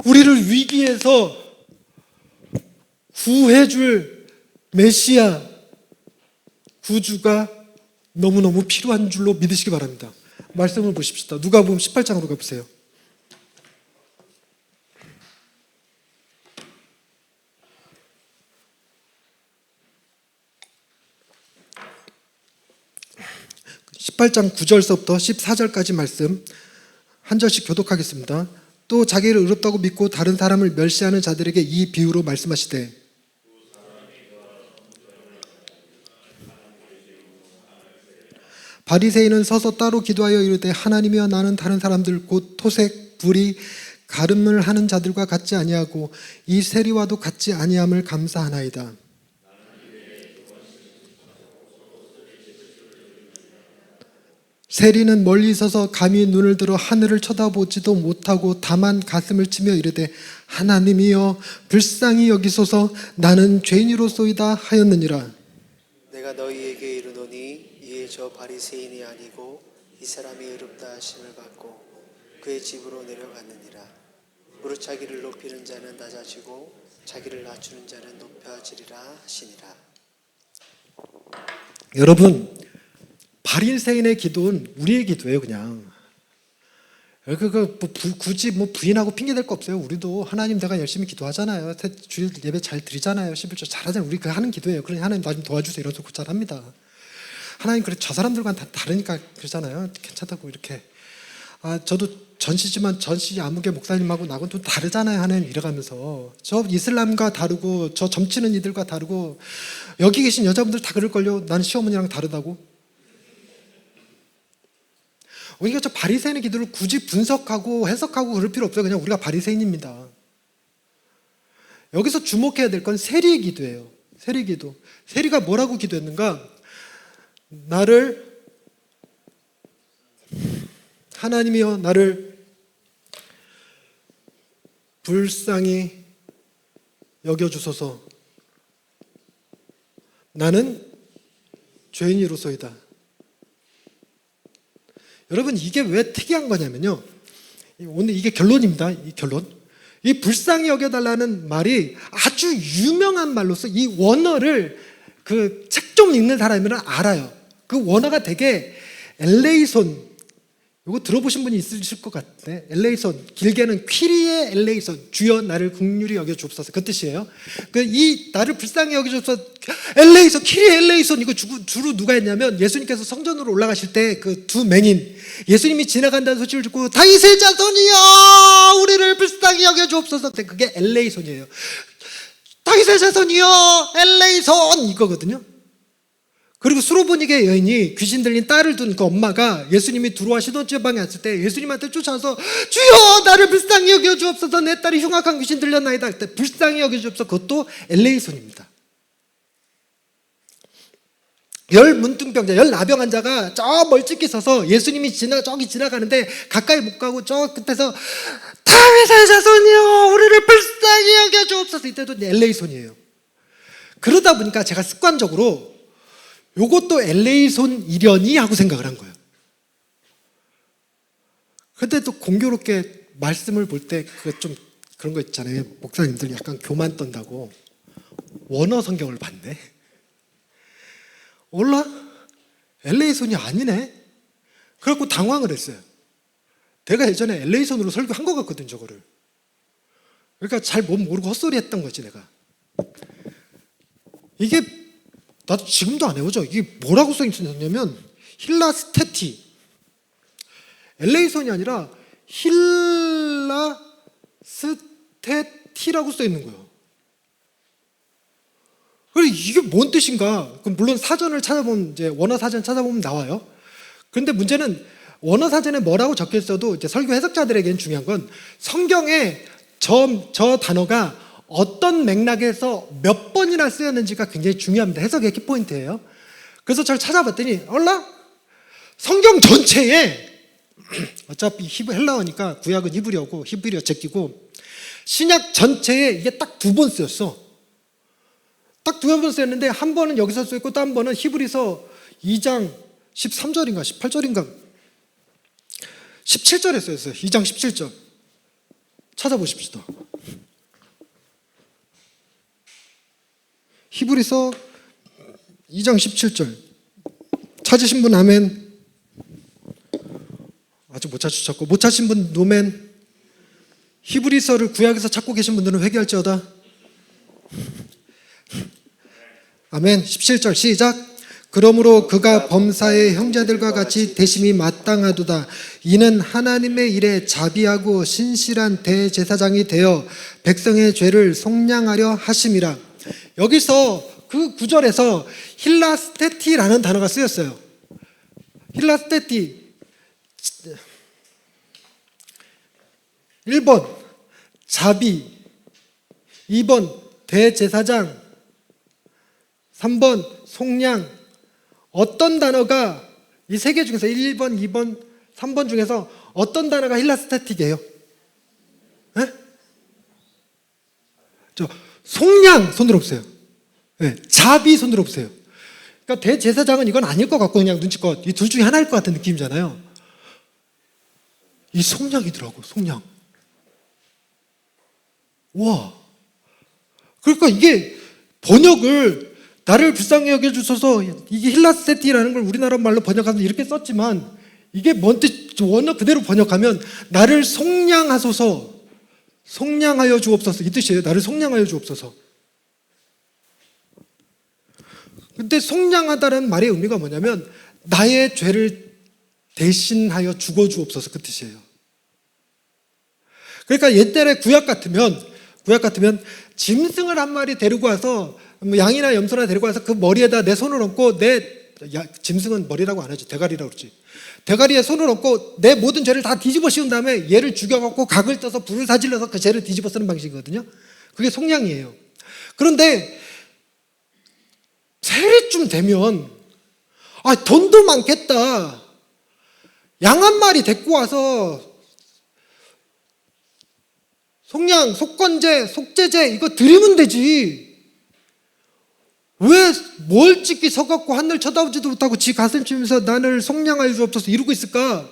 우리를 위기에서 구해줄 메시아 구주가 너무너무 필요한 줄로 믿으시기 바랍니다. 말씀을 보십시다. 누가복음 18장으로 가보세요. (18장) 9절서부터 14절까지 말씀 한 절씩 교독하겠습니다. 또 자기를 의롭다고 믿고 다른 사람을 멸시하는 자들에게 이 비유로 말씀하시되, 바리새인은 서서 따로 기도하여 이르되, 하나님이여 나는 다른 사람들 곧 토색, 불의, 가늠을 하는 자들과 같지 아니하고 이 세리와도 같지 아니함을 감사하나이다. 세리는 멀리 서서 감히 눈을 들어 하늘을 쳐다보지도 못하고 다만 가슴을 치며 이르되, 하나님이여 불쌍히 여기소서, 나는 죄인이로소이다 하였느니라. 내가 너희에게 이르노니 이에 저 바리새인이 아니고 이 사람이 의롭다 하심을 받고 그의 집으로 내려갔느니라. 무릇 자기를 높이는 자는 낮아지고 자기를 낮추는 자는 높여지리라 하시니라. 여러분, 바리새인의 기도는 우리의 기도예요. 그냥 굳이 부인하고 핑계댈 거 없어요. 우리도 하나님 내가 열심히 기도하잖아요. 주일 예배 잘 드리잖아요. 11조 잘하잖아요. 우리 그 하는 기도예요. 그러니 하나님 나 좀 도와주세요. 이런 소리 잘합니다. 하나님 그래 저 사람들과는 다 다르니까 그러잖아요. 괜찮다고 이렇게. 저도 전시지만 전시 아무개 목사님하고 나하고는 좀 다르잖아요. 하나님 이래가면서 저 이슬람과 다르고 저 점치는 이들과 다르고 여기 계신 여자분들 다 그럴걸요. 나는 시어머니랑 다르다고. 우리가 저 바리새인의 기도를 굳이 분석하고 해석하고 그럴 필요 없어요. 그냥 우리가 바리새인입니다. 여기서 주목해야 될 건 세리의 기도예요. 세리 기도. 세리가 뭐라고 기도했는가? 하나님이여 나를 불쌍히 여겨주소서, 나는 죄인이로소이다. 여러분, 이게 왜 특이한 거냐면요, 오늘 이게 결론입니다. 이 결론. 이 불쌍히 여겨달라는 말이 아주 유명한 말로서 이 원어를 그 책 좀 읽는 사람이면 알아요. 그 원어가 되게 엘레이손, 이거 들어보신 분이 있으실 것 같네. 엘레이손, 길게는 퀴리의 엘레이손, 주여 나를 긍휼히 여겨 주옵소서, 그 뜻이에요. 이 나를 불쌍히 여겨 주옵소서, 엘레이손, 퀴리의 엘레이손, 이거 주로 누가 했냐면 예수님께서 성전으로 올라가실 때 그 두 맹인, 예수님이 지나간다는 소식을 듣고 다윗의 자손이여 우리를 불쌍히 여겨 주옵소서, 그게 엘레이손이에요. 다윗의 자손이여 엘레이손 이거거든요. 그리고 수로보니게 여인이 귀신 들린 딸을 둔 그 엄마가 예수님이 두로와 시돈 지방에 왔을 때 예수님한테 쫓아와서 주여 나를 불쌍히 여겨 주옵소서, 내 딸이 흉악한 귀신 들렸나이다 할 때 불쌍히 여겨 주옵소서, 그것도 엘레이손입니다. 열 문둥병자, 열 나병 환자가 저 멀찍이 서서 예수님이 저기 지나가는데 가까이 못 가고 저 끝에서 다윗의 자손이여 우리를 불쌍히 여겨 주옵소서, 이때도 엘레이손이에요. 그러다 보니까 제가 습관적으로 요것도 엘레이손이려니 하고 생각을 한 거예요. 근데 또 공교롭게 말씀을 볼 때 좀 그런 거 있잖아요. 목사님들 약간 교만 떤다고 원어 성경을 봤네. 몰라? 엘레이손이 아니네. 그래갖고 당황을 했어요. 내가 예전에 엘레이손으로 설교한 것 같거든 저거를. 그러니까 잘 못 모르고 헛소리 했던 거지 내가. 이게 나도 지금도 안 해보죠. 이게 뭐라고 써있었냐면 힐라스테티, 엘레이손이 아니라 힐라스테티라고 써있는 거예요. 그래 이게 뭔 뜻인가? 그럼 물론 사전을 찾아보면 이제 원어 사전 찾아보면 나와요. 그런데 문제는 원어 사전에 뭐라고 적혀 있어도 이제 설교 해석자들에게는 중요한 건 성경에 저 단어가 어떤 맥락에서 몇 번이나 쓰였는지가 굉장히 중요합니다. 해석의 키포인트예요. 그래서 저를 찾아봤더니 성경 전체에 어차피 헬라어니까 구약은 히브리어고 히브리어 제끼고 신약 전체에 이게 딱 2번 쓰였어. 딱 2번 쓰였는데 한 번은 여기서 쓰였고 또 한 번은 히브리서 2장 13절인가 18절인가 17절에 쓰였어요. 2장 17절 찾아보십시다. 히브리서 2장 17절 찾으신 분 아멘. 아직 못 찾으셨고 못 찾으신 분 노멘. 히브리서를 구약에서 찾고 계신 분들은 회개할지어다. 아멘. 17절 시작. 그러므로 그가 범사의 형제들과 같이 대심이 마땅하도다. 이는 하나님의 일에 자비하고 신실한 대제사장이 되어 백성의 죄를 속량하려 하심이라. 여기서 그 구절에서 힐라스테티라는 단어가 쓰였어요. 힐라스테티 1번 자비, 2번 대제사장, 3번 속량. 어떤 단어가 이 세 개 중에서 1번, 2번, 3번 중에서 어떤 단어가 힐라스테틱이에요? 네? 속량 손 들어보세요. 네, 자비 손 들어보세요. 그러니까 대제사장은 이건 아닐 것 같고 그냥 눈치껏 이 둘 중에 하나일 것 같은 느낌이잖아요. 이 속량이더라고. 속량. 와. 그러니까 이게 번역을 나를 불쌍히 여겨주셔서 이게 힐라스테티라는 걸 우리나라 말로 번역하면 이렇게 썼지만 이게 뭔 뜻, 원어 그대로 번역하면 나를 속량하소서, 속량하여 주옵소서 이 뜻이에요. 나를 속량하여 주옵소서. 근데 속량하다는 말의 의미가 뭐냐면 나의 죄를 대신하여 죽어 주옵소서 그 뜻이에요. 그러니까 옛날에 구약 같으면 짐승을 한 마리 데리고 와서 양이나 염소나 데리고 와서 그 머리에다 내 손을 얹고 짐승은 머리라고 안 하지 대가리라고 그러지. 대가리에 손을 얹고 내 모든 죄를 다 뒤집어 씌운 다음에 얘를 죽여갖고 각을 떠서 불을 사질러서 그 죄를 뒤집어 쓰는 방식이거든요. 그게 속량이에요. 그런데 세리쯤 되면 돈도 많겠다. 양 한 마리 데리고 와서 속량, 속건제, 속죄제 이거 드리면 되지. 왜 멀찍이 서갖고 하늘 쳐다보지도 못하고 지 가슴 치면서 나를 속량하여 주옵소서 이러고 있을까?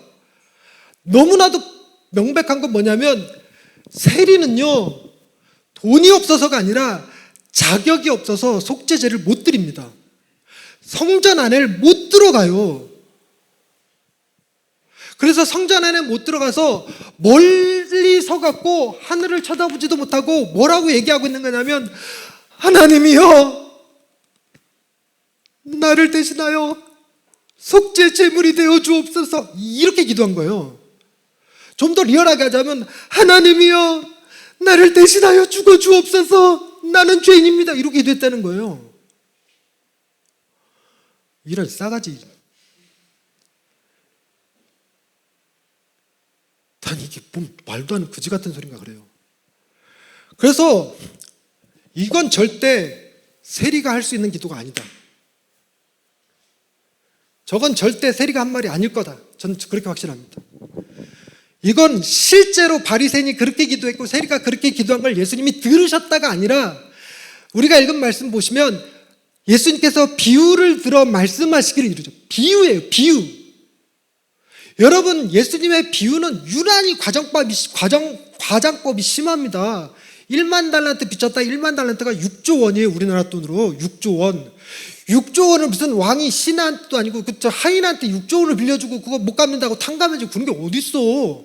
너무나도 명백한 건 뭐냐면 세리는요 돈이 없어서가 아니라 자격이 없어서 속죄제를 못 드립니다. 성전 안에 못 들어가요. 그래서 성전 안에 못 들어가서 멀리 서갖고 하늘을 쳐다보지도 못하고 뭐라고 얘기하고 있는 거냐면 하나님이여 나를 대신하여 속죄 제물이 되어 주옵소서 이렇게 기도한 거예요. 좀 더 리얼하게 하자면 하나님이여 나를 대신하여 죽어 주옵소서 나는 죄인입니다 이렇게 기도했다는 거예요. 이런 싸가지. 난 이게 뭐 말도 안 되는 그지 같은 소린가 그래요. 그래서 이건 절대 세리가 할 수 있는 기도가 아니다. 저건 절대 세리가 한 말이 아닐 거다. 저는 그렇게 확신합니다. 이건 실제로 바리새인이 그렇게 기도했고 세리가 그렇게 기도한 걸 예수님이 들으셨다가 아니라 우리가 읽은 말씀 보시면 예수님께서 비유를 들어 말씀하시기를 이루죠. 비유예요. 비유. 여러분 예수님의 비유는 유난히 과장법이 심합니다. 1만 달란트 빚졌다. 1만 달란트가 6조 원이에요. 우리나라 돈으로 6조 원. 6조 원을 무슨 왕이 신한테도 아니고 하인한테 6조 원을 빌려주고 그거 못 갚는다고 탕감해주고 그런 게 어딨어.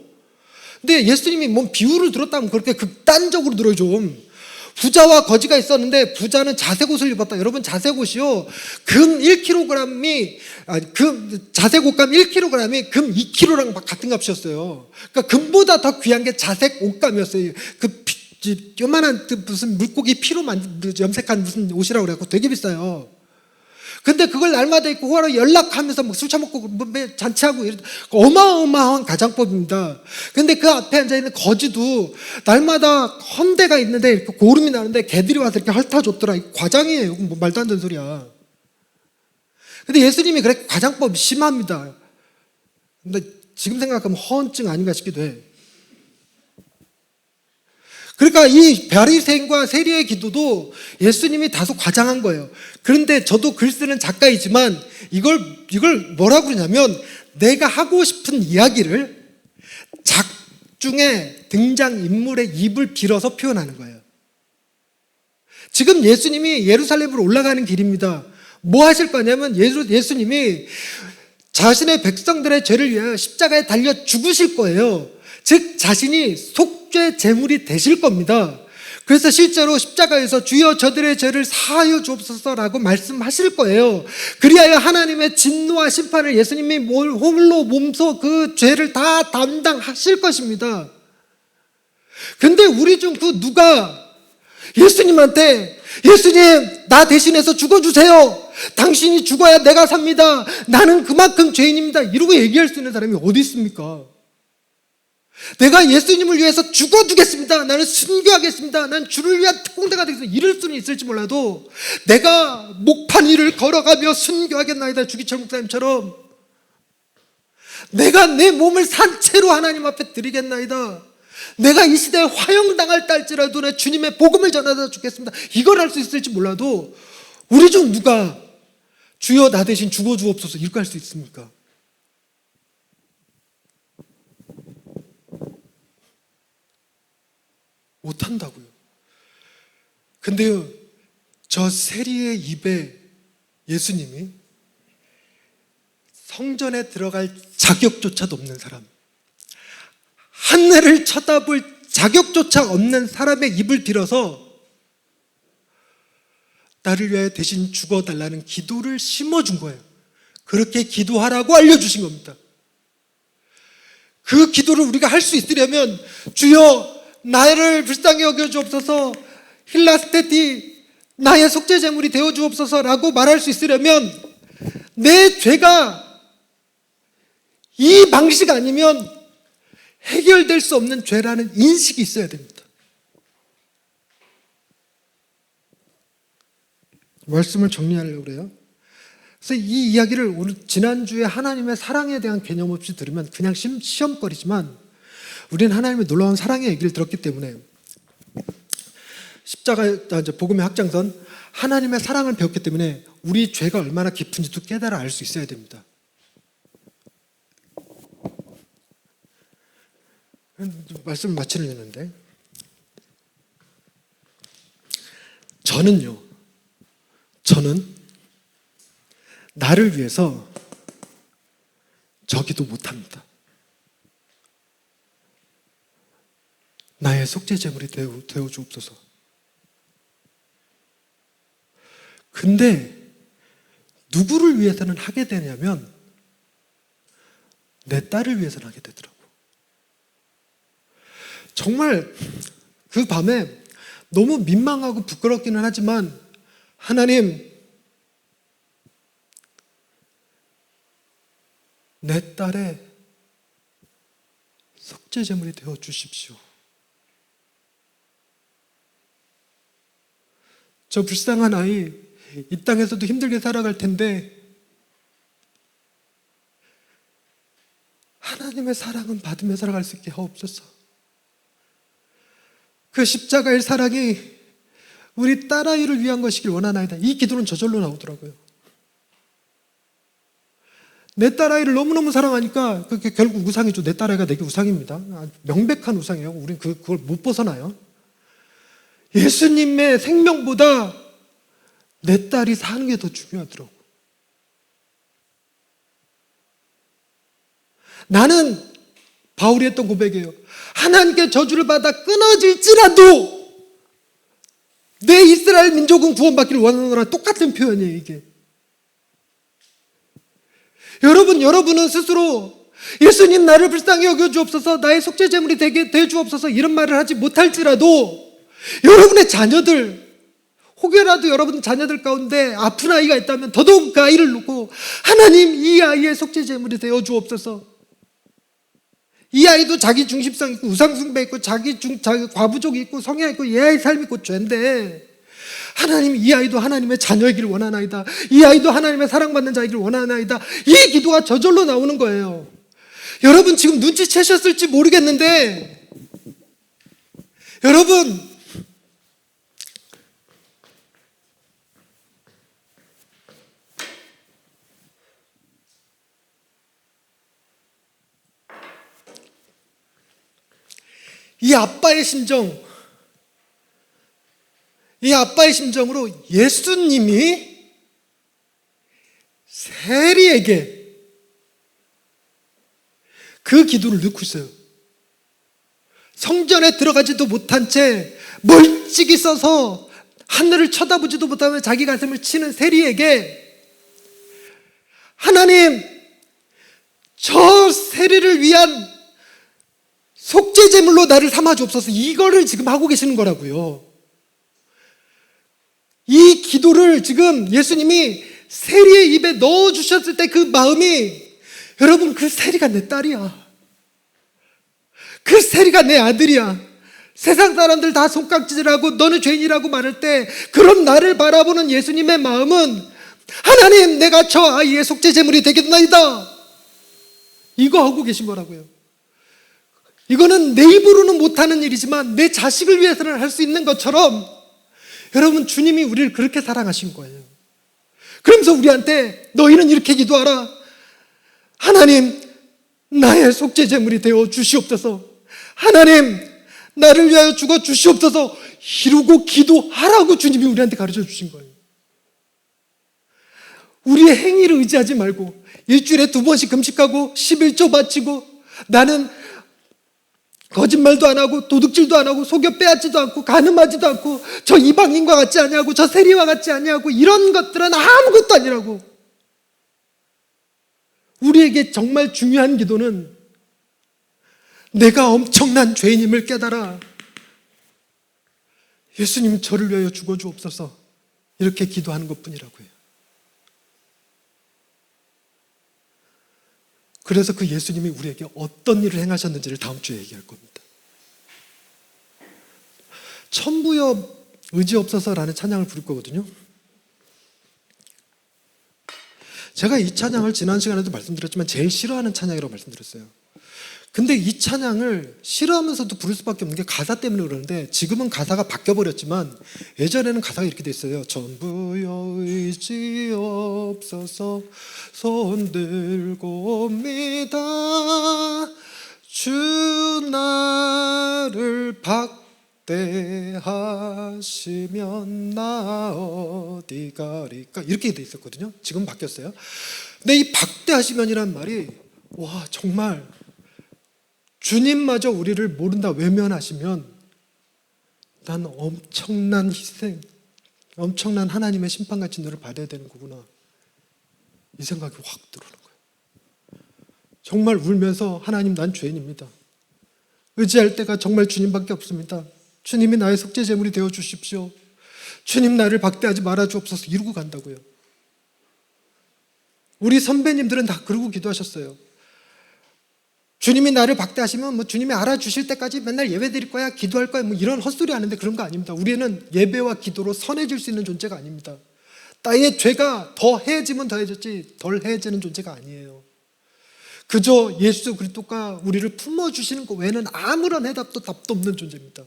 근데 예수님이 뭔 비유를 들었다면 그렇게 극단적으로 들어요 좀. 부자와 거지가 있었는데 부자는 자색옷을 입었다. 여러분 자색옷이요 금 1kg이 자색옷감 1kg이 금 2kg랑 같은 값이었어요. 그러니까 금보다 더 귀한 게 자색 옷감이었어요. 요만한 무슨 물고기 피로 염색한 무슨 옷이라고 그래갖고 되게 비싸요. 근데 그걸 날마다 있고 호화로 연락하면서 뭐 술 처먹고 잔치하고 어마어마한 가장법입니다. 근데 그 앞에 앉아있는 거지도 날마다 헌대가 있는데 이렇게 고름이 나는데 개들이 와서 이렇게 핥아줬더라. 이거 과장이에요. 뭐 말도 안 되는 소리야. 근데 예수님이 그렇게 가장법이 심합니다. 근데 지금 생각하면 허언증 아닌가 싶기도 해. 그러니까 이 바리새인과 세리의 기도도 예수님이 다소 과장한 거예요. 그런데 저도 글 쓰는 작가이지만 이걸 뭐라고 그러냐면 내가 하고 싶은 이야기를 작중에 등장인물의 입을 빌어서 표현하는 거예요. 지금 예수님이 예루살렘으로 올라가는 길입니다. 뭐 하실 거냐면 예수님이 자신의 백성들의 죄를 위하여 십자가에 달려 죽으실 거예요. 즉 자신이 속죄 제물이 되실 겁니다. 그래서 실제로 십자가에서 주여 저들의 죄를 사하여 주옵소서라고 말씀하실 거예요. 그리하여 하나님의 진노와 심판을 예수님이 홀로 몸소 그 죄를 다 담당하실 것입니다. 근데 우리 중 그 누가 예수님한테 예수님 나 대신해서 죽어주세요. 당신이 죽어야 내가 삽니다. 나는 그만큼 죄인입니다. 이러고 얘기할 수 있는 사람이 어디 있습니까? 내가 예수님을 위해서 죽어두겠습니다. 나는 순교하겠습니다. 난 주를 위한 특공대가 되겠습니다. 이럴 수는 있을지 몰라도 내가 목판 위를 걸어가며 순교하겠나이다. 주기철 목사님처럼 내가 내 몸을 산채로 하나님 앞에 드리겠나이다. 내가 이 시대에 화형당할 딸지라도 내 주님의 복음을 전하다 죽겠습니다. 이걸 할 수 있을지 몰라도 우리 중 누가 주여 나 대신 죽어주옵소서 이렇게 할 수 있습니까? 못한다고요. 근데요, 저 세리의 입에 예수님이 성전에 들어갈 자격조차도 없는 사람, 하늘을 쳐다볼 자격조차 없는 사람의 입을 빌어서 나를 위하여 대신 죽어달라는 기도를 심어준 거예요. 그렇게 기도하라고 알려주신 겁니다. 그 기도를 우리가 할 수 있으려면 주여 나를 불쌍히 여겨주옵소서, 힐라스테티 나의 속죄제물이 되어주옵소서라고 말할 수 있으려면 내 죄가 이 방식 아니면 해결될 수 없는 죄라는 인식이 있어야 됩니다. 말씀을 정리하려고 그래요. 그래서 이 이야기를 오늘 지난주에 하나님의 사랑에 대한 개념 없이 들으면 그냥 시험거리지만 우리는 하나님의 놀라운 사랑의 얘기를 들었기 때문에 십자가 이제 복음의 확장선 하나님의 사랑을 배웠기 때문에 우리 죄가 얼마나 깊은지도 깨달아 알 수 있어야 됩니다. 말씀을 마치려는데 저는 나를 위해서 저기도 못합니다. 나의 속죄제물이 되어 주옵소서. 근데 누구를 위해서는 하게 되냐면 내 딸을 위해서는 하게 되더라고. 정말 그 밤에 너무 민망하고 부끄럽기는 하지만 하나님, 내 딸의 속죄제물이 되어 주십시오. 저 불쌍한 아이 이 땅에서도 힘들게 살아갈 텐데 하나님의 사랑은 받으며 살아갈 수 있게 하옵소서. 그 십자가의 사랑이 우리 딸아이를 위한 것이길 원하나이다. 이 기도는 저절로 나오더라고요. 내 딸아이를 너무너무 사랑하니까 그게 결국 우상이죠. 내 딸아이가 내게 우상입니다. 명백한 우상이에요. 우린 그걸 못 벗어나요. 예수님의 생명보다 내 딸이 사는 게 더 중요하더라고. 나는 바울이 했던 고백이에요. 하나님께 저주를 받아 끊어질지라도 내 이스라엘 민족은 구원받기를 원하는 거랑 똑같은 표현이에요, 이게. 여러분은 스스로 예수님 나를 불쌍히 여겨주옵소서, 나의 속죄제물이 되게 되주옵소서 이런 말을 하지 못할지라도 여러분의 자녀들 혹여라도 여러분 자녀들 가운데 아픈 아이가 있다면 더더욱 그 아이를 놓고 하나님 이 아이의 속죄 제물이 되어 주옵소서. 이 아이도 자기 중심성 있고 우상숭배 있고 자기 과부족이 있고 성향 있고 이 아이의 삶이 곧 죄인데 하나님 이 아이도 하나님의 자녀이기를 원하나이다. 이 아이도 하나님의 사랑받는 자이기를 원하나이다. 이 기도가 저절로 나오는 거예요. 여러분 지금 눈치채셨을지 모르겠는데 여러분 이 아빠의 심정으로 예수님이 세리에게 그 기도를 넣고 있어요. 성전에 들어가지도 못한 채 멀찍이 서서 하늘을 쳐다보지도 못하며 자기 가슴을 치는 세리에게 하나님 저 세리를 위한 속죄 제물로 나를 삼아 주옵소서. 이거를 지금 하고 계시는 거라고요. 이 기도를 지금 예수님이 세리의 입에 넣어 주셨을 때 그 마음이 여러분 그 세리가 내 딸이야. 그 세리가 내 아들이야. 세상 사람들 다 손깍지질하고 너는 죄인이라고 말할 때 그런 나를 바라보는 예수님의 마음은 하나님 내가 저 아이의 속죄 제물이 되겠나이다. 이거 하고 계신 거라고요. 이거는 내 입으로는 못하는 일이지만 내 자식을 위해서는 할 수 있는 것처럼 여러분 주님이 우리를 그렇게 사랑하신 거예요. 그러면서 우리한테 너희는 이렇게 기도하라. 하나님 나의 속죄 제물이 되어 주시옵소서. 하나님 나를 위하여 죽어 주시옵소서. 이루고 기도하라고 주님이 우리한테 가르쳐 주신 거예요. 우리의 행위를 의지하지 말고 일주일에 2번씩 금식하고 11조 바치고 나는 거짓말도 안 하고 도둑질도 안 하고 속여 빼앗지도 않고 간음하지도 않고 저 이방인과 같지 아니하고 저 세리와 같지 아니하고 이런 것들은 아무것도 아니라고. 우리에게 정말 중요한 기도는 내가 엄청난 죄인임을 깨달아 예수님 저를 위하여 죽어 주옵소서 이렇게 기도하는 것뿐이라고요. 그래서 그 예수님이 우리에게 어떤 일을 행하셨는지를 다음 주에 얘기할 겁니다. 천부여 의지 없어서라는 찬양을 부를 거거든요. 제가 이 찬양을 지난 시간에도 말씀드렸지만 제일 싫어하는 찬양이라고 말씀드렸어요. 근데 이 찬양을 싫어하면서도 부를 수밖에 없는 게 가사 때문에 그러는데 지금은 가사가 바뀌어버렸지만 예전에는 가사가 이렇게 돼 있어요. 천부여 의지 없어서 손 들고 옵니다. 주 나를 박대하시면 나 어디 가리까 이렇게 돼 있었거든요. 지금 바뀌었어요. 근데 이 박대하시면이란 말이 와 정말 주님마저 우리를 모른다 외면하시면 난 엄청난 희생, 엄청난 하나님의 심판같이 너를 받아야 되는 거구나 이 생각이 확 들어오는 거예요. 정말 울면서 하나님 난 죄인입니다. 의지할 때가 정말 주님밖에 없습니다. 주님이 나의 속죄 제물이 되어 주십시오. 주님 나를 박대하지 말아 주옵소서 이러고 간다고요. 우리 선배님들은 다 그러고 기도하셨어요. 주님이 나를 박대하시면 뭐 주님이 알아주실 때까지 맨날 예배 드릴 거야 기도할 거야 뭐 이런 헛소리 하는데 그런 거 아닙니다. 우리는 예배와 기도로 선해질 수 있는 존재가 아닙니다. 나의 죄가 더 해지면 더해졌지 덜 해지는 존재가 아니에요. 그저 예수 그리스도가 우리를 품어주시는 것 외에는 아무런 해답도 답도 없는 존재입니다.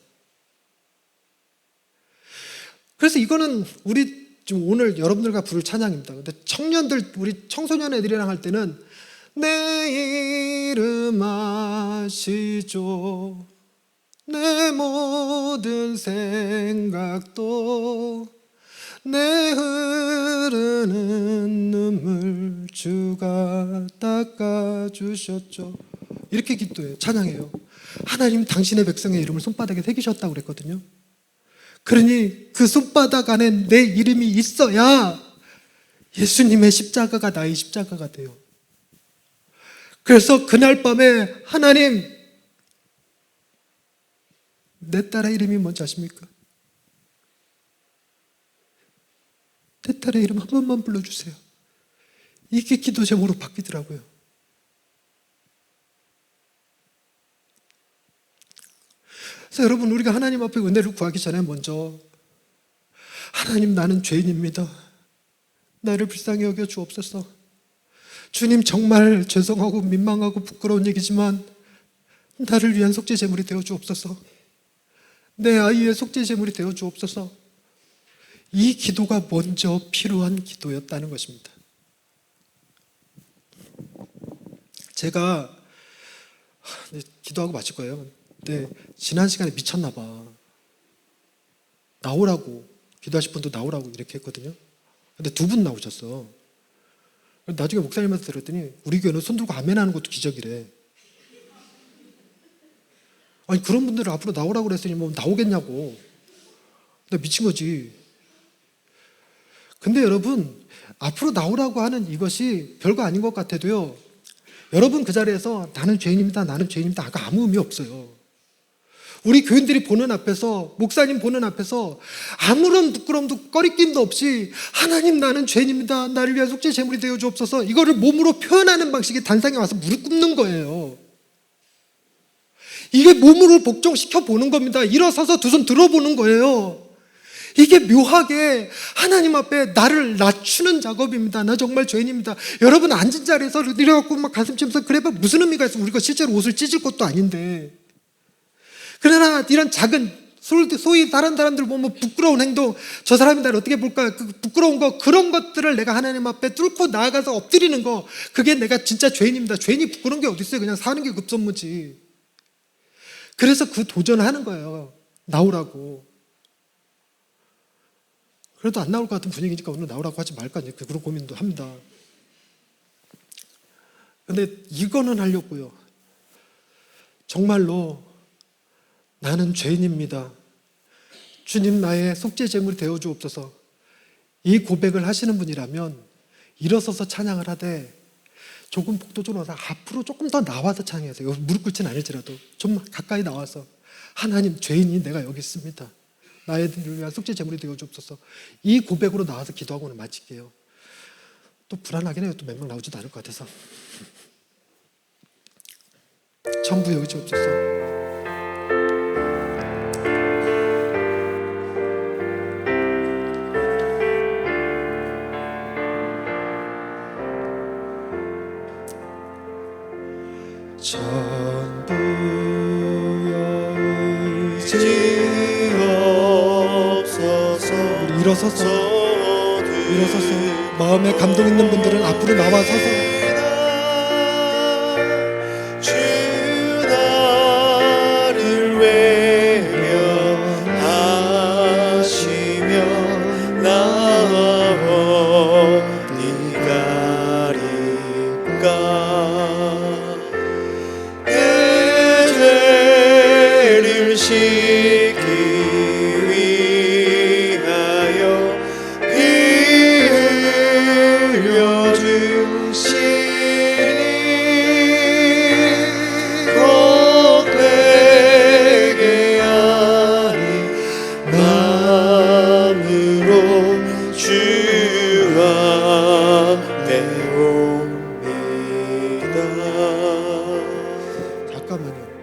그래서 이거는 우리 지금 오늘 여러분들과 부를 찬양입니다. 근데 청년들 우리 청소년 애들이랑 할 때는 내 이름 아시죠 내 모든 생각도 내 흐르는 눈물 주가 닦아주셨죠 이렇게 기도해요. 찬양해요. 하나님 당신의 백성의 이름을 손바닥에 새기셨다고 그랬거든요. 그러니 그 손바닥 안에 내 이름이 있어야 예수님의 십자가가 나의 십자가가 돼요. 그래서 그날 밤에 하나님 내 딸의 이름이 뭔지 아십니까? 딸의 이름 한 번만 불러주세요. 이게 기도 제목으로 바뀌더라고요. 그래서 여러분, 우리가 하나님 앞에 은혜를 구하기 전에 먼저 하나님, 나는 죄인입니다. 나를 불쌍히 여겨 주옵소서. 주님, 정말 죄송하고 민망하고 부끄러운 얘기지만 나를 위한 속죄 제물이 되어 주옵소서. 내 아이의 속죄 제물이 되어 주옵소서. 이 기도가 먼저 필요한 기도였다는 것입니다. 제가 기도하고 마칠 거예요. 근데 지난 시간에 미쳤나 봐. 나오라고, 기도하실 분도 나오라고 이렇게 했거든요. 근데 두 분 나오셨어. 나중에 목사님한테 들었더니 우리 교회는 손 들고 아멘 하는 것도 기적이래. 아니, 그런 분들을 앞으로 나오라고 그랬으니 뭐 나오겠냐고. 나 미친 거지. 근데 여러분, 앞으로 나오라고 하는 이것이 별거 아닌 것 같아도요, 여러분 그 자리에서 나는 죄인입니다, 나는 죄인입니다 아까 아무 의미 없어요. 우리 교인들이 보는 앞에서, 목사님 보는 앞에서 아무런 부끄러움도 꺼리낌도 없이 하나님, 나는 죄인입니다, 나를 위한 속죄 제물이 되어 주옵소서, 이거를 몸으로 표현하는 방식이 단상에 와서 무릎 꿇는 거예요. 이게 몸으로 복종시켜 보는 겁니다. 일어서서 두 손 들어보는 거예요. 이게 묘하게 하나님 앞에 나를 낮추는 작업입니다. 나 정말 죄인입니다. 여러분 앉은 자리에서 이래갖고 막 가슴 치면서 그래 봐 무슨 의미가 있어? 우리가 실제로 옷을 찢을 것도 아닌데. 그러나 이런 작은 소위 다른 사람들 보면 부끄러운 행동, 저 사람이 나를 어떻게 볼까, 그 부끄러운 거, 그런 것들을 내가 하나님 앞에 뚫고 나아가서 엎드리는 거, 그게 내가 진짜 죄인입니다. 죄인이 부끄러운 게 어디 있어요? 그냥 사는 게 급선무지. 그래서 그 도전을 하는 거예요. 나오라고. 그래도 안 나올 것 같은 분위기니까 오늘 나오라고 하지 말까, 그런 고민도 합니다. 근데 이거는 하려고요. 정말로 나는 죄인입니다. 주님, 나의 속죄 제물이 되어 주옵소서. 이 고백을 하시는 분이라면 일어서서 찬양을 하되 조금 복도적으로 와서 앞으로 조금 더 나와서 찬양하세요. 무릎 꿇지는 않을지라도 좀 가까이 나와서 하나님, 죄인이 내가 여기 있습니다. 나의 위한 속죄 제물이 되어 주옵소서. 이 고백으로 나와서 기도하고 오늘 마칠게요. 또 불안하긴 해요. 또 몇 명 나오지도 않을 것 같아서. 전부 여기 주옵소서. 전부여 의지옵소서. 우리 일어서서 마음에 감동 있는 분들은 앞으로 나와서서 주 나를 외면하시며 나와 니가리까 내 죄를 씻기 위하여 피 흘려 주시니 겉되게 아닌 마음으로 주와 내옵니다. 잠깐만요.